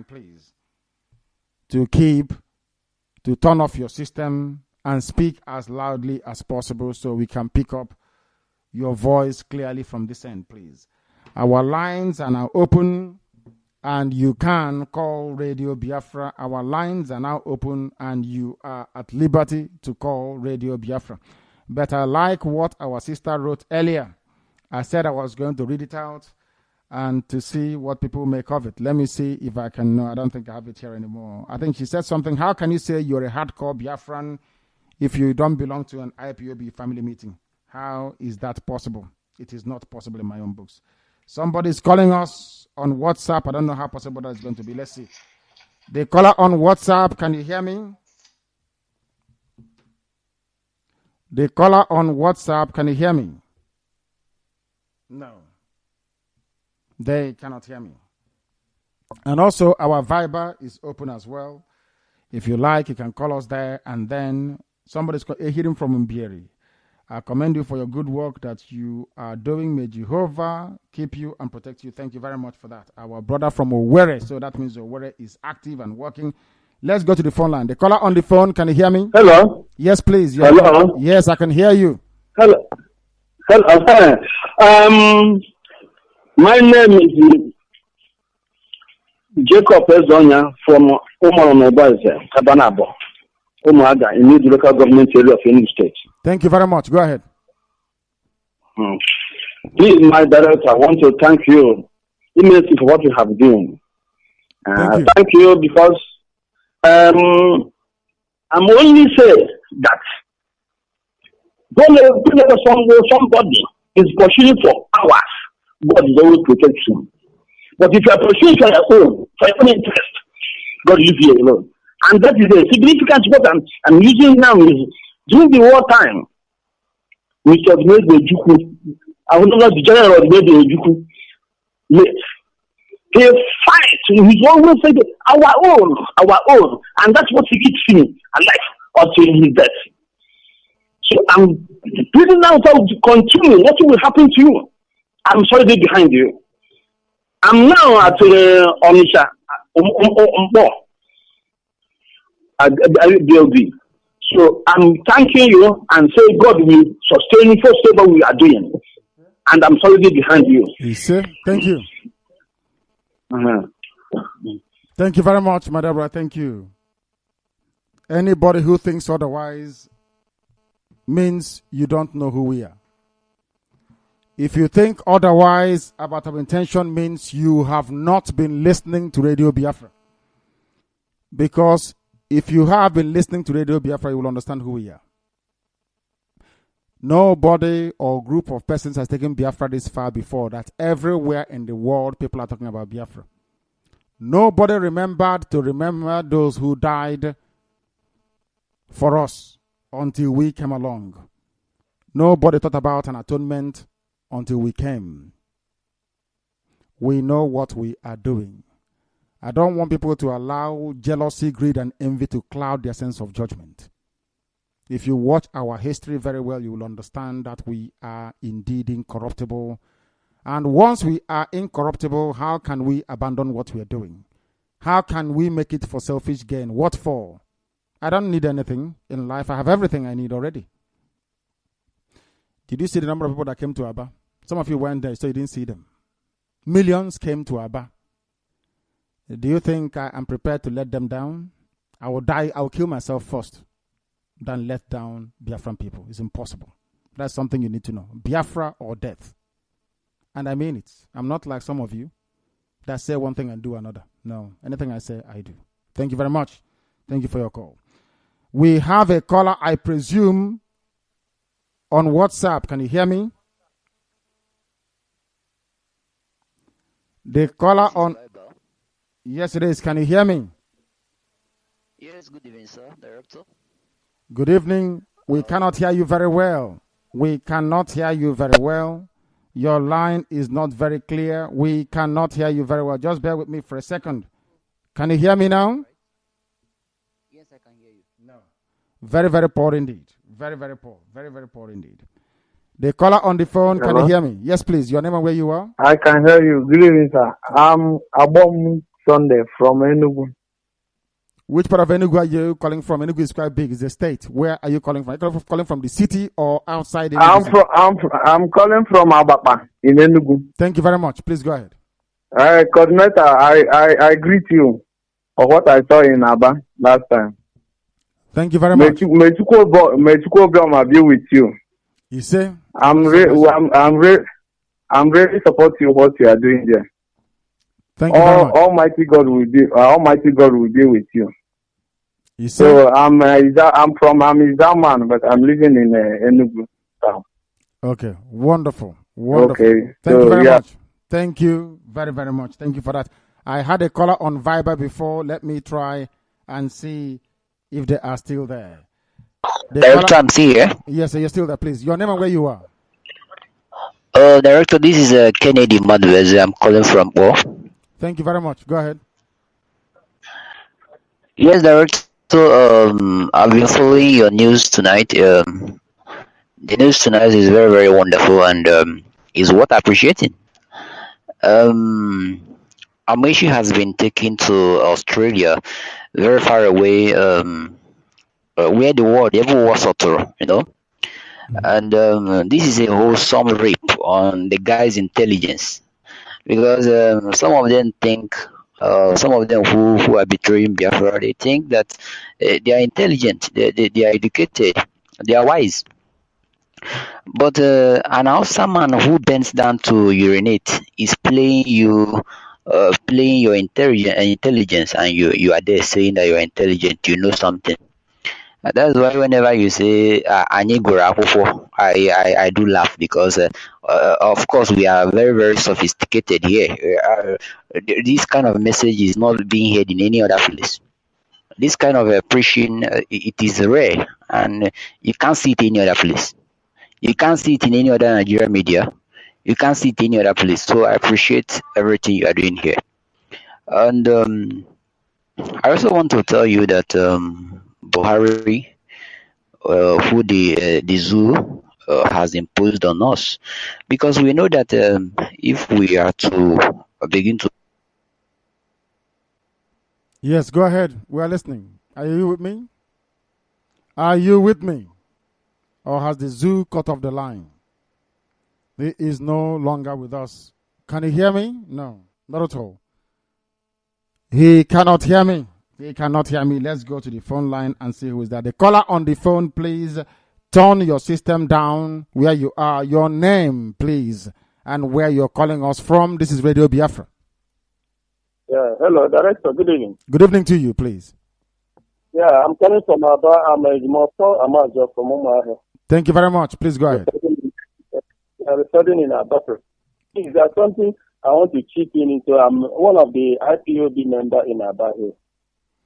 Speaker 3: please, to turn off your system and speak as loudly as possible so we can pick up your voice clearly from this end, please. Our lines are now open and you can call Radio Biafra. Our lines are now open and you are at liberty to call Radio Biafra. But I like what our sister wrote earlier. I said I was going to read it out and to see what people make of it. Let me see if I can. No, I don't think I have it here anymore. I think she said something. How can you say you're a hardcore Biafran if you don't belong to an IPOB family meeting? How is that possible? It is not possible in my own books. Somebody's calling us on WhatsApp. I don't know how possible that is going to be. Let's see. The caller on WhatsApp, can you hear me? The caller on WhatsApp, can you hear me? No. They cannot hear me. And also, our Viber is open as well. If you like, you can call us there. And then somebody's hearing from Mbieri. I commend you for your good work that you are doing. May Jehovah keep you and protect you. Thank you very much for that. Our brother from Owerri, so that means Owerri is active and working. Let's go to the phone line. The caller on the phone, can you hear me?
Speaker 4: Hello?
Speaker 3: Yes, please.
Speaker 4: Hello?
Speaker 3: Yes, I can hear you.
Speaker 4: Hello? My name is Jacob Ezonya from Umaronobaze, Kabanabo. Umaga, in the local government area of any state.
Speaker 3: Thank you very much. Go ahead.
Speaker 4: Please, my director, I want to thank you immensely for what you have done. Thank you because I'm only saying that whenever somebody is pursuing for hours, God is always protecting him. But if you are pursuing for your own interest, God leave you alone. And that is a significant what I'm using now is during the wartime. Mr. Juku, I will not the general of Juku. Yes. He fights. He's always saying our own. And that's what he keeps feeling alive until his death. So I'm pleading now to continue. What will happen to you? I'm sorry they're behind you. I'm now at Onisha. BLD. So I'm thanking you and say God will sustain you for whatever we are doing. and I'm solidly behind you.
Speaker 3: You see? Thank you.
Speaker 4: Uh-huh.
Speaker 3: Thank you very much, Madabra. Thank you. Anybody who thinks otherwise means you don't know who we are. If you think otherwise about our intention, means you have not been listening to Radio Biafra. Because if you have been listening to Radio Biafra, you will understand who we are. Nobody or group of persons has taken Biafra this far before that everywhere in the world people are talking about Biafra. Nobody remembered to remember those who died for us until we came along. Nobody thought about an atonement until we came. We know what we are doing. I don't want people to allow jealousy, greed, and envy to cloud their sense of judgment. If you watch our history very well, you will understand that we are indeed incorruptible. And once we are incorruptible, how can we abandon what we are doing? How can we make it for selfish gain? What for? I don't need anything in life. I have everything I need already. Did you see the number of people that came to Aba? Some of you went there, so you didn't see them. Millions came to Aba. Do you think I am prepared to let them down? I will die. I will kill myself first than let down Biafran people. It's impossible. That's something you need to know. Biafra or death. And I mean it. I'm not like some of you that say one thing and do another. No. Anything I say, I do. Thank you very much. Thank you for your call. We have a caller, I presume, on WhatsApp. Can you hear me? The caller on... Yes, it is. Can you hear me?
Speaker 5: Yes, good evening, sir, Director.
Speaker 3: Good evening. We cannot hear you very well. We cannot hear you very well. Your line is not very clear. We cannot hear you very well. Just bear with me for a second. Can you hear me now?
Speaker 5: Yes, I can hear you.
Speaker 3: No. Very, very poor indeed. Very, very poor. Very, very poor indeed. The caller on the phone,
Speaker 6: Hello?
Speaker 3: can you hear me? Yes, please. Your name and where you are?
Speaker 6: I can hear you. Good evening, sir. I'm Abom Sunday from Enugu.
Speaker 3: Which part of Enugu are you calling from? Enugu is quite big. It's a state. Where are you calling from? Are you calling from the city or outside Enugu?
Speaker 6: I'm calling from Abapa in Enugu.
Speaker 3: Thank you very much. Please go ahead.
Speaker 6: Coordinator, I greet you for what I saw in Aba last time.
Speaker 3: Thank you very much.
Speaker 6: May Chukwuobioma be with you.
Speaker 3: You say?
Speaker 6: I'm really support you what you are doing there.
Speaker 3: Thank you very much.
Speaker 6: Almighty God will be with you.
Speaker 3: You say?
Speaker 6: So I'm Izaman, but I'm living in Enugu town.
Speaker 3: Okay, wonderful. Wonderful.
Speaker 6: Okay.
Speaker 3: Thank you very much. Thank you very, very much. Thank you for that. I had a caller on Viber before. Let me try and see if they are still there.
Speaker 5: Director, I'm still here.
Speaker 3: Yes, you're still there, please. Your name and where you are?
Speaker 5: Director, this is Kennedy Madwez. I'm calling from O.
Speaker 3: Thank you very much. Go ahead.
Speaker 5: Yes, Director. I've been following your news tonight. The news tonight is very, very wonderful and is worth appreciating. Amashi has been taken to Australia, very far away, where the world, every war Sotoro, you know. And this is a wholesome rape on the guy's intelligence, because some of them think, some of them who are betraying Biafra, they think that they are intelligent, they are educated, they are wise. But an awesome man who bends down to urinate is playing your intelligence, and you are there saying that you are intelligent, you know something. That's why whenever you say I do laugh, because of course we are very, very sophisticated here. This kind of message is not being heard in any other place. This kind of preaching, it is rare, and you can't see it in any other place. You can't see it in any other Nigerian media. You can't see it in any other place. So I appreciate everything you are doing here. And I also want to tell you that Buhari, who the zoo has imposed on us, because we know that if we are to begin to...
Speaker 3: Yes, go ahead. We are listening. Are you with me? Are you with me? Or has the zoo cut off the line? He is no longer with us. Can he hear me? No, not at all. He cannot hear me. He cannot hear me. Let's go to the phone line and see who is there. The caller on the phone, please turn your system down where you are. Your name, please, and where you're calling us from. This is Radio Biafra.
Speaker 4: Yeah, hello, Director. Good evening.
Speaker 3: Good evening to you, please.
Speaker 4: Yeah, I'm calling from Aba. I'm a Jimoto. I'm from Umuahia.
Speaker 3: Thank you very much. Please go ahead.
Speaker 4: I'm residing in Aba. Is there something I want to chip in into? I'm one of the IPOB members in Aba here.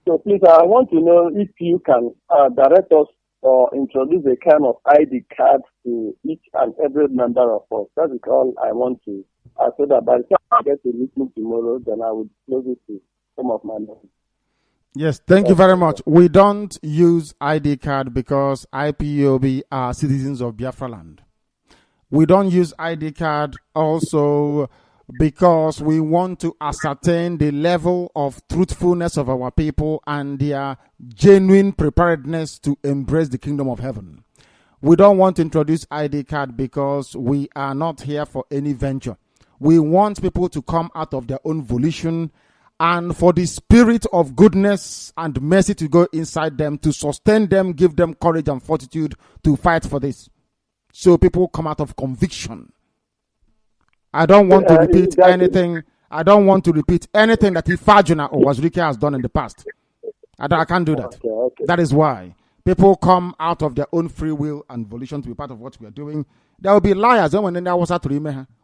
Speaker 4: So please, I want to know if you can direct us or introduce a kind of ID card to each and every member of us. That is all I want to. So that by the time I get to listen tomorrow, then I will close it to some of my members.
Speaker 3: Yes, thank you very much. We don't use ID card because IPOB are citizens of Biafra land. We don't use ID card also because we want to ascertain the level of truthfulness of our people and their genuine preparedness to embrace the kingdom of heaven. We don't want to introduce ID card because we are not here for any venture. We want people to come out of their own volition and for the spirit of goodness and mercy to go inside them, to sustain them, give them courage and fortitude to fight for this. So people come out of conviction. I don't want to repeat anything. I don't want to repeat anything that Ifajuna or Wazirike has done in the past. I can't do that.
Speaker 4: Okay.
Speaker 3: That is why people come out of their own free will and volition to be part of what we are doing. There will be liars. When they was at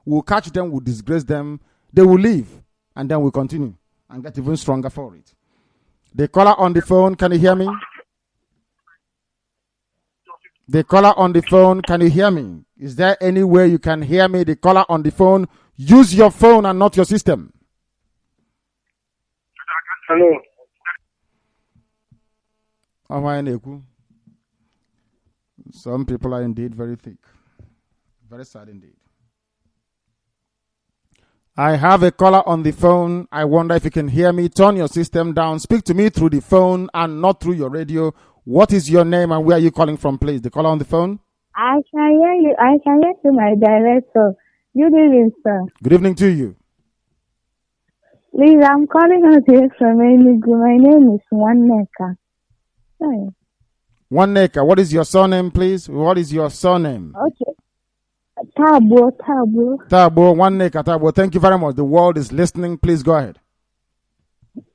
Speaker 3: we'll catch them, we'll disgrace them. They will leave, and then we'll continue and get even stronger for it. The caller on the phone, can you hear me? The caller on the phone, can you hear me? Is there any way you can hear me? The caller on the phone, use your phone and not your system.
Speaker 4: Hello.
Speaker 3: Some people are indeed very thick. Very sad indeed. I have a caller on the phone. I wonder if you can hear me. Turn your system down. Speak to me through the phone and not through your radio. What is your name and where are you calling from, please? The caller on the phone?
Speaker 7: I can hear you. I can hear you, my director. Good evening, sir.
Speaker 3: Good evening to you.
Speaker 7: Please, I'm calling out here from Enugu. My name is Waneka. Hi.
Speaker 3: Waneka, what is your surname, please? What is your surname?
Speaker 7: Okay. Tabo.
Speaker 3: Tabo, Waneka, Tabo. Thank you very much. The world is listening. Please go ahead.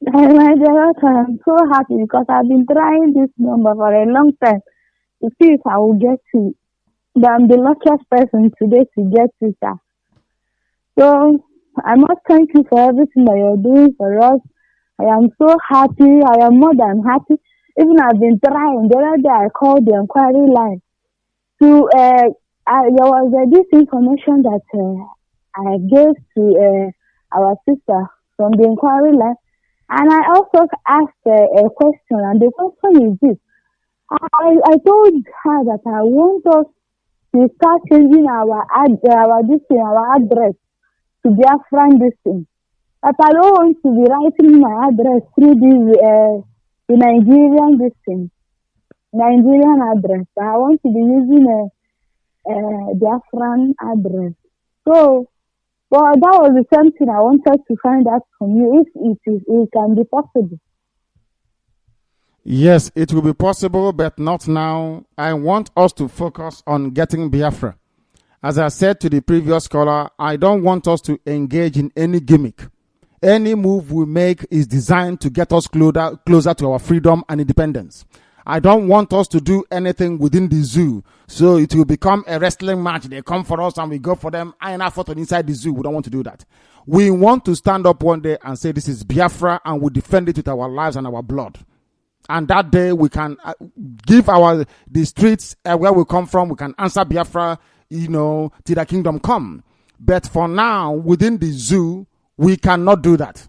Speaker 7: My director, I'm so happy because I've been trying this number for a long time to see if I will get to it. But I'm the luckiest person today to get to that. So I must thank you for everything that you're doing for us. I am so happy. I am more than happy. Even I've been trying. The other day I called the inquiry line to there was this information that I gave to our sister from the inquiry line. And I also asked a question, and the question is this. I told her that I want us to start changing our address to Biafran this thing. But I don't want to be writing my address through the Nigerian this thing, Nigerian address. I want to be using a Biafran address. So, well, that was something I wanted to find out from you, if it can be possible.
Speaker 3: Yes, it will be possible, but not now. I want us to focus on getting Biafra. As I said to the previous caller, I don't want us to engage in any gimmick. Any move we make is designed to get us closer to our freedom and independence. I don't want us to do anything within the zoo, so it will become a wrestling match. They come for us and we go for them. I ain't fought inside the zoo. We don't want to do that. We want to stand up one day and say this is Biafra, and we defend it with our lives and our blood. And that day we can give the streets where we come from. We can answer Biafra, till the kingdom come. But for now, within the zoo, we cannot do that.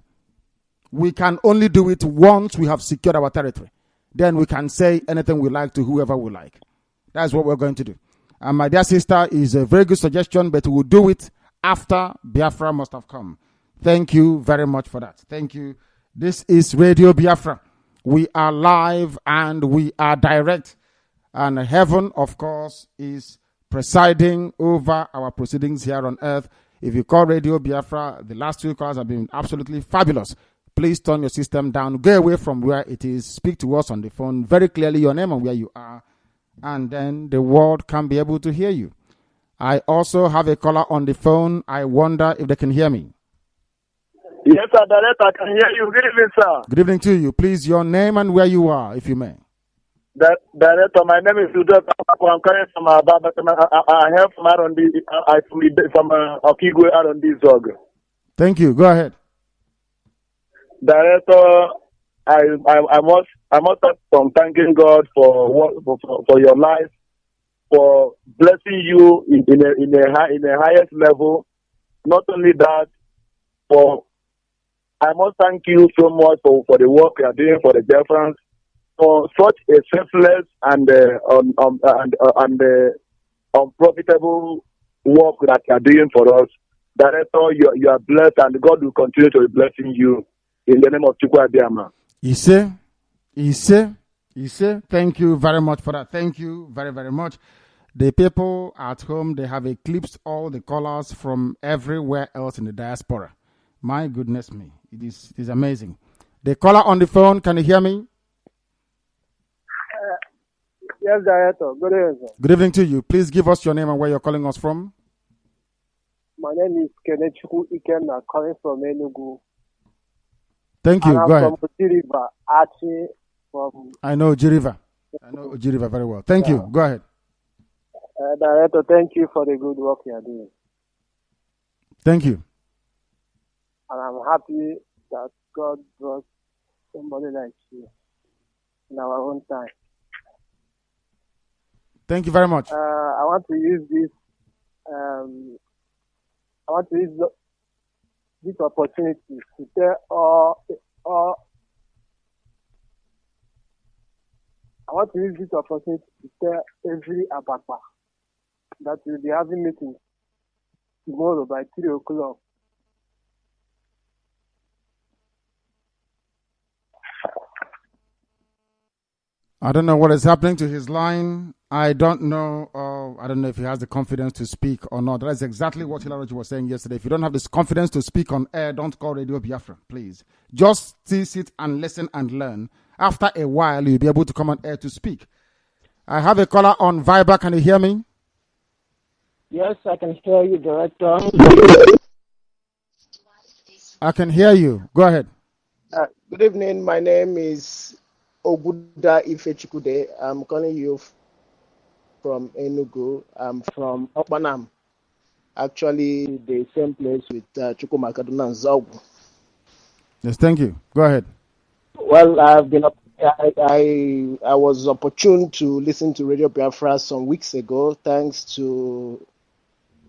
Speaker 3: We can only do it once we have secured our territory. Then we can say anything we like to whoever we like. That's what we're going to do. And my dear sister, is a very good suggestion, but we'll do it after Biafra must have come. Thank you very much for that. Thank you. This is Radio Biafra. We are live and we are direct. And heaven, of course, is presiding over our proceedings here on earth. If you call Radio Biafra, the last 2 calls have been absolutely fabulous. Please turn your system down. Go away from where it is. Speak to us on the phone very clearly, your name and where you are, and then the world can be able to hear you. I also have a caller on the phone. I wonder if they can hear me.
Speaker 6: Yes, sir, Director, I can hear you. Good evening, sir.
Speaker 3: Good evening to you. Please, your name and where you are, if you may.
Speaker 6: Director, my name is Udo. I'm coming from Aba, but I have from R&D, from Okigwe R&D Zog.
Speaker 3: Thank you. Go ahead.
Speaker 6: Director, I must start from thanking God for your life, for blessing you in a highest level. Not only that, I must thank you so much for the work you are doing for the Biafrans, for such a selfless and unprofitable work that you are doing for us. Director, you are blessed, and God will continue to be blessing you in the name of Chukwu Abiyama.
Speaker 3: Ise, thank you very much for that. Thank you very, very much. The people at home, they have eclipsed all the callers from everywhere else in the diaspora. My goodness me, it is amazing. The caller on the phone, can you hear me?
Speaker 6: Yes, Director. Good evening, sir.
Speaker 3: Good evening to you. Please give us your name and where you're calling us from.
Speaker 6: My name is Kenechukwu Ikenna, calling from Enugu.
Speaker 3: Thank you. Go ahead.
Speaker 6: From Ojiriva, actually from...
Speaker 3: I know Ojiriva very well. Thank you. Go ahead.
Speaker 6: Director, thank you for the good work you are doing.
Speaker 3: Thank you.
Speaker 6: And I'm happy that God brought somebody like you in our own time.
Speaker 3: Thank you very much.
Speaker 6: I want to use this opportunity to tell every Abapa that we'll be having meetings tomorrow by 3 o'clock.
Speaker 3: I don't know what is happening to his line. I don't know if he has the confidence to speak or not. That's exactly what Hilary was saying yesterday. If you don't have this confidence to speak on air, don't call Radio Biafra, please. Just sit and listen and learn. After a while, you'll be able to come on air to speak. I have a caller on Viber. Can you hear me?
Speaker 8: Yes, I can hear you, Director.
Speaker 3: I can hear you. Go ahead.
Speaker 8: Good evening. My name is Oguda Ifechikude. I'm calling you from Enugu. I'm from Okpanam. Actually, the same place with Chukuma Kaduna and Zagu.
Speaker 3: Yes, thank you. Go ahead.
Speaker 8: Well, I was opportune to listen to Radio Biafra some weeks ago, thanks to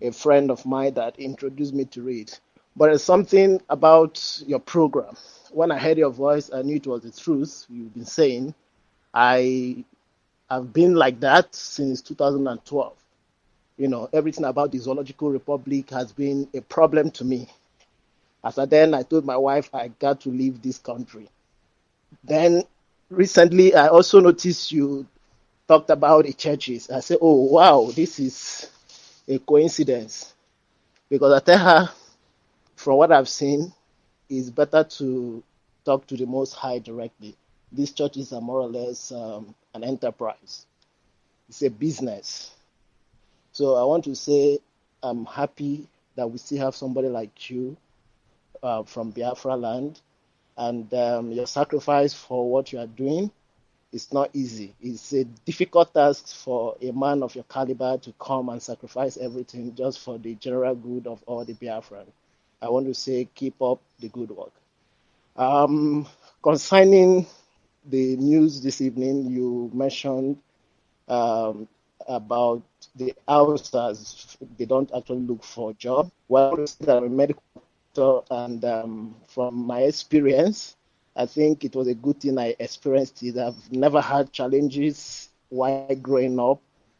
Speaker 8: a friend of mine that introduced me to it. But there's something about your program. When I heard your voice, I knew it was the truth you've been saying. I have been like that since 2012. You know, everything about the Zoological Republic has been a problem to me. I told my wife I got to leave this country. Then recently, I also noticed you talked about the churches. I said, oh, wow, this is a coincidence. Because I tell her, from what I've seen, it's better to talk to the Most High directly. These churches are more or less an enterprise. It's a business. So I want to say I'm happy that we still have somebody like you from Biafra land. And your sacrifice for what you are doing is not easy. It's a difficult task for a man of your caliber to come and sacrifice everything just for the general good of all the Biafran. I want to say keep up the good work. Concerning the news this evening, you mentioned about the outsiders. They don't actually look for a job. Well, I'm a medical doctor, and from my experience, I think it was a good thing I experienced it. I've never had challenges while growing up.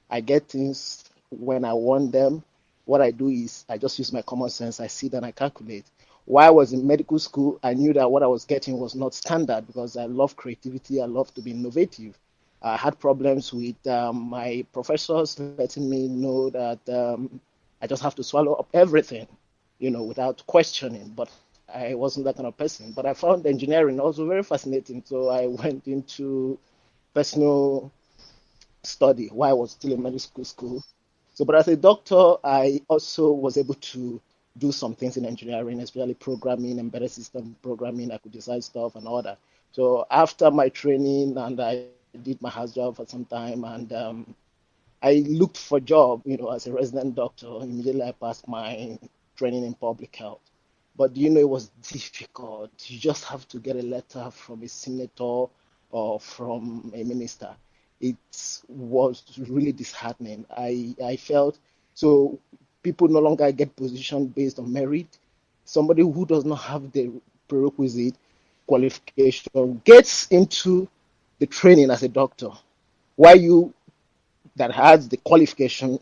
Speaker 8: I get things when I want them. What I do is I just use my common sense. I sit and I calculate. While I was in medical school, I knew that what I was getting was not standard because I love creativity. I love to be innovative. I had problems with my professors letting me know that I just have to swallow up everything, without questioning. But I wasn't that kind of person. But I found engineering also very fascinating. So I went into personal study while I was still in medical school. So, but as a doctor, I also was able to do some things in engineering, especially programming, embedded system programming. I could design stuff and all that. So after my training, and I did my house job for some time, and I looked for a job, as a resident doctor. Immediately I passed my training in public health. But it was difficult. You just have to get a letter from a senator or from a minister. It was really disheartening. I felt so people no longer get positioned based on merit. Somebody who does not have the prerequisite qualification gets into the training as a doctor, while you that has the qualification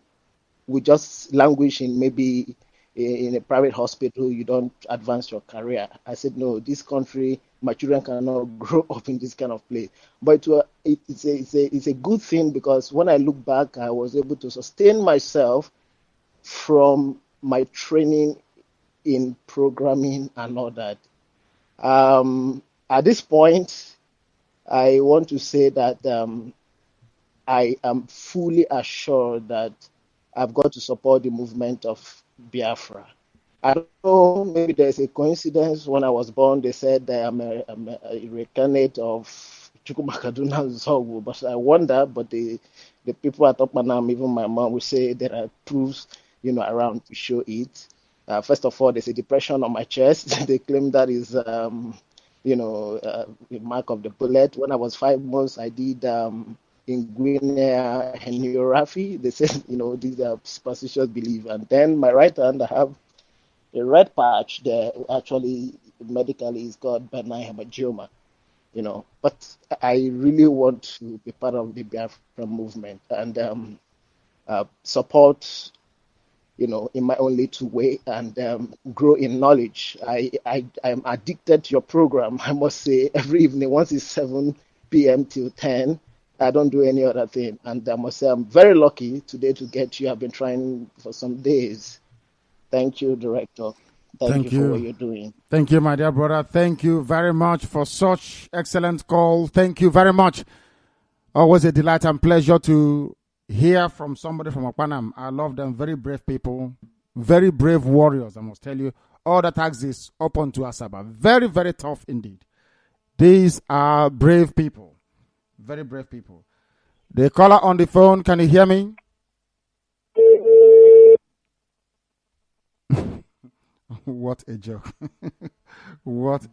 Speaker 8: will just languish in maybe in a private hospital. You don't advance your career. I said, no, this country, my children cannot grow up in this kind of place. But it's a good thing, because when I look back, I was able to sustain myself from my training in programming and all that. At this point, I want to say that I am fully assured that I've got to support the movement of Biafra. I don't know, maybe there's a coincidence. When I was born, they said that I'm a reincarnate of Chukwumakaduna Zogu, but I wonder, but the people at Okpanam, even my mom, will say there are proofs, around to show it. First of all, there's a depression on my chest. They claim that is, a mark of the bullet. When I was 5 months, I did inguinal herniorrhaphy. They said, these are superstitious belief. And then my right hand, I have a red patch there. Actually, medically, it's called benign hemangioma. But I really want to be part of the Biafra movement and support, in my own little way, and grow in knowledge. I'm addicted to your program. I must say, every evening, once it's 7 p.m. till 10. I don't do any other thing. And I must say, I'm very lucky today to get you. I've been trying for some days. Thank you, Director. Thank you for what you're doing.
Speaker 3: Thank you, my dear brother. Thank you very much for such excellent call. Thank you very much. Always a delight and pleasure to hear from somebody from Okpanam. I love them. Very brave people. Very brave warriors, I must tell you. All that axis up onto Asaba. Very, very tough indeed. These are brave people. Very brave people. The caller on the phone, can you hear me? What a joke. What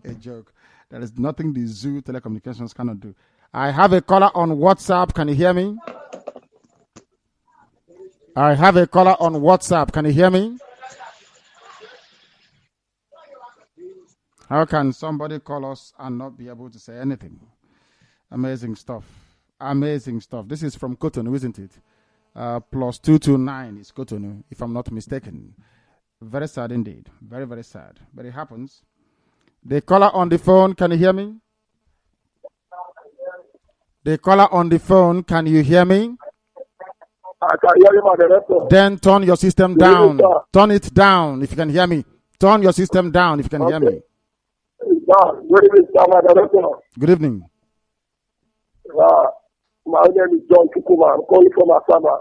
Speaker 3: a joke. There is nothing the Zoo Telecommunications cannot do. I have a caller on WhatsApp. Can you hear me? I have a caller on WhatsApp. Can you hear me? How can somebody call us and not be able to say anything? Amazing stuff. Amazing stuff. This is from Cotonou, isn't it? +229 is Cotonou, if I'm not mistaken. Very sad indeed. Very, very sad. But it happens. The caller on the phone, can you hear me? The caller on the phone, can you hear me?
Speaker 6: I can hear you, my director.
Speaker 3: Then turn your system down. Turn it down if you can hear me. Turn your system down if you can hear me.
Speaker 6: Good evening, sir, my director.
Speaker 3: Good evening.
Speaker 6: My name is John Chukuma. I'm calling from Asaba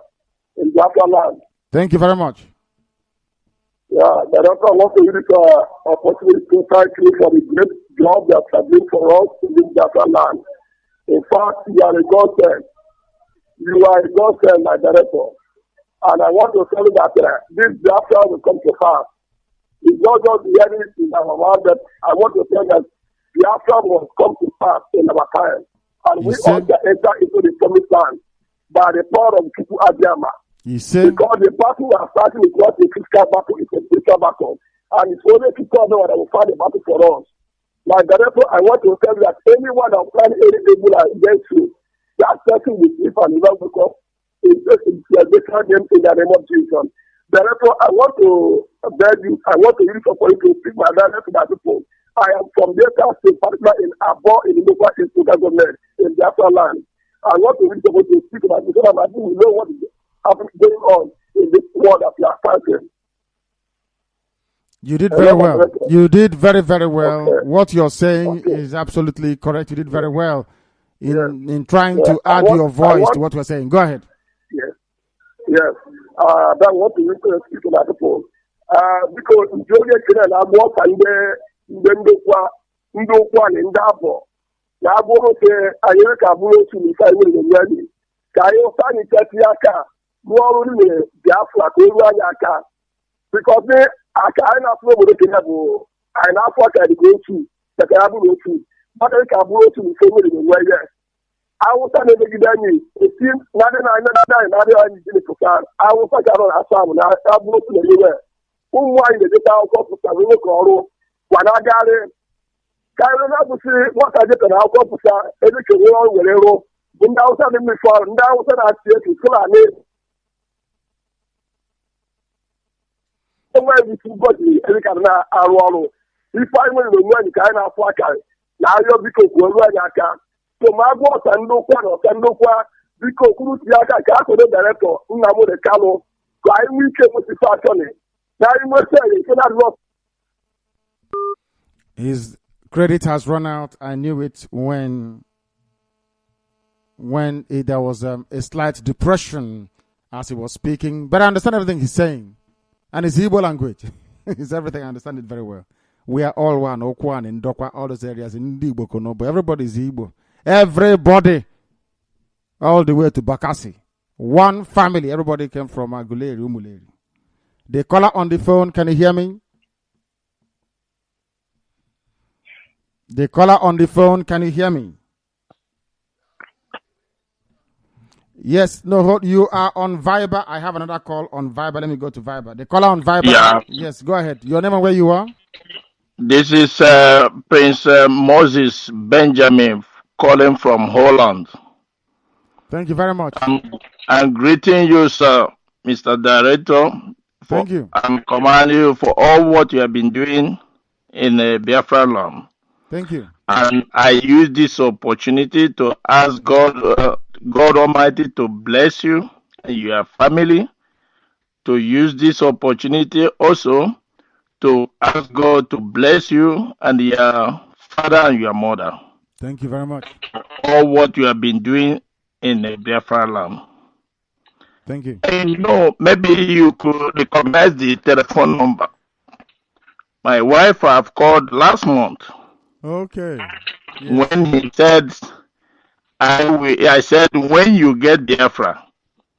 Speaker 6: in Biafran land.
Speaker 3: Thank you very much.
Speaker 6: Yeah, director, I want to use this opportunity to thank you for the great job that you are doing for us in this Biafran land. In fact, you are a godsend. You are a godsend, my director. And I want to tell you that this Biafra will come to pass. It's not just hearing it in our mouth, but I want to tell you that Biafra will come to pass in our time. And we all can enter into the promised land by the power of people Adiyama. Because the battle we are starting is not a physical battle, it's a spiritual battle. And it's only people that will fight the battle for us. My director, I want to tell you that anyone that plan any evil against you, that person will sleep and never wake up. It's just a better name in the name of Jesus. Director, I want to beg you, I want to use for you to speak my director to my people. I am from Delta State, particularly in Abo, in the local government, in Biafra land. and what we're supposed to speak about it, so that I think we know what is going on in this world that we are fighting.
Speaker 3: You did very well. You did very, very well. Okay. What you're saying is absolutely correct. You did very well in trying to add your voice to what we're saying. Go ahead.
Speaker 6: Yes. Yes. That's what we need to speak about the phone. Because Jolie Kennel, I'm walking there, Ndokwa, and Dabo. Yabo, I hear Kabulo to me, I will be ready. Kayo Sani Tatiaka, Moruni, Biafra, Yaka. Because I can't flow with the Kinabu. I now what I go to, the Kinabu to. But I can go to the family in the way there. I was not able to get any. It seems not that I need to start. I was like, I don't have some. I go to the river. Who wanted the town of Savino Coro? When I got it, I don't know what I get an alcohol, every career with Ero. When I was having me for, and I was at the school. Somewhere between body, every kind of arrow. If I went to one kind of worker, now you're because we're running. So my boss and no qua, because Yaka Kako, the director, Unamo de Calo, I will keep with the factory. Now you must say, you cannot look.
Speaker 3: His credit has run out. I knew it when there was a slight depression as he was speaking. But I understand everything he's saying. And it's Igbo language. It's everything. I understand it very well. We are all one, Okwan and Dokwa, all those areas in Igbo Kono, but everybody is Igbo. Everybody, all the way to Bakassi. One family, everybody came from Aguleri, Umuleri. The caller on the phone, can you hear me? The caller on the phone, can you hear me? Yes, no, you are on Viber. I have another call on Viber. Let me go to Viber. The caller on Viber.
Speaker 9: Yeah.
Speaker 3: Yes, go ahead. Your name and where you are?
Speaker 9: This is Prince Moses Benjamin calling from Holland.
Speaker 3: Thank you very much.
Speaker 9: I'm greeting you, sir, Mr. Director.
Speaker 3: Thank you.
Speaker 9: I'm commending you for all what you have been doing in Biafra land.
Speaker 3: Thank you.
Speaker 9: And I use this opportunity to ask God Almighty to bless you and your family, to use this opportunity also to ask God to bless you and your father and your mother.
Speaker 3: Thank you very much.
Speaker 9: All what you have been doing in the Biafra land.
Speaker 3: Thank you.
Speaker 9: And maybe you could recognize the telephone number. My wife have called last month.
Speaker 3: Okay. Yes.
Speaker 9: When he said, I said, when you get Biafra,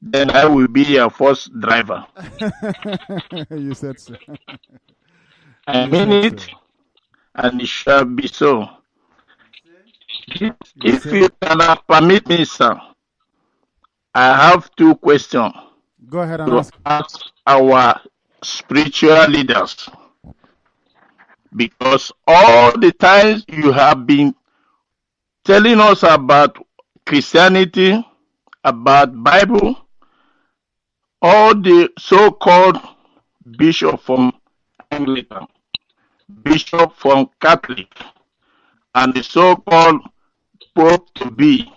Speaker 9: then I will be your first driver.
Speaker 3: You said so.
Speaker 9: I mean it, so. And it shall be so. If you can permit me, sir, I have two questions.
Speaker 3: Go ahead and
Speaker 9: ask our spiritual leaders. Because all the times you have been telling us about Christianity, about Bible, all the so-called bishop from Anglican, bishop from Catholic, and the so-called Pope to be,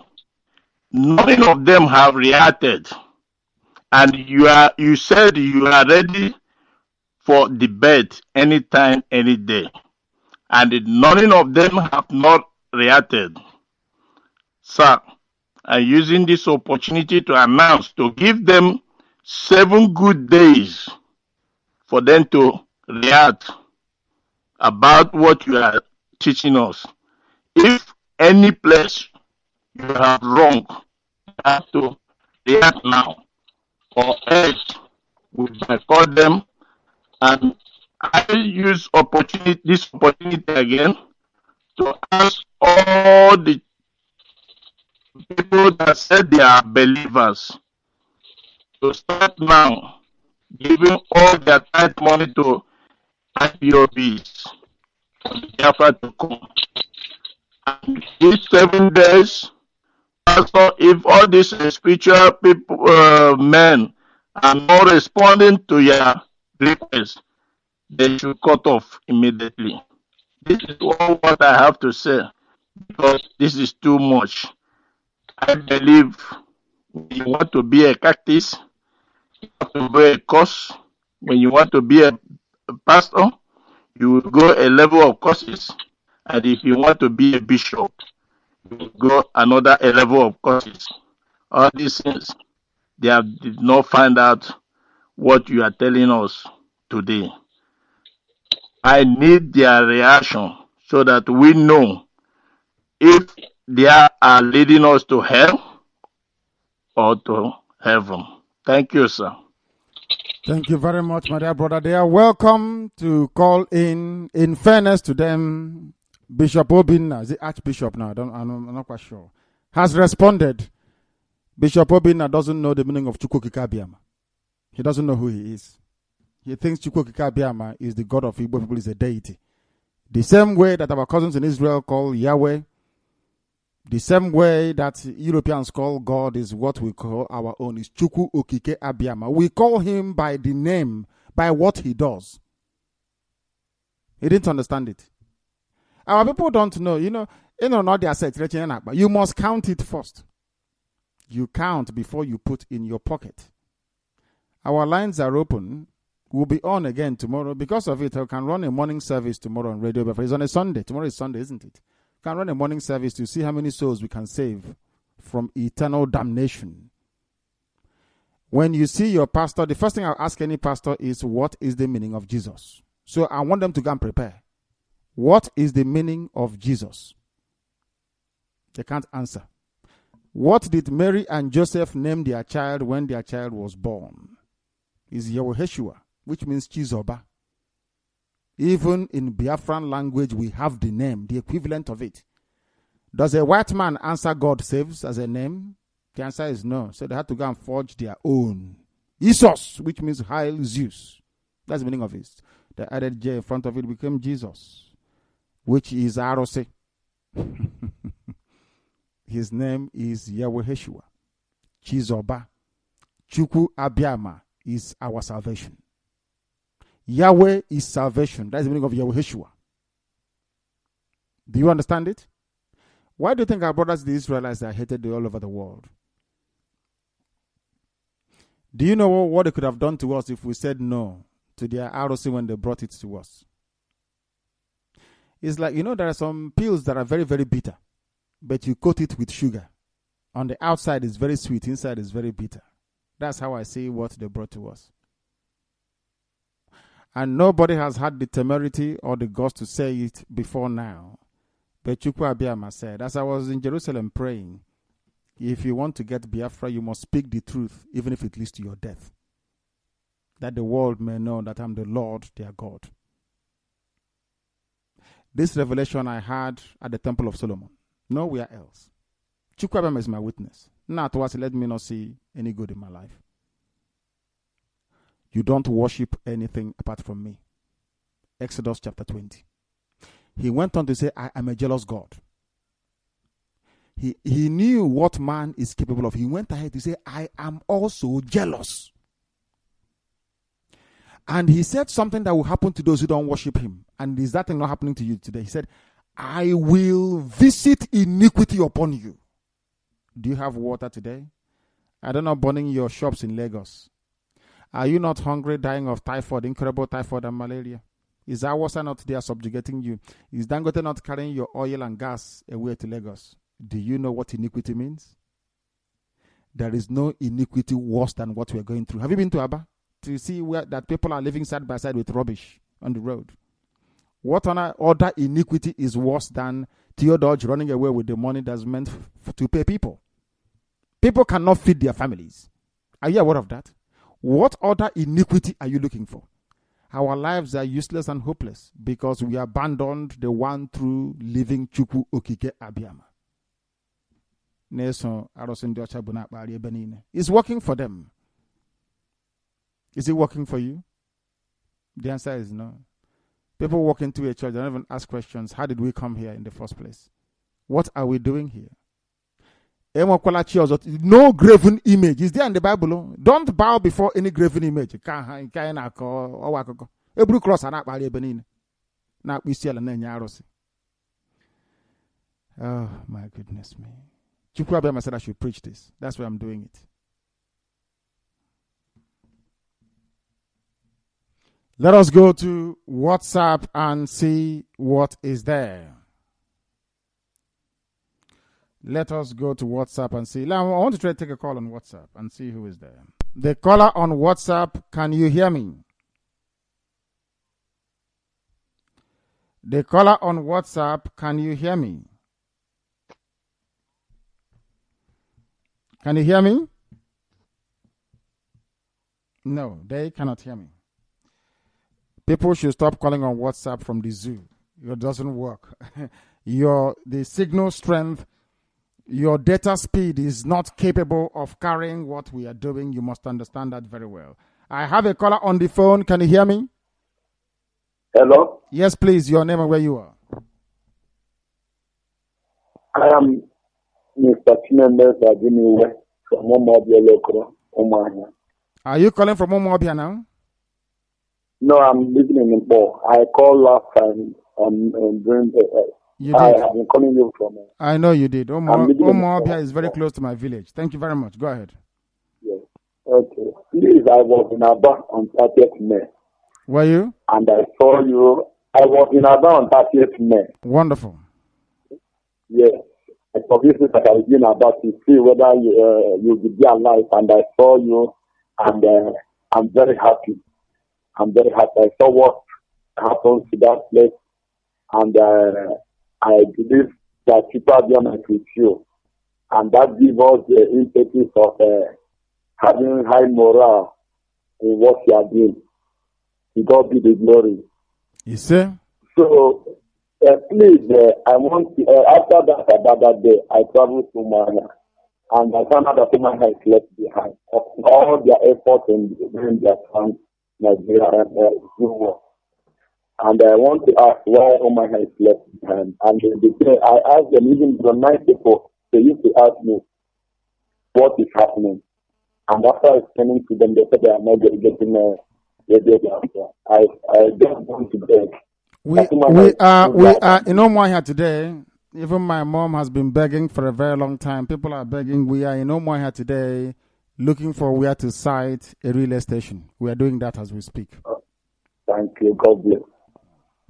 Speaker 9: none of them have reacted. And you said you are ready for debate anytime, any day. And none of them have not reacted. Sir, I'm using this opportunity to announce, to give them 7 good days for them to react about what you are teaching us. If any place you have wrong, you have to react now, or else we boycott them. And I use this opportunity again to ask all the people that said they are believers to start now giving all their tithe money to IPOBs for the Biafra to come. And these 7 days, Pastor, if all these spiritual people, men, are not responding to your request, they should cut off immediately. This is all what I have to say, because this is too much. I believe when you want to be a cactus, you have to go a course. When you want to be a pastor, you will go a level of courses. And if you want to be a bishop, you will go another a level of courses. All these things, did not find out what you are telling us today. I need their reaction so that we know if they are leading us to hell or to heaven. Thank you, sir.
Speaker 3: Thank you very much, my dear brother. They are welcome to call in. In fairness to them, Bishop Obinna, the Archbishop now, I'm not quite sure, has responded. Bishop Obinna doesn't know the meaning of Chukwukika Biama. He doesn't know who he is. He thinks Chukwukika Biama is the God of Igbo people, is a deity. The same way that our cousins in Israel call Yahweh, the same way that Europeans call God is what we call our own, is Chukwu Okike Abiyama. We call him by the name, by what he does. He didn't understand it. Our people don't know, not their set, but you must count it first. You count before you put in your pocket. Our lines are open. We'll be on again tomorrow. Because of it, I can run a morning service tomorrow on Radio Biafra. It's on a Sunday. Tomorrow is Sunday, isn't it? Can run a morning service to see how many souls we can save from eternal damnation. When you see your pastor, the first thing I'll ask any pastor is, what is the meaning of Jesus? So I want them to go and prepare. What is the meaning of Jesus? They can't answer. What did Mary and Joseph name their child when their child was born? Is Yahweh, which means Chizoba. Even in Biafran language, we have the name, the equivalent of it. Does a white man answer God saves as a name? The answer is no. So they had to go and forge their own. Isos, which means Hail Zeus. That's the meaning of it. They added J in front of it, became Jesus, which is Arose. His name is Yahweh Heshua. Chizoba. Chukwu Abiyama is our salvation. Yahweh is salvation. That's the meaning of Yahweh Heshua. Do you understand it? Why do you think our brothers, the Israelites, are hated all over the world? Do you know what they could have done to us if we said no to their ROC when they brought it to us? It's like, there are some pills that are very, very bitter, but you coat it with sugar. On the outside, it's very sweet. Inside, it's very bitter. That's how I see what they brought to us. And nobody has had the temerity or the guts to say it before now. But Chukwu Abiyama said, as I was in Jerusalem praying, if you want to get Biafra, you must speak the truth, even if it leads to your death. That the world may know that I'm the Lord, their God. This revelation I had at the Temple of Solomon. Nowhere else. Chukwu Abiyama is my witness. Not to us, let me not see any good in my life. You don't worship anything apart from me. Exodus chapter 20. He went on to say, I am a jealous God. He knew what man is capable of. He went ahead to say, I am also jealous. And he said something that will happen to those who don't worship him. And is that thing not happening to you today? He said, I will visit iniquity upon you. Do you have water today? I don't know, burning your shops in Lagos. Are you not hungry, dying of typhoid, incurable typhoid and malaria? Is Awasa not there subjugating you? Is Dangote not carrying your oil and gas away to Lagos? Do you know what iniquity means? There is no iniquity worse than what we're going through. Have you been to Aba to see that people are living side by side with rubbish on the road? What other iniquity is worse than Theodore running away with the money that's meant to pay people? People cannot feed their families. Are you aware of that? What other iniquity are you looking for? Our lives are useless and hopeless because we abandoned the one true living Chukwu Okike Abiyama. It's working for them. Is it working for you? The answer is no. People walk into a church, they don't even ask questions. How did we come here in the first place? What are we doing here? No graven image. Is there in the Bible? Don't bow before any graven image. Every cross oh my goodness me. Chukwuabiyama said I should preach this. That's why I'm doing it. Let us go to WhatsApp and see what is there. Let us go to WhatsApp and see. Now, I want to try to take a call on WhatsApp and see who is there. The caller on WhatsApp, can you hear me? The caller on WhatsApp, can you hear me? Can you hear me? No, they cannot hear me. People should stop calling on WhatsApp from the zoo. It doesn't work. The signal strength, your data speed is not capable of carrying what we are doing. You must understand that very well. I have a caller on the phone. Can you hear me?
Speaker 6: Hello?
Speaker 3: Yes, please. Your name and where you are.
Speaker 6: I am Mr. Chinembe Zadiniwe from Omobia Local, Omania.
Speaker 3: Are you calling from Omobia now?
Speaker 6: No, I'm living in Igbo. I called last time during
Speaker 3: You
Speaker 6: I
Speaker 3: did.
Speaker 6: have been calling you from.
Speaker 3: I know you did.
Speaker 6: I'm living in
Speaker 3: Omobia
Speaker 6: Igbo.
Speaker 3: is very close to my village. Thank you very much. Go ahead.
Speaker 6: Yes. Okay. Please, I was in Aba on 30th May.
Speaker 3: Were you?
Speaker 6: And I saw you. I was in Aba on 30th May.
Speaker 3: Wonderful.
Speaker 6: Yes. I obviously that I was in Aba to see whether you'll be alive. And I saw you. And I'm very happy. I'm very happy. I saw what happened to that place. And I believe that people are doing with you. And that gives us the impetus of having high morale in what you are doing. To God be the glory.
Speaker 3: You see?
Speaker 6: So, please, I want to, after that, about that day, I traveled to Mania. And I found out that Mania is left behind. All their efforts in bringing their son, Nigeria, and I want to ask why Omaha is left behind. And I asked them, even the 9 people, they used to ask me what is happening. And after explaining to them, they said they are not getting RadioBiafra. I just want to beg.
Speaker 3: We are in Omaha today. Even my mom has been begging for a very long time. People are begging. We are in Omaha today, looking for where to site a relay station. We are doing that as we speak.
Speaker 6: Thank you. God bless.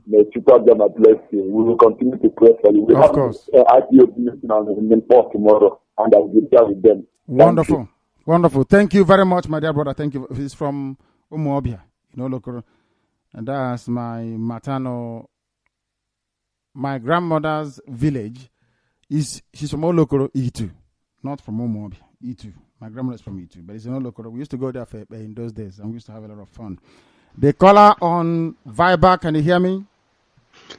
Speaker 6: May people bless you. We will continue to pray for you. We
Speaker 3: Of course.
Speaker 6: IPOB meeting on the port tomorrow, and I will be there with them.
Speaker 3: Wonderful. Wonderful. Thank you very much, my dear brother. Thank you. He's from Umuobia, local. And that's my grandmother's village. She's from Olokoro, E2. Not from Umuobia, E2. My grandmother is from E2, but it's in Olokoro. We used to go there in those days, and we used to have a lot of fun. The caller on Viber, can you hear me?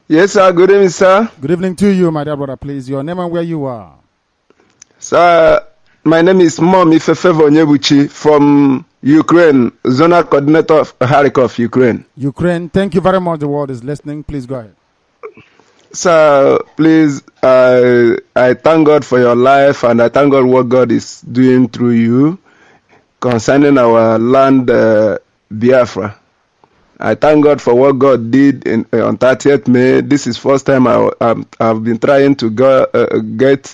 Speaker 10: Yes, sir. Good evening, sir.
Speaker 3: Good evening to you, my dear brother. Please, your name and where you are.
Speaker 10: Sir, my name is Mom Ifefevo Nyebuchi from Ukraine, Zonal Coordinator of Harikov, Ukraine.
Speaker 3: Ukraine, thank you very much. The world is listening. Please go ahead.
Speaker 10: Sir, please, I thank God for your life, and I thank God what God is doing through you concerning our land, Biafra. I thank God for what God did on 30th May. This is first time I've been trying to get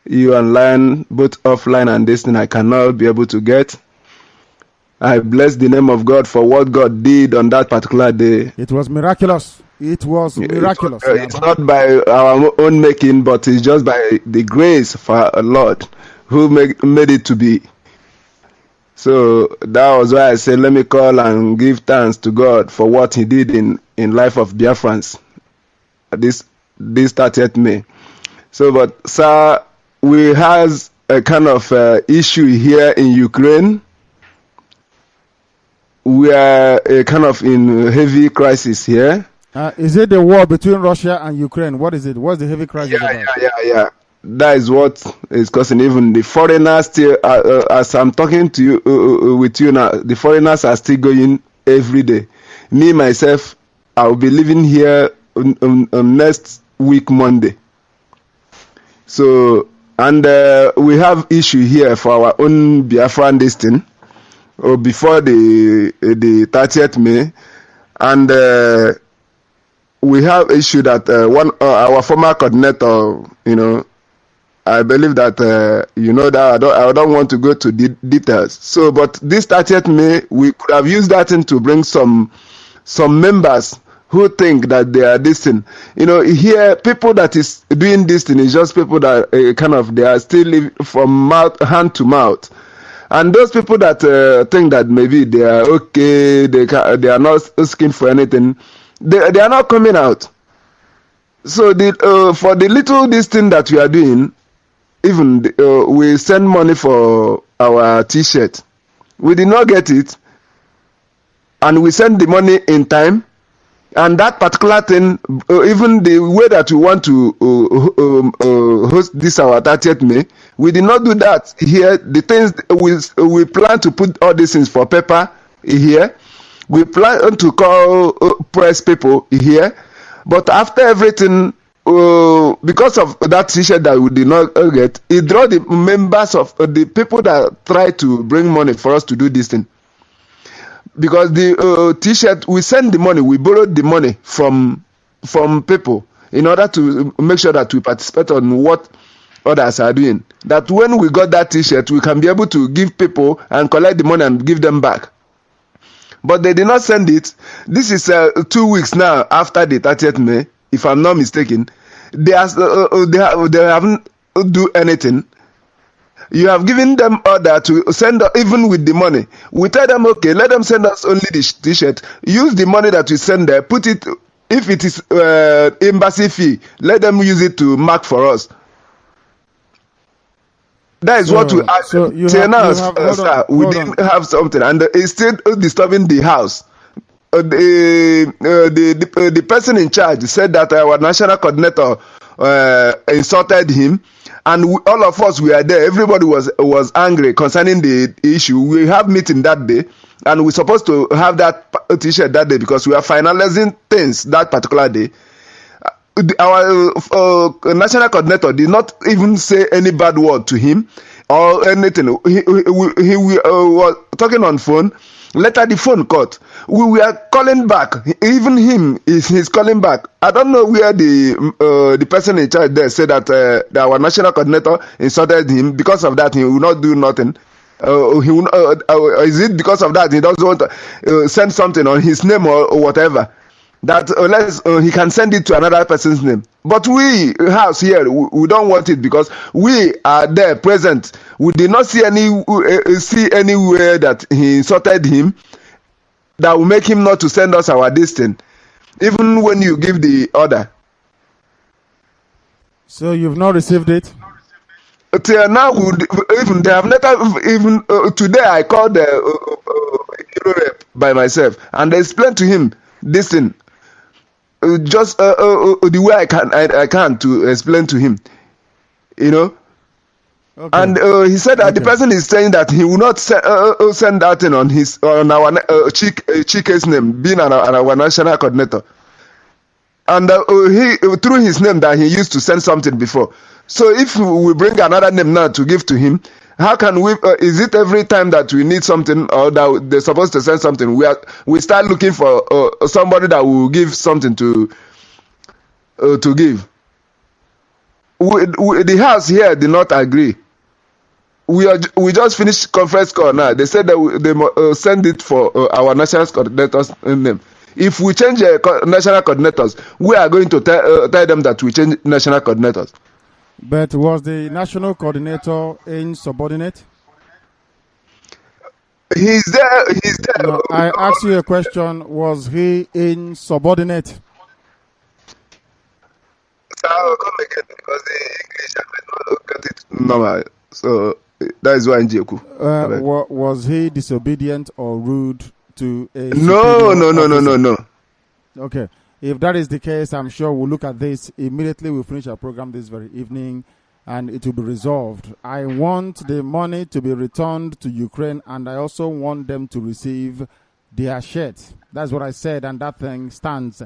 Speaker 10: you online, both offline and this thing I cannot be able to get. I bless the name of God for what God did on that particular day.
Speaker 3: It was miraculous. It was miraculous.
Speaker 10: It's not by our own making, but it's just by the grace of our Lord who made it to be. So that was why I said, let me call and give thanks to God for what He did in life of Biafrans this 30th May. So, but sir, we has a kind of issue here in Ukraine. We are kind of in heavy crisis here.
Speaker 3: Is it the war between Russia and Ukraine? What is it? What's the heavy crisis about?
Speaker 10: Yeah. That is what is causing even the foreigners still. As I'm talking to you with you now, the foreigners are still going every day. Me myself, I will be living here next week Monday. So, and we have issue here for our own Biafran listing before the 30th May, and we have issue that our former coordinator, I believe that you know that I don't want to go to details. So, but this 30th May, we could have used that thing to bring some members who think that they are this thing. You know, here people that is doing this thing is just people that they are still living from hand to mouth. And those people that think that maybe they are okay, they are not asking for anything, they are not coming out. So for the little this thing that we are doing, even we send money for our T-shirt. We did not get it, and we send the money in time. And that particular thing, even the way that we want to host this our 30th May, we did not do that here. The things we plan to put all these things for paper here. We plan to call press people here. But after everything, because of that T-shirt that we did not get, it draw the members of the people that try to bring money for us to do this thing. Because the T-shirt, we send the money, we borrowed the money from people in order to make sure that we participate on what others are doing. That when we got that T-shirt, we can be able to give people and collect the money and give them back. But they did not send it. This is 2 weeks now after the 30th May, if I'm not mistaken. They haven't do anything. You have given them order to send even with the money. We tell them, okay, let them send us only the T-shirt. Use the money that we send there. Put it, if it is embassy fee, let them use it to mark for us. That is what we ask.
Speaker 3: So
Speaker 10: we didn't have something, and it's still disturbing the house. The person in charge said that our national coordinator insulted him, and all of us were there. Everybody was angry concerning the issue. We have meeting that day, and we're supposed to have that T-shirt that day because we are finalizing things that particular day. Our national coordinator did not even say any bad word to him or anything. He was talking on phone. Later the phone cut. We were calling back. Even him he's calling back. I don't know where the person in charge there said that our national coordinator insulted him. Because of that, he will not do nothing. Is it because of that he doesn't want to send something on his name or whatever? That unless he can send it to another person's name. But we house here, we don't want it because we are there present. We did not see anywhere that he insulted him that will make him not to send us our distance, even when you give the order.
Speaker 3: So you've not received it?
Speaker 10: Till now, even they have never even today I called the by myself and I explained to him this thing. Just the way I can to explain to him, you know. Okay. And he said that the person is saying that he will not send that thing on our Chike's name, being our national coordinator, and he through his name that he used to send something before. So if we bring another name now to give to him, how can we? Is it every time that we need something or that they're supposed to send something, we start looking for somebody that will give something to give? The house here did not agree. We just finished conference call now. They said that they send it for our national coordinators name. If we change national coordinators, we are going to tell them that we change national coordinators.
Speaker 3: But was the national coordinator insubordinate?
Speaker 10: He's there.
Speaker 3: No, I asked you a question. Was he insubordinate?
Speaker 10: I'll come again because the English I not get it normal. So that is why Njeku.
Speaker 3: Was he disobedient or rude to a
Speaker 10: No.
Speaker 3: Okay. If that is the case, I'm sure we'll look at this immediately. We'll finish our program this very evening and it will be resolved. I want the money to be returned to Ukraine and I also want them to receive their shirts. That's what I said, and that thing stands.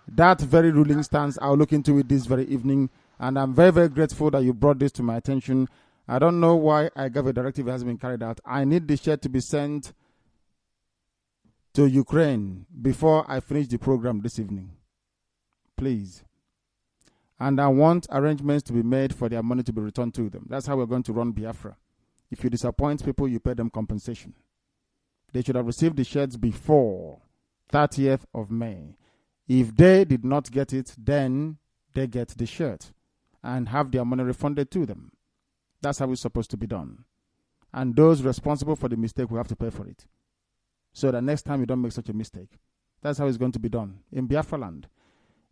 Speaker 3: That very ruling stands. I'll look into it this very evening, and I'm very, very grateful that you brought this to my attention. I don't know why I gave a directive that hasn't been carried out. I need the shirt to be sent to Ukraine before I finish the program this evening. Please. And I want arrangements to be made for their money to be returned to them. That's how we're going to run Biafra. If you disappoint people, you pay them compensation. They should have received the shirts before 30th of May. If they did not get it, then they get the shirt and have their money refunded to them. That's how it's supposed to be done. And those responsible for the mistake will have to pay for it. So that next time you don't make such a mistake. That's how it's going to be done in Biafra land.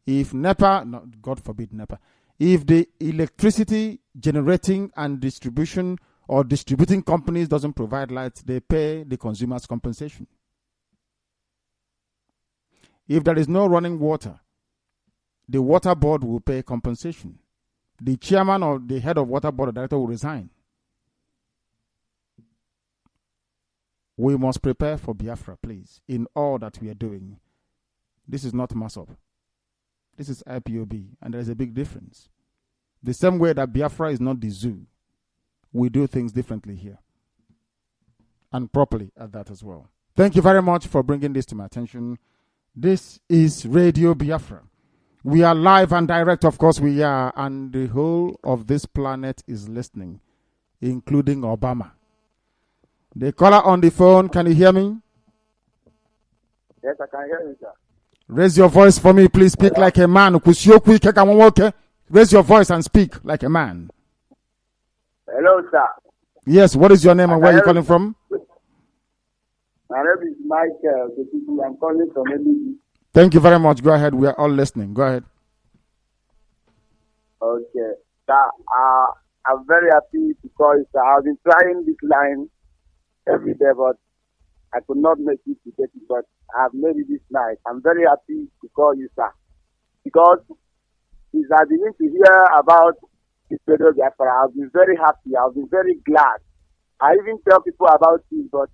Speaker 3: If NEPA, no, God forbid NEPA, if the electricity generating and distribution or distributing companies doesn't provide lights, they pay the consumers compensation. If there is no running water, the water board will pay compensation. The chairman or the head of water board or director will resign. We must prepare for Biafra, please, in all that we are doing. This is not MASOP. This is IPOB, and there is a big difference. The same way that Biafra is not the zoo, we do things differently here. And properly at that as well. Thank you very much for bringing this to my attention. This is Radio Biafra. We are live and direct, of course we are, and the whole of this planet is listening, including Obama. The caller on the phone, can you hear me?
Speaker 6: Yes, I can hear you, sir.
Speaker 3: Raise your voice for me, please. Speak like a man. Raise your voice and speak like a man.
Speaker 6: Hello, sir.
Speaker 3: Yes, what is your name and where are you calling from?
Speaker 6: My name is Michael. I'm calling from MBB.
Speaker 3: Thank you very much. Go ahead. We are all listening. Go ahead.
Speaker 6: Okay. Sir, I'm very happy because I've been trying this line every day, but I could not make it to get it, but I've made it this night. I'm very happy to call you, sir. Because since I began to hear about this Radio Biafra, I've been very happy. I've been very glad. I even tell people about it, but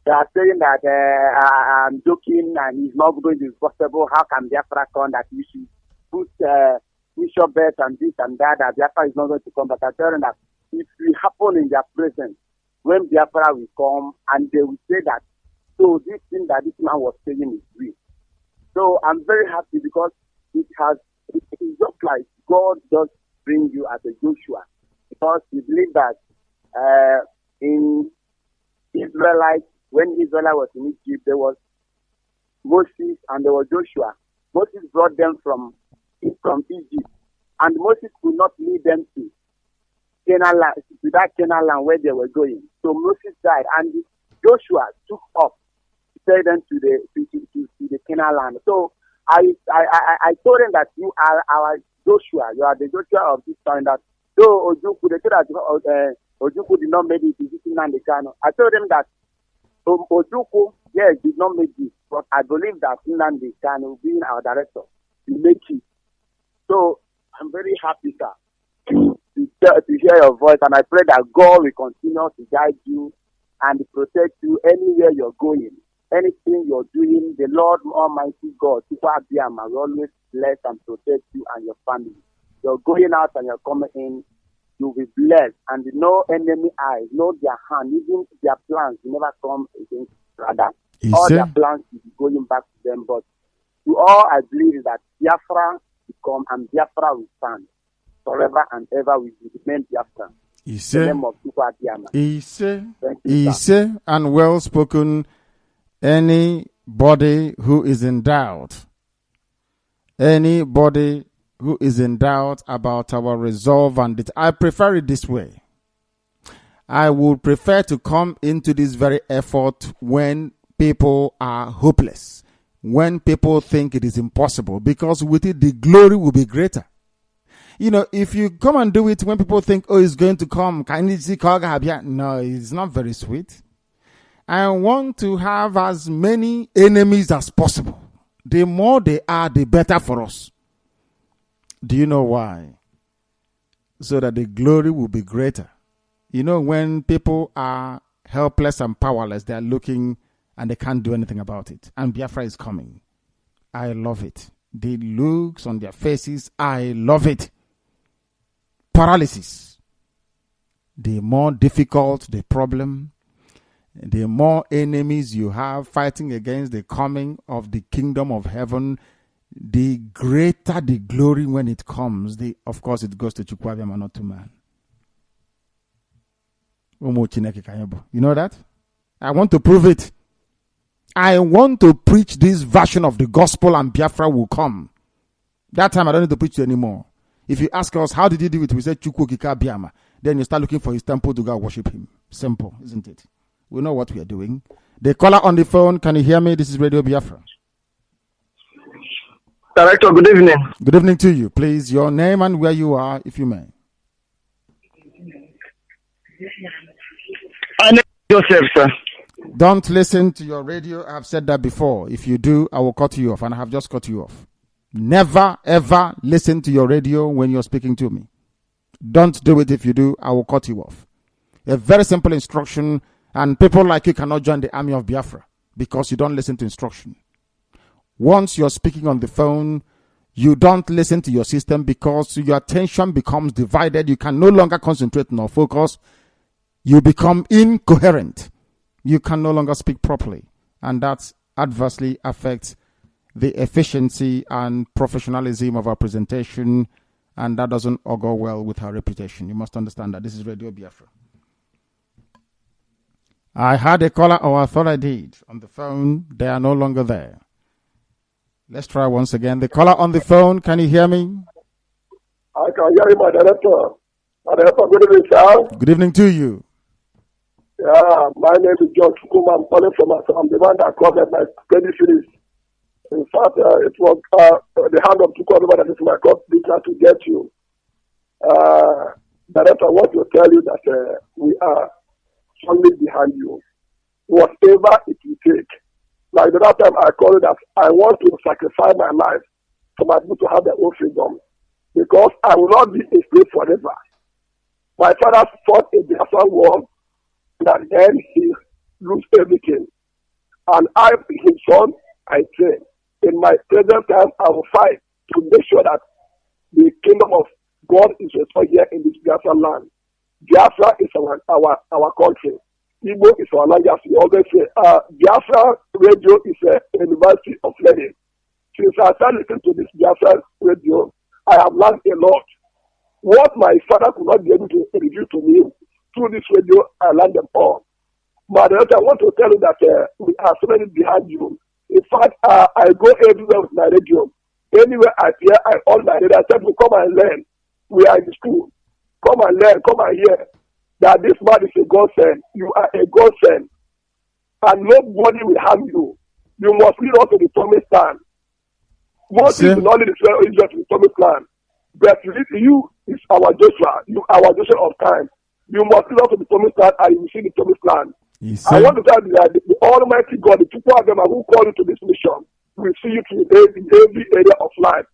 Speaker 6: they are saying that I'm joking and it's not going to be possible. How can Biafra come that we should put Bishop bet and this and that Biafra is not going to come? But I tell them that it will happen in their presence when Biafra will come, and they will say that, so this thing that this man was saying is real. So I'm very happy because it is just like God just bring you as a Joshua, because we believe that in Israelites, when Israel was in Egypt, there was Moses and there was Joshua. Moses brought them from Egypt, and Moses could not lead them to Canaan land, to that Canaan land where they were going. So Moses died, and Joshua took up to take them to the Canaan land. So I told them that you are our Joshua. You are the Joshua of this time. That though Ojukwu, they said that Ojukwu did not make it to Nnamdi Kanu. I told them that Ojukwu, yes, did not make it, but I believe that Nnamdi Kanu, being our director, will make it. So I'm very happy, sir, to hear your voice, and I pray that God will continue to guide you and protect you anywhere you're going. Anything you're doing, the Lord Almighty God, Super Abiyama, will always bless and protect you and your family. You're going out and you're coming in, you'll be blessed, and no enemy eyes, no their hand, even their plans will never come against rather. All their plans will be going back to them. But to all, I believe that Biafra will come and Biafra will stand forever and ever. We will remain Biafra. The name of Super Abiyama.
Speaker 3: And well spoken. Anybody who is in doubt about our resolve, and I prefer it this way. I would prefer to come into this very effort when people are hopeless, when people think it is impossible, because with it the glory will be greater. You know, if you come and do it when people think, oh, it's going to come, no, it's not very sweet. I want to have as many enemies as possible. The more they are, the better for us. Do you know why? So that the glory will be greater. You know, when people are helpless and powerless, they are looking and they can't do anything about it. And Biafra is coming. I love it. The looks on their faces, I love it. Paralysis. The more difficult the problem, the more enemies you have fighting against the coming of the kingdom of heaven, the greater the glory when it comes. Of course, it goes to Chukwuabiama, not to man. You know that? I want to prove it. I want to preach this version of the gospel and Biafra will come. That time I don't need to preach it anymore. If you ask us, how did he do it? We say, Chukwuabiama. Then you start looking for his temple to go worship him. Simple, isn't it? We know what we are doing. The caller on the phone, can you hear me? This is Radio Biafra.
Speaker 6: Director, good evening.
Speaker 3: Good evening to you. Please, your name and where you are, if you may.
Speaker 6: My name is Joseph, sir.
Speaker 3: Don't listen to your radio. I have said that before. If you do, I will cut you off, and I have just cut you off. Never, ever listen to your radio when you're speaking to me. Don't do it. If you do, I will cut you off. A very simple instruction, and people like you cannot join the army of Biafra because you don't listen to instruction. Once you're speaking on the phone, you don't listen to your system because your attention becomes divided. You can no longer concentrate nor focus. You become incoherent. You can no longer speak properly. And that adversely affects the efficiency and professionalism of our presentation. And that doesn't augur well with our reputation. You must understand that this is Radio Biafra. I had a caller, or I thought I did, on the phone. They are no longer there. Let's try once again. The caller on the phone, can you hear me?
Speaker 6: I can hear you, my director. My director, good evening, sir.
Speaker 3: Good evening to you.
Speaker 6: Yeah, my name is John Chukuma. I'm calling from I'm the one that covered my credit series. In fact, it was the hand of Chukuma that is my God to get you. Director, I want to tell you that we are strongly behind you. Whatever it will take. Like the last time I called it that I want to sacrifice my life for my people to have their own freedom. Because I will not be a slave forever. My father fought a Biafran war, and then he lost everything. And I, his son, I train. In my present time, I will fight to make sure that the kingdom of God is restored here in this Biafran land. Biafra is our country. Igbo is our language. We always say, Biafra radio is a university of learning. Since I started listening to this Biafra radio, I have learned a lot. What my father could not be able to reveal to me through this radio, I learned them all. But I want to tell you that we are so many behind you. In fact, I go everywhere with my radio. Anywhere I hear, I on my radio. I said, come and learn. We are in the school. Come and learn. Come and hear that this man is a godsend. You are a godsend. And nobody will harm you. You must lead us to the promised land. Most people not lead Israel to the promised land. But you is our Joshua. You are our Joshua of time. You must lead us to the promised land and you will see the promised land. I want to tell you that the Almighty God, the people of them who call you to this mission, will see you in every area of life.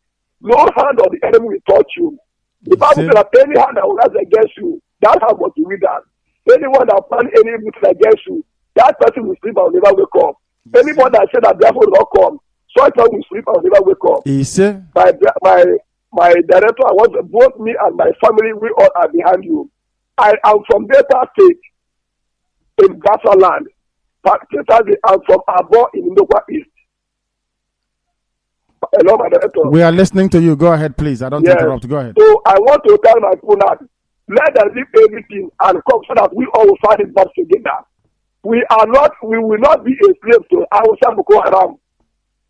Speaker 6: No hand of the enemy will touch you. The Bible says that any hand that will rise against you, that hand must be withered. Anyone that plans any evil against you, that person will sleep and will never wake up. Anyone that said that therefore will not come, such one will sleep and will never wake up. My director, I want both me and my family, we all are behind you. I am from Delta State in Biafra land. I'm from Abo in Ndokwa East. Hello, my director.
Speaker 3: We are listening to you. Go ahead, please. I don't interrupt. Go ahead.
Speaker 6: So I want to tell my people that let them leave everything and come so that we all will find it back together. We will not be a slave to Hausa Boko Haram.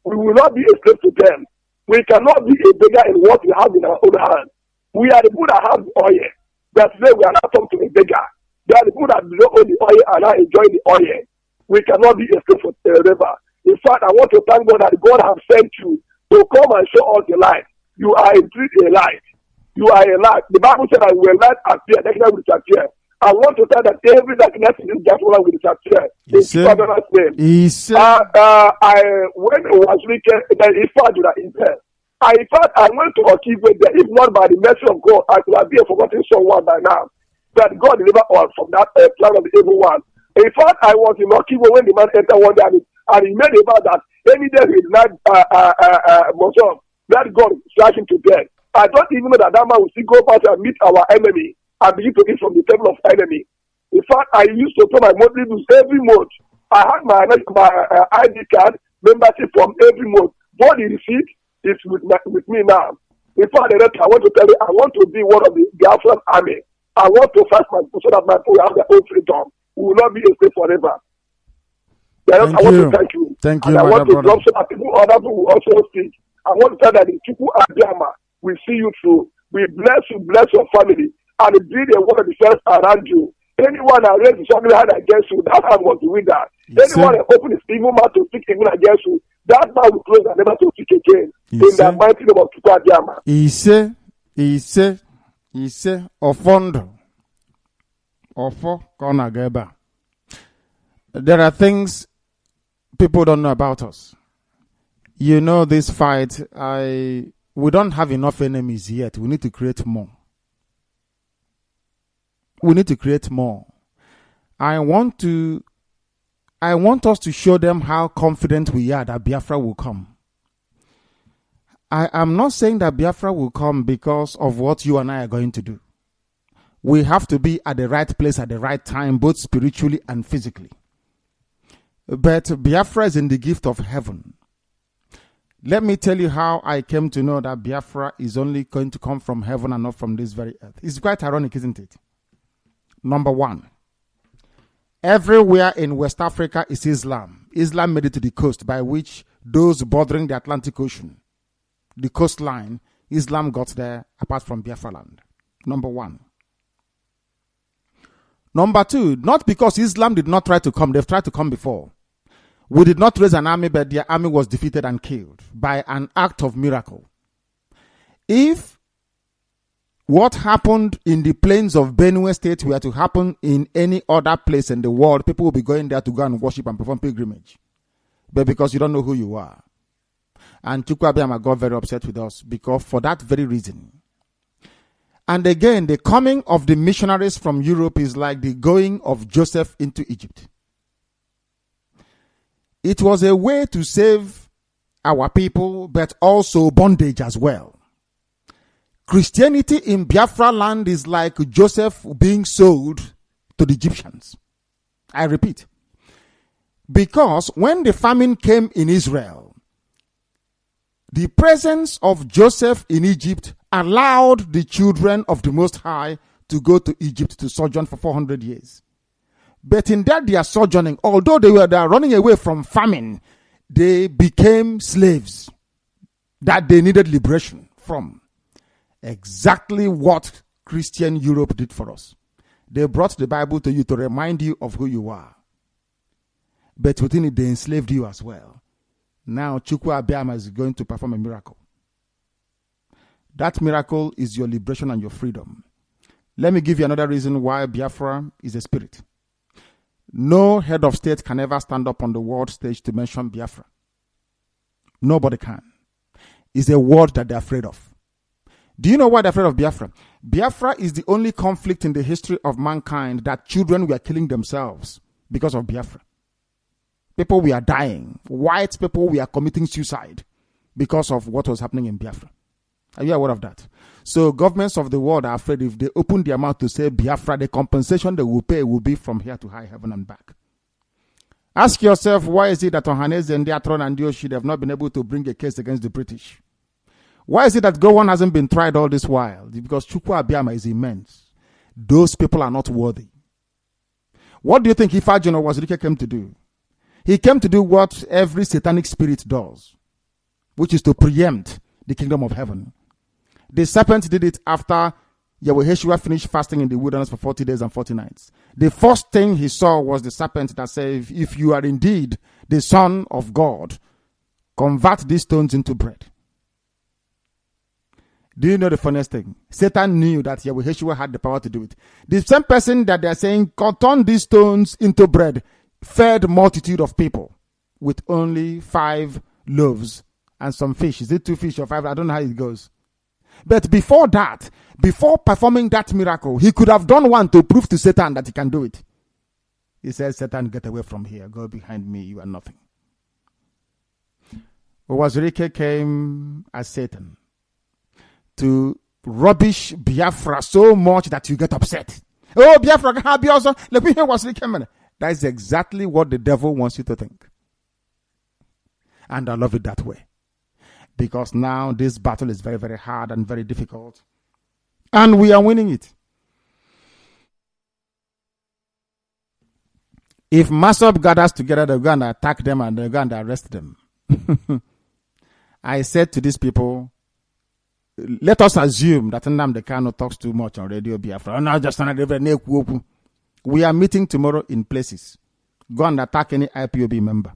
Speaker 6: We will not be a slave to them. We cannot be a beggar in what we have in our own hands. We are the people that have the oil. But today we are not come to a beggar. They are the people that don't own the oil and are enjoying the oil. We cannot be a slave forever. In fact, I want to thank God that God has sent you to come and show us the light. You are indeed a light. You are a light. The Bible said that when light appear, darkness will disappear. I want to tell that every darkness in this Biafra will disappear. In Jesus' name. When it was wicked, in fact, I went to Okiwe there. If not by the mercy of God, I could have been a forgotten someone by now. But God delivered us from that plan of the evil one. In fact, I was in Okiwe when the man entered one day and he made about that any day he denied that God slash him to death. I don't even know that man will still go past and meet our enemy and begin to eat from the table of enemy. In fact, I used to pay my monthly dues every month. I had my ID card membership from every month. Both the receipt is with me now. Before the rest, I want to tell you, I want to be one of the Biafran army. I want to fight my so that my people will have their own freedom. We will not be a slave forever. I want to thank you.
Speaker 3: Thank
Speaker 6: and
Speaker 3: you,
Speaker 6: I want to
Speaker 3: brother.
Speaker 6: drop so that other people will also speak. I want to tell that the people at Biama will see you through. We bless you, bless your family, and be the word of defense around you. Anyone that raises something hand against you, that hand was the winner. Anyone that opens his evil mouth to speak evil against you, that man will close and never to speak again. In the mighty name of people at Biama.
Speaker 3: Ise, Ofondo. Ofo, Kona Geba. There are things people don't know about us. You know, this fight, we don't have enough enemies yet. We need to create more. We need to create more. I want us to show them how confident we are that Biafra will come. I am not saying that Biafra will come because of what you and I are going to do. We have to be at the right place at the right time, both spiritually and physically. But Biafra is in the gift of heaven. Let me tell you how I came to know that Biafra is only going to come from heaven and not from this very earth. It's quite ironic, isn't it? Number one, everywhere in West Africa is Islam. Islam made it to the coast, by which those bordering the Atlantic Ocean, the coastline, Islam got there apart from Biafra land. Number one. Number two, not because Islam did not try to come, they've tried to come before. We did not raise an army, but their army was defeated and killed by an act of miracle. If what happened in the plains of Benue State were to happen in any other place in the world, people will be going there to go and worship and perform pilgrimage. But because you don't know who you are. And Chukwuabiama got very upset with us because for that very reason. And again, the coming of the missionaries from Europe is like the going of Joseph into Egypt. It was a way to save our people, but also bondage as well. Christianity in Biafra land is like Joseph being sold to the Egyptians. I repeat. Because when the famine came in Israel, the presence of Joseph in Egypt allowed the children of the Most High to go to Egypt to sojourn for 400 years. But in that their sojourning, although they were running away from famine, they became slaves that they needed liberation from. Exactly what Christian Europe did for us. They brought the Bible to you to remind you of who you are. But within it, they enslaved you as well. Now, Chukwuabiama is going to perform a miracle. That miracle is your liberation and your freedom. Let me give you another reason why Biafra is a spirit. No head of state can ever stand up on the world stage to mention Biafra. Nobody can. It's a word that they're afraid of. Do you know why they're afraid of Biafra? Biafra is the only conflict in the history of mankind that children were killing themselves because of Biafra. People were dying. White people were committing suicide because of what was happening in Biafra. Are you aware of that? So governments of the world are afraid if they open their mouth to say Biafra, the compensation they will pay will be from here to high heaven and back. Ask yourself, why is it that Ohaneze and Diatron and Dioshi have not been able to bring a case against the British? Why is it that Gowon hasn't been tried all this while? Because Chukwuabiama is immense. Those people are not worthy. What do you think Ifeanyi Wazirike came to do? He came to do what every satanic spirit does, which is to preempt the kingdom of heaven. The serpent did it after Yahweh finished fasting in the wilderness for 40 days and 40 nights. The first thing he saw was the serpent that said, if you are indeed the Son of God, convert these stones into bread. Do you know the funniest thing? Satan knew that Yahweh had the power to do it. The same person that they're saying, turn these stones into bread, fed multitude of people with only 5 loaves and some fish. Is it 2 fish or 5? I don't know how it goes. But before that, before performing that miracle, he could have done one to prove to Satan that he can do it. He said, Satan, get away from here. Go behind me. You are nothing. Wazirike came as Satan to rubbish Biafra so much that you get upset. Oh, Biafra can have also. Let me hear Wazirike. That is exactly what the devil wants you to think. And I love it that way. because now this battle is very, very hard and very difficult. And we are winning it. If Masop gathers together, they're going to attack them and they're going to arrest them. I said to these people, let us assume that Nnamdi Kanu talks too much on Radio Biafra. We are meeting tomorrow in places. Go and attack any IPOB member.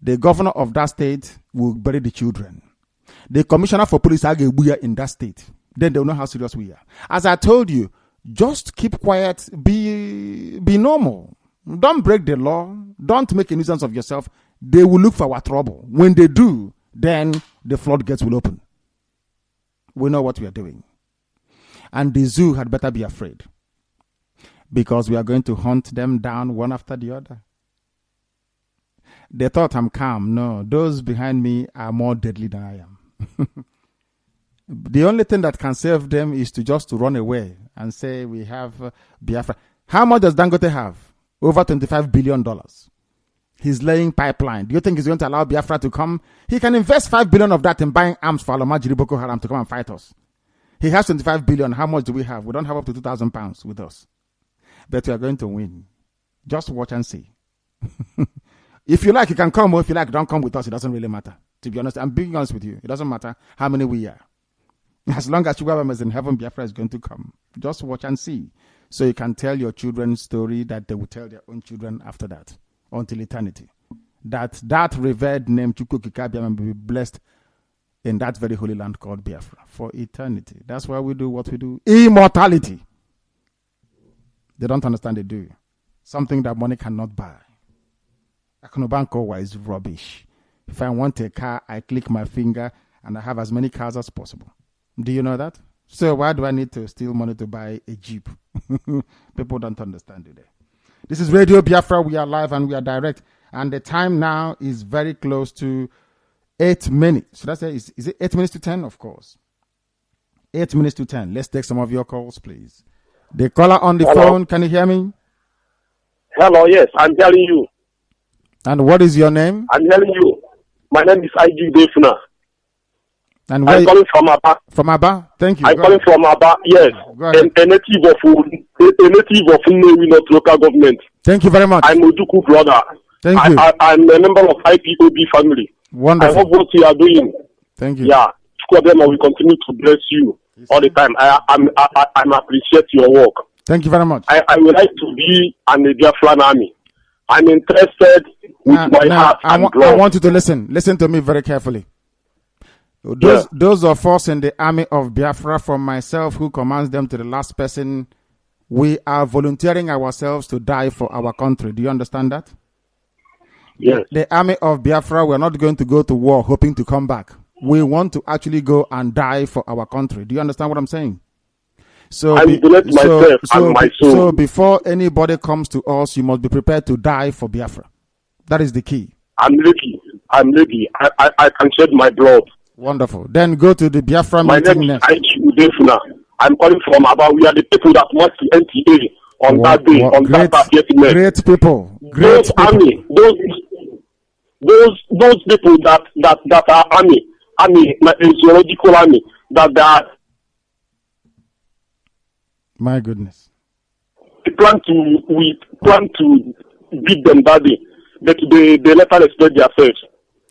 Speaker 3: The governor of that state will bury the children. The commissioner for police are in that state. Then they'll know how serious we are. As I told you, just keep quiet, be normal. Don't break the law. Don't make a nuisance of yourself. They will look for our trouble. When they do, then the floodgates will open. We know what we are doing. And the zoo had better be afraid. Because we are going to hunt them down one after the other. They thought I'm calm. No, those behind me are more deadly than I am. The only thing that can save them is to just run away and say we have Biafra. How much does Dangote have? Over $25 billion. He's laying pipeline. Do you think he's going to allow Biafra to come? He can invest $5 billion of that in buying arms for Alomajiri Boko Haram to come and fight us. He has $25 billion. How much do we have? We don't have up to 2,000 pounds with us. But we are going to win. Just watch and see. If you like, you can come. Or if you like, don't come with us. It doesn't really matter. To be honest, I'm being honest with you. It doesn't matter how many we are. As long as Sugar is in heaven, Biafra is going to come. Just watch and see. So you can tell your children's story that they will tell their own children after that, until eternity. That revered name, Chukwukikabiam, will be blessed in that very holy land called Biafra for eternity. That's why we do what we do. Immortality. They don't understand they do. Something that money cannot buy. Akunobankowa is rubbish. If I want a car, I click my finger and I have as many cars as possible. Do you know that? So why do I need to steal money to buy a Jeep? People don't understand today. This is Radio Biafra. We are live and we are direct. And the time now is very close to 8 minutes. Should I say, is it 8 minutes to 10? Of course. 8 minutes to 10. Let's take some of your calls, please. The caller on the phone, can you hear me?
Speaker 6: Hello, yes, I'm hearing you.
Speaker 3: And what is your name?
Speaker 6: I'm hearing you. My name is Igbo.
Speaker 3: And
Speaker 6: I'm calling from Aba.
Speaker 3: From Aba? Thank you.
Speaker 6: I'm calling from Aba, yes. A native of Nnewi North local government.
Speaker 3: Thank you very much.
Speaker 6: I'm Ojuku brother.
Speaker 3: Thank you.
Speaker 6: I'm a member of IPOB family.
Speaker 3: Wonderful.
Speaker 6: I hope what you are doing.
Speaker 3: Thank you.
Speaker 6: Yeah. Chukwuemeka will continue to bless you all the time. I appreciate your work.
Speaker 3: Thank you very much.
Speaker 6: I would like to be an Biafran army. I'm interested with my heart and blood.
Speaker 3: I want you to listen. Listen to me very carefully. Those of us in the army of Biafra, from myself who commands them to the last person, we are volunteering ourselves to die for our country. Do you understand that?
Speaker 6: Yes.
Speaker 3: The army of Biafra, we're not going to go to war hoping to come back. We want to actually go and die for our country. Do you understand what I'm saying? So, so before anybody comes to us, you must be prepared to die for Biafra. That is the key.
Speaker 6: I'm ready. I can shed my blood.
Speaker 3: Wonderful. Then go to the Biafra meeting next.
Speaker 6: My name is Igbo. I'm calling from Aba. We are the people that want the NTA on that day. On
Speaker 3: great people. Great people.
Speaker 6: Army. Those people that are army, zoological army, that are.
Speaker 3: My goodness.
Speaker 6: We plan to beat them that day, but they later explain themselves.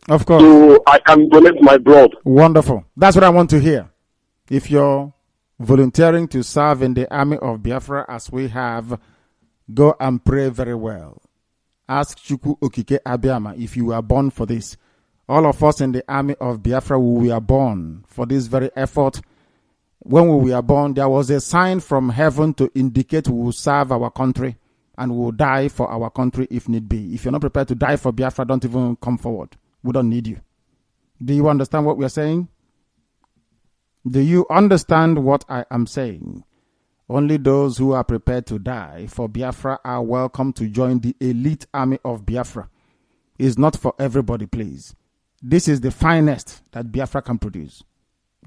Speaker 3: Of course.
Speaker 6: So I can donate my blood.
Speaker 3: Wonderful. That's what I want to hear. If you're volunteering to serve in the army of Biafra as we have, go and pray very well. Ask Chukwu Okike Abiama if you were born for this. All of us in the army of Biafra, we were born for this very effort. When we were born, there was a sign from heaven to indicate we will serve our country and we will die for our country if need be. If you're not prepared to die for Biafra, don't even come forward. We don't need you. Do you understand what we are saying? Do you understand what I am saying? Only those who are prepared to die for Biafra are welcome to join the elite army of Biafra. It's not for everybody, please. This is the finest that Biafra can produce.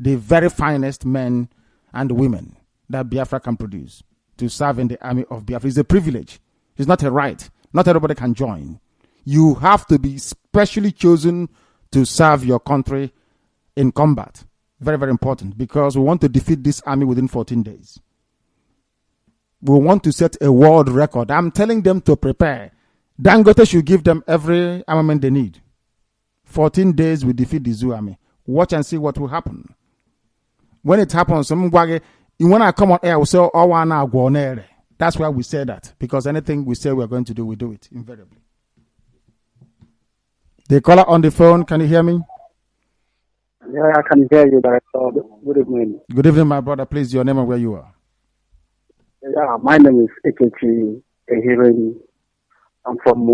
Speaker 3: The very finest men and women that Biafra can produce to serve in the army of Biafra. It's a privilege. It's not a right. Not everybody can join. You have to be specially chosen to serve your country in combat. Very, very important, because we want to defeat this army within 14 days. We want to set a world record. I'm telling them to prepare. Dangote should give them every armament they need. 14 days we defeat the Zoo army. Watch and see what will happen. When it happens, when I come on air, we say, oh, that's why we say that. Because anything we say we're going to do, we do it invariably. The caller on the phone, can you hear me?
Speaker 11: Yeah, I can hear you, Director. Good evening.
Speaker 3: Good evening, my brother. Please, your name and where you are.
Speaker 11: Yeah, my name is Ekechi Ehirin. I'm from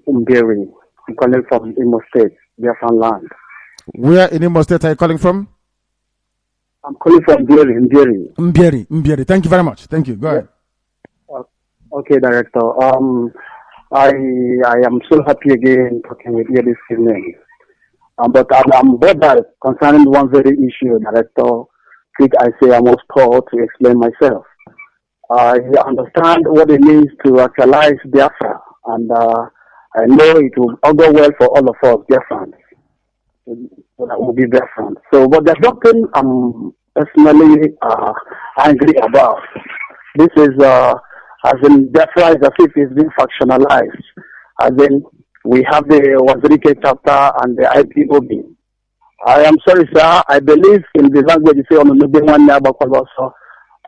Speaker 11: Umberi. I'm calling from Imo State, Biafran land.
Speaker 3: Where in Imo State are you calling from?
Speaker 11: I'm calling from Mberi.
Speaker 3: Mberi. Thank you very much. Thank you. Go ahead.
Speaker 11: Okay, Director. I am so happy again talking with you this evening. But I'm bothered concerning one very issue, Director, which I say I must call to explain myself. I understand what it means to actualize Biafra, and I know it will all go well for all of us, Biafrans. So that will be Biafran. So, but there's something I'm personally angry about. This is, as in Biafra is as if it's been factionalized. As in, we have the Wazirike chapter and the IPOB. I am sorry, sir. I believe in the language you say on the also.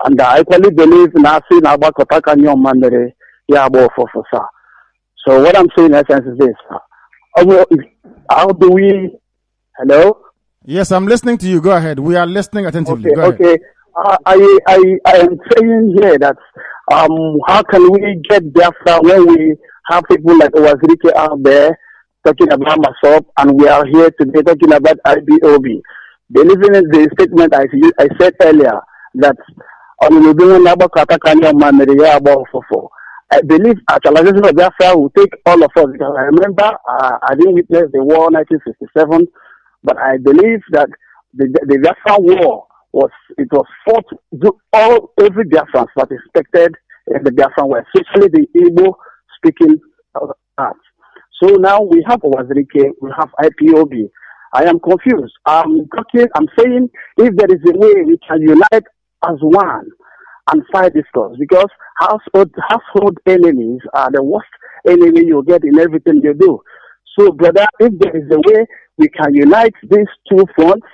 Speaker 11: And I equally believe in Asi Nabakotaka Nyomandere Yabo for sir. So what I'm saying in essence is this. How do we hello?
Speaker 3: Yes, I'm listening to you. Go ahead. We are listening attentively.
Speaker 11: Okay. I am saying here that how can we get Biafra when we have people like Wazirike out there talking about Masop, and we are here today talking about IBOB. Believing in the statement I said earlier that I believe actualization of Biafra will take all of us, because I remember I didn't witness the war 1967, but I believe that the Biafra war was fought every Biafran participated in the Biafran war, especially the Igbo speaking parts. So now we have Wazirike, we have IPOB. I am confused. I'm saying if there is a way we can unite as one and fight this cause, because household enemies are the worst enemy you get in everything you do. So, brother, if there is a way we can unite these two fronts,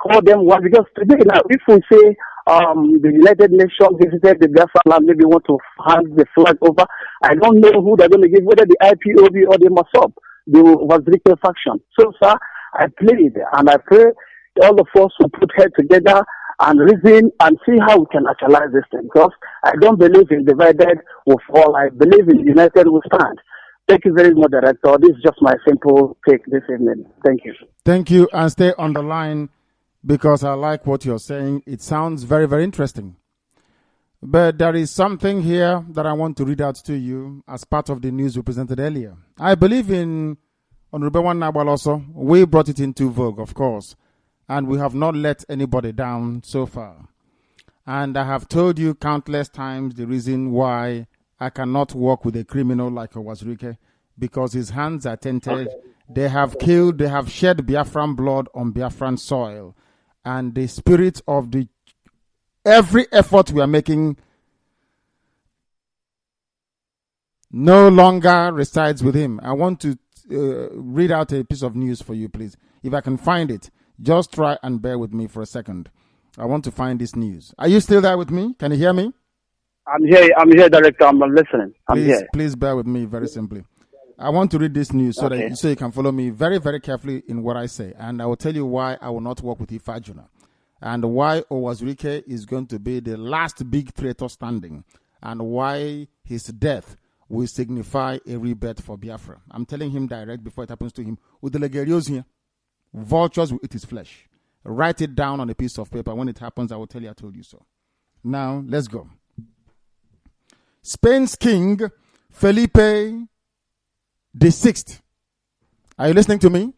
Speaker 11: call them one, because today now, if we say the United Nations visited the Biafran land, maybe want to hand the flag over, I don't know who they're going to give, whether the IPOB or the MASOP, the Wazirike faction. So, sir, I plead and I pray all of us will put head together and reason and see how we can actualize this thing, because I don't believe in divided will fall. I believe in united will stand. Thank you very much, Director. This is just my simple take this evening. Thank you.
Speaker 3: Thank you, and stay on the line, because I like what you're saying. It sounds very, very interesting. But there is something here that I want to read out to you as part of the news we presented earlier. I believe in Honorable Nabal also. We brought it into vogue, of course, and we have not let anybody down so far. And I have told you countless times the reason why I cannot work with a criminal like Wazirike, because his hands are tainted. Okay. They have killed, they have shed Biafran blood on Biafran soil. And the spirit of every effort we are making no longer resides with him. I want to read out a piece of news for you, please. If I can find it, just try and bear with me for a second. I want to find this news. Are you still there with me? Can you hear me?
Speaker 11: I'm here, Director. I'm listening.
Speaker 3: Please bear with me very simply. I want to read this news so that you can follow me very, very carefully in what I say. And I will tell you why I will not work with Ifajuna. And why Wazirike is going to be the last big traitor standing. And why his death will signify a rebirth for Biafra. I'm telling him direct before it happens to him. With the Legerios here, vultures will eat his flesh. Write it down on a piece of paper. When it happens, I will tell you I told you so. Now, let's go. Spain's King Felipe VI. Are you listening to me?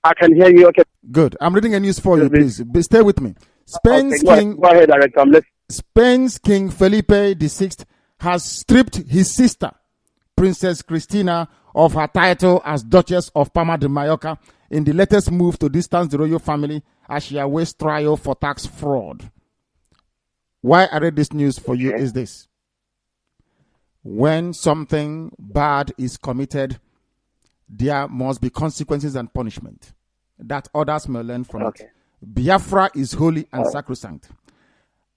Speaker 11: I can hear you. Okay.
Speaker 3: Good. I'm reading a news for you, please. Stay with me. Spain's
Speaker 11: King. Go ahead, Director.
Speaker 3: Spain's King Felipe VI has stripped his sister, Princess Cristina, of her title as Duchess of Palma de Mallorca in the latest move to distance the royal family as she awaits trial for tax fraud. Why I read this news for you is this. When something bad is committed, there must be consequences and punishment that others may learn from it. Biafra is holy and sacrosanct.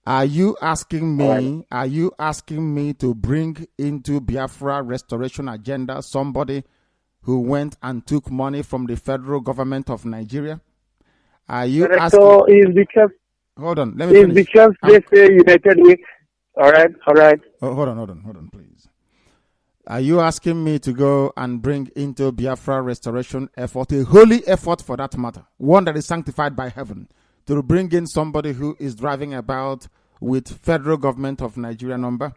Speaker 3: Are you asking me? Are you asking me to bring into Biafra restoration agenda somebody who went and took money from the federal government of Nigeria? Are you asking?
Speaker 11: So is because.
Speaker 3: Hold on, let me finish.
Speaker 11: It's because they say United Way. All right.
Speaker 3: Oh, hold on, please. Are you asking me to go and bring into Biafra restoration effort, a holy effort for that matter, one that is sanctified by heaven, to bring in somebody who is driving about with federal government of Nigeria number,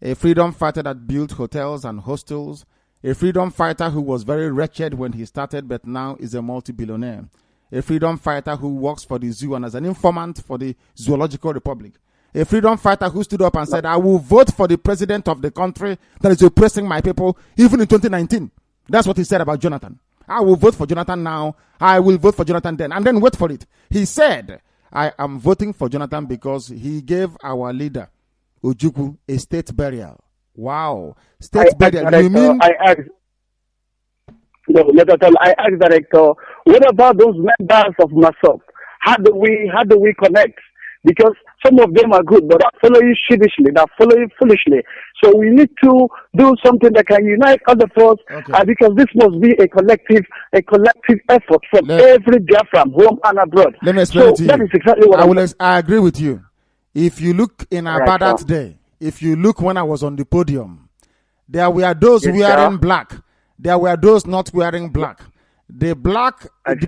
Speaker 3: a freedom fighter that built hotels and hostels, a freedom fighter who was very wretched when he started but now is a multi-billionaire, a freedom fighter who works for the zoo and as an informant for the Zoological Republic, a freedom fighter who stood up and said, I will vote for the president of the country that is oppressing my people, even in 2019. That's what he said about Jonathan. I will vote for Jonathan now. I will vote for Jonathan then. And then wait for it. He said, I am voting for Jonathan because he gave our leader, Ojukwu, a state burial. Wow. State burial. You mean?
Speaker 11: I asked Director, what about those members of MASOP? How do we connect? Because some of them are good, but are following sheepishly, they're following foolishly. So we need to do something that can unite all of us, because this must be a collective effort from every Biafran, home and abroad.
Speaker 3: Let me explain to you.
Speaker 11: That is exactly what
Speaker 3: I agree with you. If you look in Aba that day, if you look when I was on the podium, there were those wearing black. There were those not wearing black. The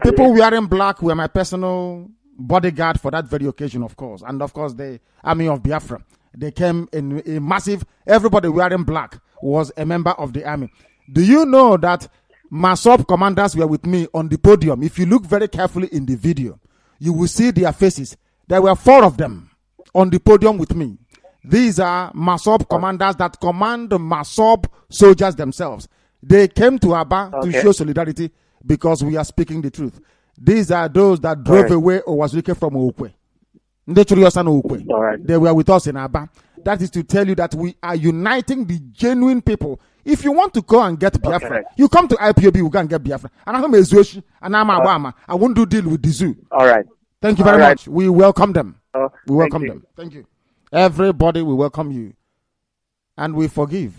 Speaker 3: people wearing black were my personal bodyguard for that very occasion, of course. And of course, the army of Biafra. They came in a massive, everybody wearing black was a member of the army. Do you know that MASOP commanders were with me on the podium? If you look very carefully in the video, you will see their faces. There were 4 of them on the podium with me. These are MASOP commanders that command the MASOP soldiers themselves. They came to Aba to show solidarity because we are speaking the truth. These are those that drove away Owazulike from Okwe. They were with us in Aba. That is to tell you that we are uniting the genuine people. If you want to go and get Biafra, you come to IPOB, you can get Biafra. And I won't do deal with the zoo.
Speaker 11: All right.
Speaker 3: Thank you very much. We welcome them. We welcome them. Thank you. Everybody will welcome you. And we forgive.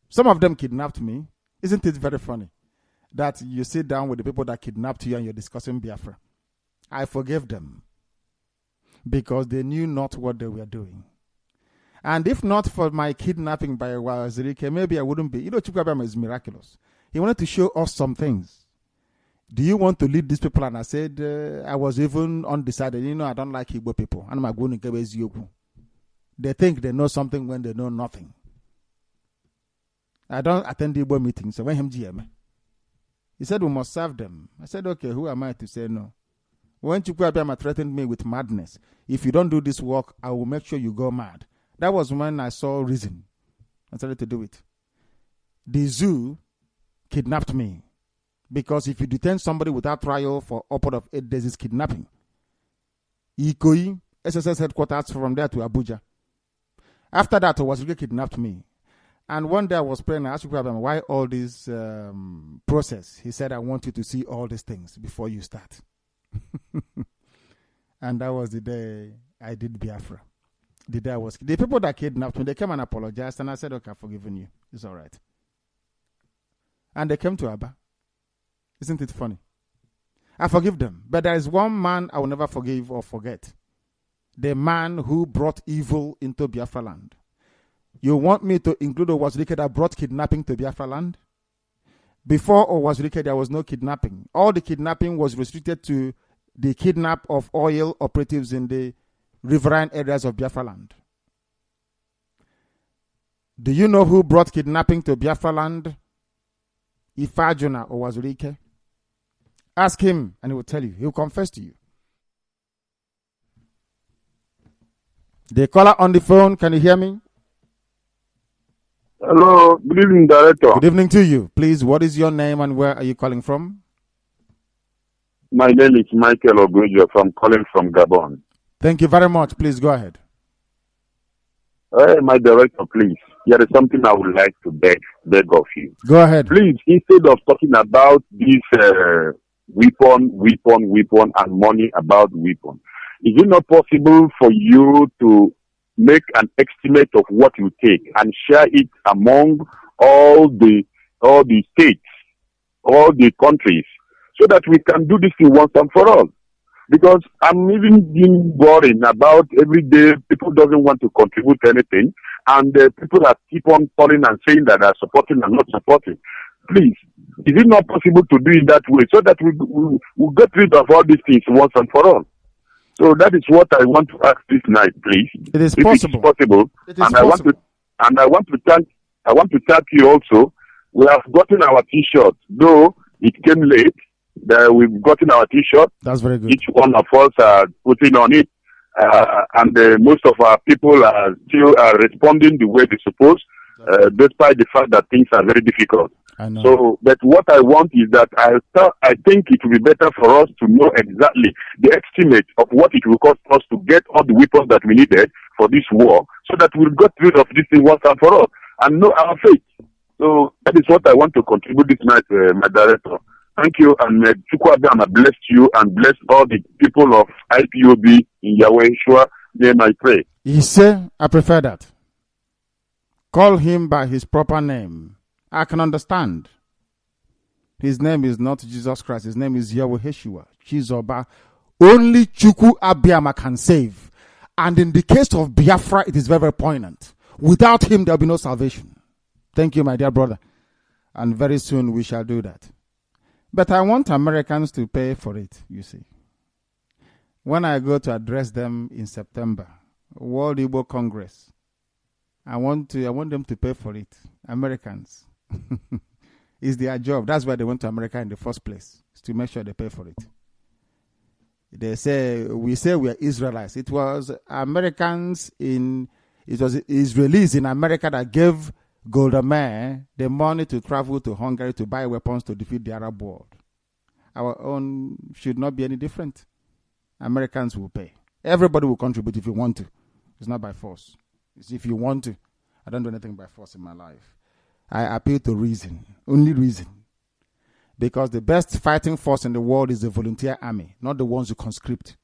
Speaker 3: Some of them kidnapped me. Isn't it very funny that you sit down with the people that kidnapped you and you're discussing Biafra? I forgave them because they knew not what they were doing. And if not for my kidnapping by Wazirike, maybe I wouldn't be. You know, Chukwabama is miraculous. He wanted to show us some things. Do you want to lead these people? And I said, I was even undecided. You know, I don't like Igbo people. And I'm going to give you. They think they know something when they know nothing. I don't attend the Igbo meetings. So when him GM, he said we must serve them. I said, okay, who am I to say no? When Chukwabiyama threatened me with madness, if you don't do this work, I will make sure you go mad. That was when I saw reason. I started to do it. The zoo kidnapped me because if you detain somebody without trial for upward of 8 days, it's kidnapping. Ikoyi, SSS headquarters, from there to Abuja. After that, Owazirike kidnapped me. And one day I was praying, I asked him, why all this process? He said, I want you to see all these things before you start. And that was the day I did Biafra. The day I was, the people that kidnapped me, they came and apologized, and I said, okay, I've forgiven you. It's all right. And they came to Aba. Isn't it funny? I forgive them. But there is one man I will never forgive or forget. The man who brought evil into Biafra land. You want me to include Owazirike that brought kidnapping to Biafra land? Before Owazirike, there was no kidnapping. All the kidnapping was restricted to the kidnap of oil operatives in the riverine areas of Biafra land. Do you know who brought kidnapping to Biafra land? Ifajuna Owazirike. Ask him and he will tell you. He will confess to you. The caller on the phone, can you hear me?
Speaker 6: Hello, good evening, Director.
Speaker 3: Good evening to you. Please, what is your name and where are you calling from?
Speaker 6: My name is Michael Ogujo from calling from Gabon.
Speaker 3: Thank you very much. Please go ahead.
Speaker 6: My director, please. There is something I would like to beg of you.
Speaker 3: Go ahead.
Speaker 6: Please, instead of talking about this weapon, and money about weapon, is it not possible for you to make an estimate of what you take and share it among all the states, all the countries, so that we can do this thing once and for all? Because I'm even being worried about every day people doesn't want to contribute anything, and people that keep on calling and saying that they're supporting and not supporting. Please, is it not possible to do it that way so that we get rid of all these things once and for all? So that is what I want to ask this night, please.
Speaker 3: It is
Speaker 6: if
Speaker 3: possible.
Speaker 6: It is possible.
Speaker 3: It is possible.
Speaker 6: I want to thank you also. We have gotten our T-shirts, though it came late. We've gotten our T-shirt.
Speaker 3: That's very good.
Speaker 6: Each one of us are putting on it, and most of our people are still responding the way they're supposed, despite the fact that things are very difficult.
Speaker 3: I know.
Speaker 6: So, but what I want is that I think it will be better for us to know exactly the estimate of what it will cost us to get all the weapons that we needed for this war, so that we'll get rid of this thing once and for all and know our fate. So that is what I want to contribute this night, my director. Thank you, and may Chukwuabiyama bless you and bless all the people of IPOB in Yahweh Shua name I pray.
Speaker 3: He said, I prefer that. Call him by his proper name. I can understand. His name is not Jesus Christ. His name is Yahweh Yeshua. Chizoba. Only Chukwuabiyama can save. And in the case of Biafra, it is very, very poignant. Without him, there will be no salvation. Thank you, my dear brother. And very soon we shall do that. But I want Americans to pay for it, you see. When I go to address them in September, World Igbo Congress, I want them to pay for it. Americans. It's their job. That's why they went to America in the first place, is to make sure they pay for it. We say we are Israelites. It was Israelis in America that gave Golda Meir the money to travel to Hungary to buy weapons to defeat the Arab world. Our own should not be any different. Americans will pay. Everybody will contribute if you want to. It's not by force. It's if you want to. I don't do anything by force in my life. I appeal to reason. Only reason. Because the best fighting force in the world is the volunteer army, not the ones who conscript.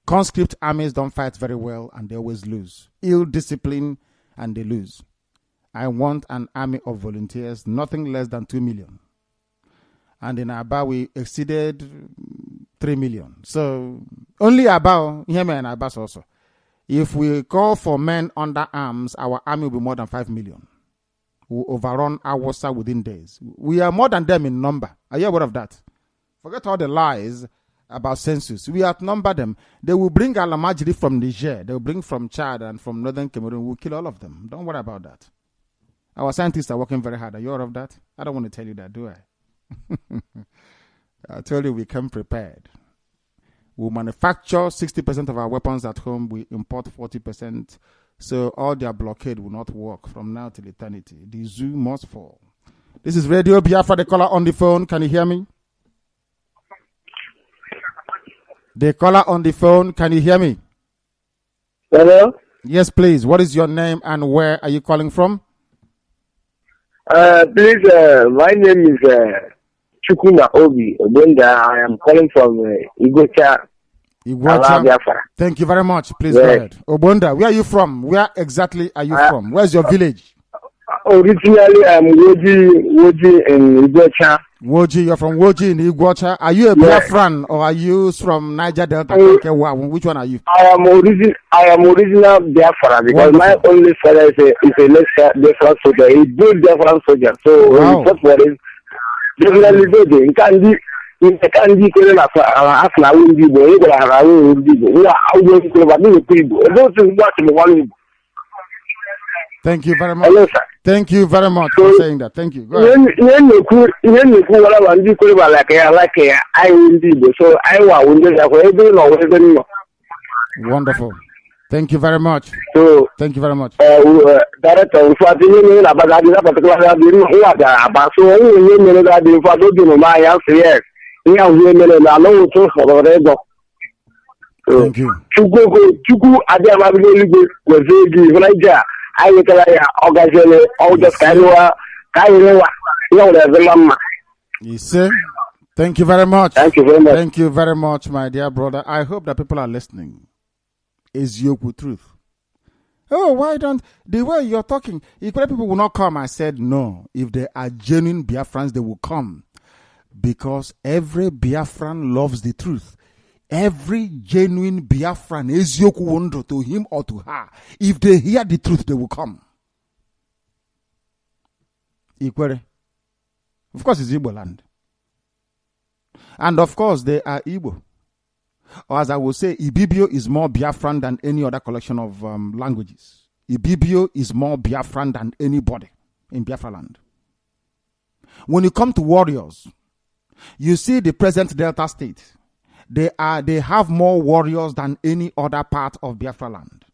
Speaker 3: Conscript armies don't fight very well and they always lose. Ill discipline and they lose. I want an army of volunteers, nothing less than 2 million. And in Aba, we exceeded 3 million. So only Aba, Yemen and Abbas also. If we call for men under arms, our army will be more than 5 million. We will overrun Awasa within days. We are more than them in number. Are you aware of that? Forget all the lies about census. We outnumber them. They will bring Alamajiri from Niger. They will bring from Chad and from northern Cameroon. We'll kill all of them. Don't worry about that. Our scientists are working very hard. Are you aware of that? I don't want to tell you that, do I? I told you we come prepared. We manufacture 60% of our weapons at home. We import 40%. So all their blockade will not work from now till eternity. The zoo must fall. This is Radio Biafra, the caller on the phone. Can you hear me? The caller on the phone, can you hear me?
Speaker 11: Hello?
Speaker 3: Yes, please. What is your name and where are you calling from?
Speaker 11: Please, my name is Chukuma Obi Obenda. I am calling from Igbocha.
Speaker 3: Biafra. Thank you very much. Please go ahead. Obonda, where are you from? Where exactly are you from? Where's your village?
Speaker 11: Originally, I'm Woji in Igbocha.
Speaker 3: Woji, you're from Woji in Igbocha. Are you a Biafran or are you from Niger Delta? Which one are you?
Speaker 11: I am original Biafra because my only father is a lesser Biafran soldier. He's a good Biafran soldier. So, first one is definitely good. Kandi kule afla wingi bo ego la hara wingi bo wa awo kule ba ni people those things what me want.
Speaker 3: Thank you very much.
Speaker 11: Hello, sir.
Speaker 3: Thank you very much for saying that. Thank you. Go ahead.
Speaker 11: Wala wandi kule ba like I wingi bo so I wa wingi ya ko ego no.
Speaker 3: Wonderful. Thank you very much.
Speaker 11: So
Speaker 3: thank you very much.
Speaker 11: Director, if I didn't know about that particular, I didn't know that about so you know that if I don't know my answer yes. Yeah, women, I know to whatever.
Speaker 3: Thank you.
Speaker 11: Chuku, Adamabili was very Naija. I will tell you, August, all the Kaiwa,
Speaker 3: You see? Thank you very much.
Speaker 11: Thank you very much.
Speaker 3: Thank you very much, my dear brother. I hope that people are listening. Is Yoku truth? Oh, why don't the way you're talking? Equally, people will not come. I said no. If they are genuine Biafrans, they will come because every Biafran loves the truth. Every genuine Biafran is Yoku Wondo to him or to her. If they hear the truth, they will come. Equally, of course, it's Igbo land, and of course they are Igbo. Or as I would say, Ibibio is more Biafran than any other collection of languages. Ibibio is more Biafran than anybody in Biafra land. When you come to warriors, you see the present Delta State. They have more warriors than any other part of Biafra land.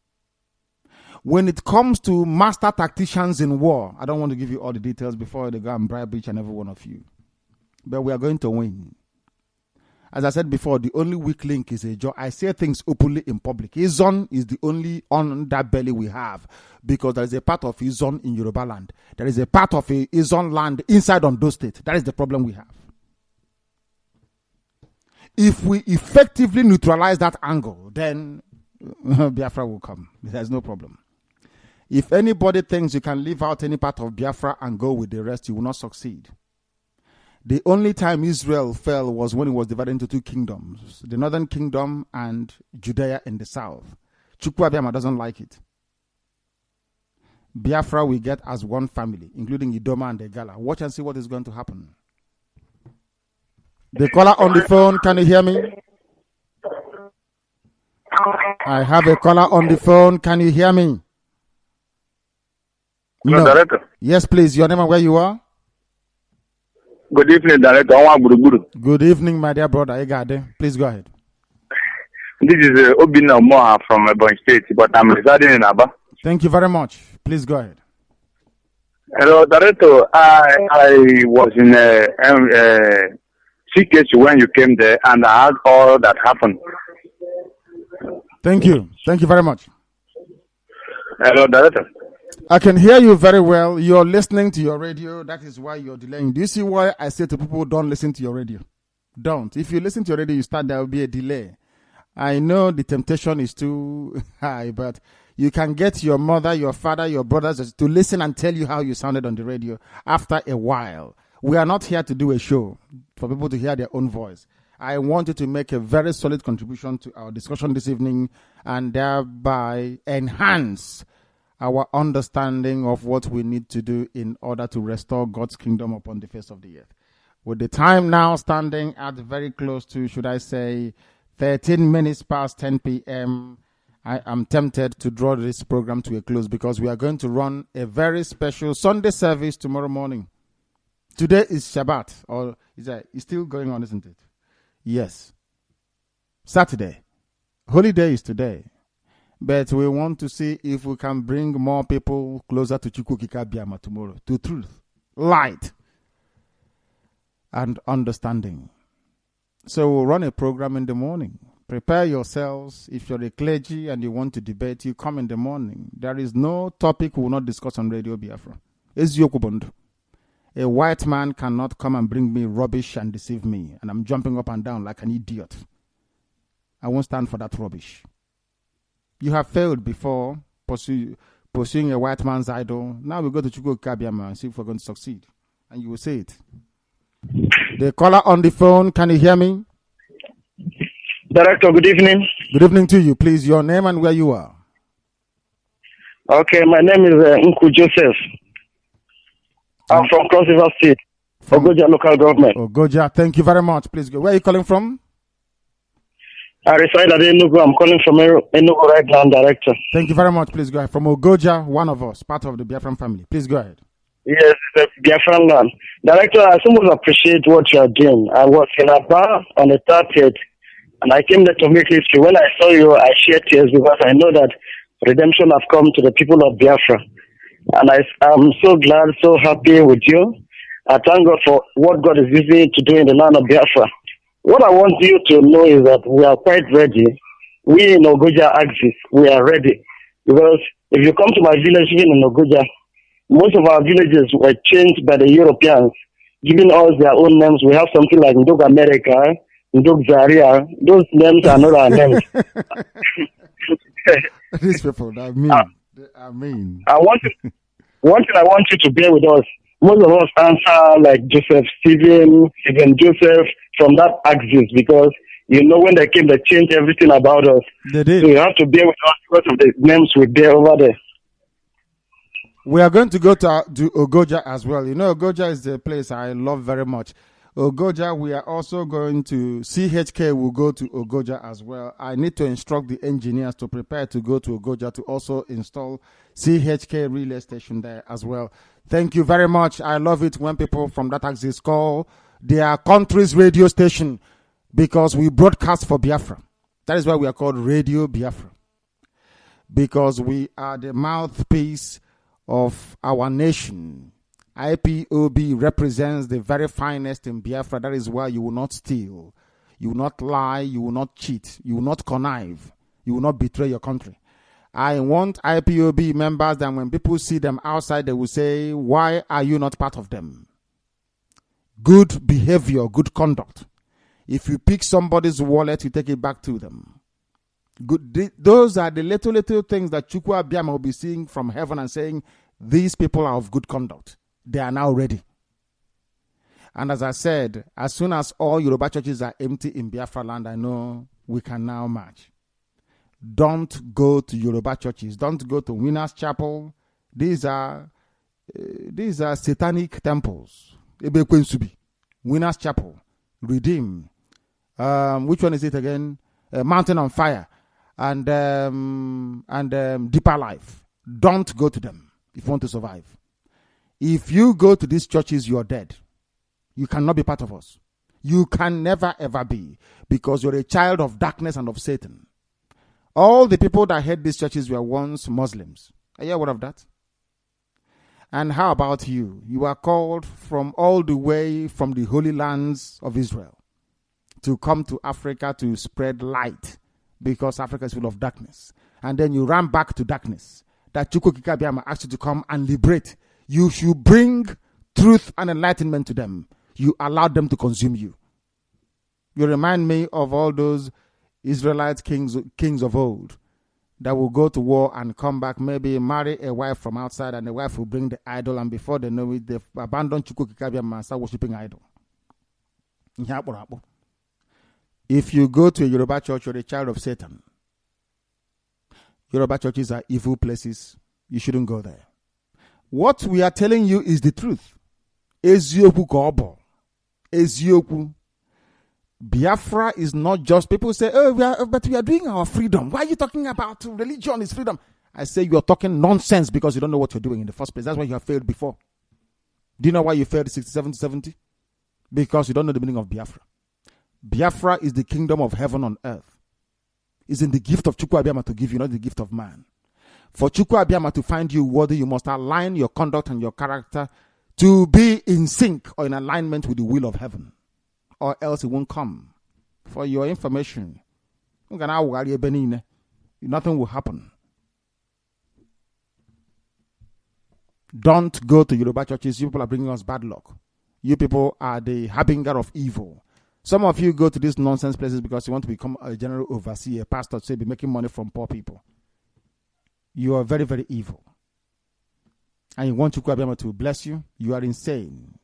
Speaker 3: When it comes to master tacticians in war, I don't want to give you all the details before they go and bribe each and every one of you. But we are going to win. As I said before, the only weak link is a jaw. I say things openly in public. Izon is the only underbelly we have because there is a part of Izon in Yoruba land. There is a part of a Izon land inside Ondo State. That is the problem we have. If we effectively neutralize that angle, then Biafra will come. There's no problem. If anybody thinks you can leave out any part of Biafra and go with the rest, you will not succeed. The only time Israel fell was when it was divided into two kingdoms, the northern kingdom and Judea in the south. Chukwu Abiyama doesn't like it. Biafra we get as one family, including Idoma and Egala. Watch and see what is going to happen. The caller on the phone, can you hear me? I have a caller on the phone, can you hear me?
Speaker 6: No. Director.
Speaker 3: Yes, please, your name and where you are?
Speaker 6: Good evening, Director.
Speaker 3: Good evening, my dear brother. Egade. Please go ahead.
Speaker 6: This is Obina Moha from Ebonyi State, but I'm residing in Aba.
Speaker 3: Thank you very much. Please go ahead.
Speaker 6: Hello, Director. I was in a CKH when you came there, and I heard all that happened.
Speaker 3: Thank you. Thank you very much.
Speaker 6: Hello, Director.
Speaker 3: I can hear you very well. You're listening to your radio. That is why you're delaying. Do you see why I say to people, don't listen to your radio? Don't. If you listen to your radio, you start, there will be a delay. I know the temptation is too high, but you can get your mother, your father, your brothers to listen and tell you how you sounded on the radio after a while. We are not here to do a show for people to hear their own voice. I want you to make a very solid contribution to our discussion this evening and thereby enhance our understanding of what we need to do in order to restore God's kingdom upon the face of the earth. With the time now standing at very close to, should I say, 13 minutes past 10 p.m., I am tempted to draw this program to a close because we are going to run a very special Sunday service tomorrow morning. Today is Shabbat, or it's still going on, isn't it? Yes. Saturday. Holy Day is today. But we want to see if we can bring more people closer to Chukwukika Biama tomorrow, to truth, light, and understanding. So we'll run a program in the morning. Prepare yourselves. If you're a clergy and you want to debate, you come in the morning. There is no topic we will not discuss on Radio Biafra. It's Yokubund. A white man cannot come and bring me rubbish and deceive me, and I'm jumping up and down like an idiot. I won't stand for that rubbish. You have failed before pursuing a white man's idol. Now we go to Chukwukika Biama and see if we're going to succeed. And you will say it. The caller on the phone, can you hear me?
Speaker 11: Director, good evening.
Speaker 3: Good evening to you. Please, your name and where you are.
Speaker 11: Okay, my name is Nku Joseph. I'm from Cross River State, Ogoja local government.
Speaker 3: Ogoja, thank you very much. Please go. Where are you calling from?
Speaker 11: I reside at Enugu. I'm calling from Enugu right now, Director.
Speaker 3: Thank you very much. Please go ahead. From Ogoja, one of us, part of the Biafran family. Please go ahead.
Speaker 11: Yes, the Biafran land. Director, I so much appreciate what you are doing. I was in Aba on the 30th, and I came there to make history. When I saw you, I shed tears because I know that redemption has come to the people of Biafra. And I'm so glad, so happy with you. I thank God for what God is using to do in the land of Biafra.
Speaker 4: What I want you to know is that we are quite ready. We in Ogoja axis, we are ready. Because if you come to my village, even in Ogoja, most of our villages were changed by the Europeans, giving us their own names. We have something like Ndog America, Ndog Zaria. Those names are not our names.
Speaker 3: These people, I mean.
Speaker 4: One thing I want you to bear with us. Most of us answer like Joseph, Stephen Joseph from that axis because you know when they came, they changed everything about us.
Speaker 3: They did.
Speaker 4: So you have to bear with us because of the names we bear over there.
Speaker 3: We are going to go to Ogoja as well. You know, Ogoja is the place I love very much. Ogoja, we are also going to, CHK will go to Ogoja as well. I need to instruct the engineers to prepare to go to Ogoja to also install CHK relay station there as well. Thank you very much. I love it when people from that axis call their country's radio station because we broadcast for Biafra. That is why we are called Radio Biafra. Because we are the mouthpiece of our nation. IPOB represents the very finest in Biafra. That is why you will not steal, you will not lie, you will not cheat, you will not connive, you will not betray your country. I want IPOB members that when people see them outside, they will say, why are you not part of them? Good behavior, good conduct. If you pick somebody's wallet, you take it back to them. Good. Those are the little things that Chukwu Abiyama will be seeing from heaven and saying, these people are of good conduct. They are now ready. And as I said, as soon as all Yoruba churches are empty in Biafra land, I know we can now march. Don't go to Yoruba churches. Don't go to Winners Chapel. These are satanic temples. Winners Chapel, Redeem. Which one is it again? Mountain on Fire and Deeper Life. Don't go to them if you want to survive. If you go to these churches, you are dead. You cannot be part of us. You can never ever be because you're a child of darkness and of Satan. All the people that had these churches were once Muslims. Are you aware of that? And how about you? You are called from all the way from the holy lands of Israel to come to Africa to spread light because Africa is full of darkness. And then you ran back to darkness. That Chukwu Abiyama asked you to come and liberate. You should bring truth and enlightenment to them. You allowed them to consume you. You remind me of all those Israelite kings of old that will go to war and come back, maybe marry a wife from outside, and the wife will bring the idol, and before they know it, they've abandoned Chukwu Abiyama and start worshiping idol. If you go to a Yoruba church, you're a child of Satan. Yoruba churches are evil places. You shouldn't go there. What we are telling you is the truth. Ezioku kobo. Ezioku. Biafra is not just, people say, oh, but we are doing our freedom. Why are you talking about religion is freedom? I say you are talking nonsense because you don't know what you're doing in the first place. That's why you have failed before. Do you know why you failed 67 to 70? Because you don't know the meaning of Biafra. Biafra is the kingdom of heaven on earth. It's in the gift of Chukwu Abiyama to give you, not the gift of man. For Chukwu Abiyama to find you worthy, you must align your conduct and your character to be in sync or in alignment with the will of heaven. Or else it won't come. For your information, nothing will happen. Don't go to Yoruba churches. You people are bringing us bad luck. You people are the harbinger of evil. Some of you go to these nonsense places because you want to become a general overseer, pastor, to be making money from poor people. You are very, very evil. And you want Chukwu Abiyama to bless you. You are insane.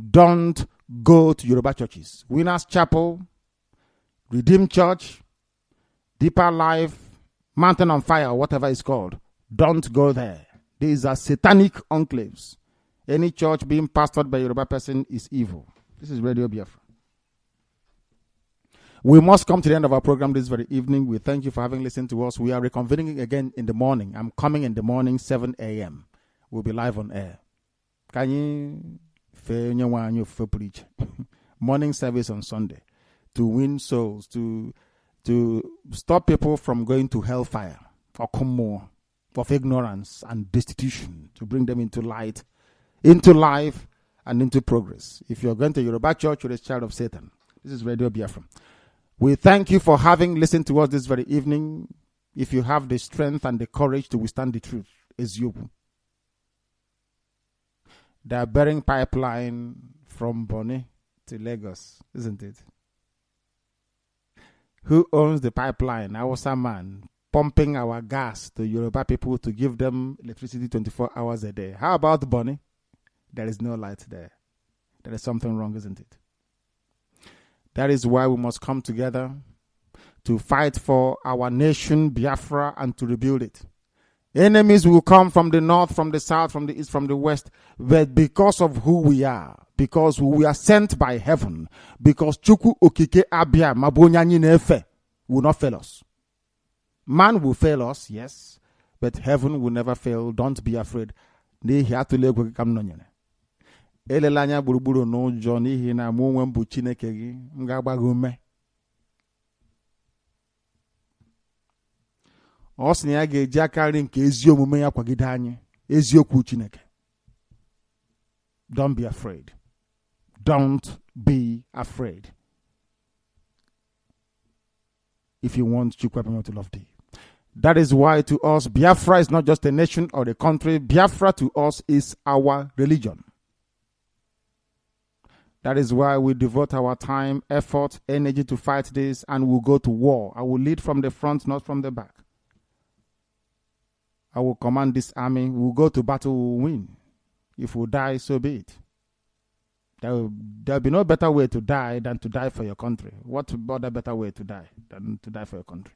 Speaker 3: Don't go to Yoruba churches. Winners Chapel, Redeemed Church, Deeper Life, Mountain on Fire, whatever it's called. Don't go there. These are satanic enclaves. Any church being pastored by a Yoruba person is evil. This is Radio Biafra. We must come to the end of our program this very evening. We thank you for having listened to us. We are reconvening again in the morning. I'm coming in the morning, 7 a.m. We'll be live on air. Can you preach? Morning service on Sunday to win souls, to stop people from going to hellfire or more of ignorance and destitution, to bring them into light, into life, and into progress. If you're going to Yoruba church, you're a child of Satan. This is Radio Biafra. We thank you for having listened to us this very evening. If you have the strength and the courage to withstand the truth, is you. They are burying pipeline from Bonny to Lagos, isn't it? Who owns the pipeline? Our man pumping our gas to Yoruba people to give them electricity 24 hours a day. How about Bonny? There is no light there. There is something wrong, isn't it? That is why we must come together to fight for our nation, Biafra, and to rebuild it. Enemies will come from the north, from the south, from the east, from the west, but because of who we are, because we are sent by heaven, because Chukwu Okike Abia Mabonyanyi Nefe will not fail us. Man will fail us, yes, but heaven will never fail. Don't be afraid. Elelanya buruburu n'ụjọ n'ihi na mụ onwe m bụ Chineke gị, m ga-agba gị ume. Ọ sị na ya ga-eji aka nri nke ezi omume ya kwagide anyị, eziokwu Chineke. Don't be afraid. Don't be afraid. If you want Chukwuemeka to love thee. That is why to us, Biafra is not just a nation or a country. Biafra to us is our religion. That is why we devote our time, effort, energy to fight this, and we'll go to war. I will lead from the front, not from the back. I will command this army. We'll go to battle, we'll win. If we die, so be it. There'll be no better way to die than to die for your country. What other better way to die than to die for your country?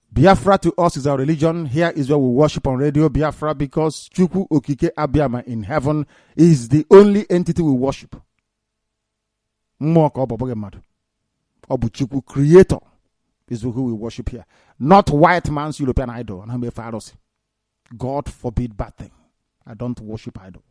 Speaker 3: Biafra to us is our religion. Here is where we worship on Radio Biafra because Chukwu Okike Abiyama in heaven is the only entity we worship. Chukwu Creator is who we worship here. Not white man's European idol. God forbid bad thing. I don't worship idol.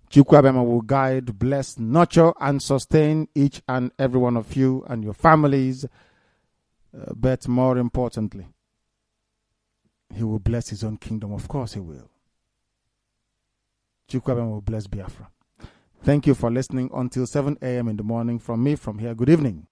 Speaker 3: Chukwu Abiyama will guide, bless, nurture, and sustain each and every one of you and your families. But more importantly, he will bless his own kingdom. Of course he will. Chukwu Abiyama will bless Biafra. Thank you for listening until 7 a.m. in the morning from me from here. Good evening.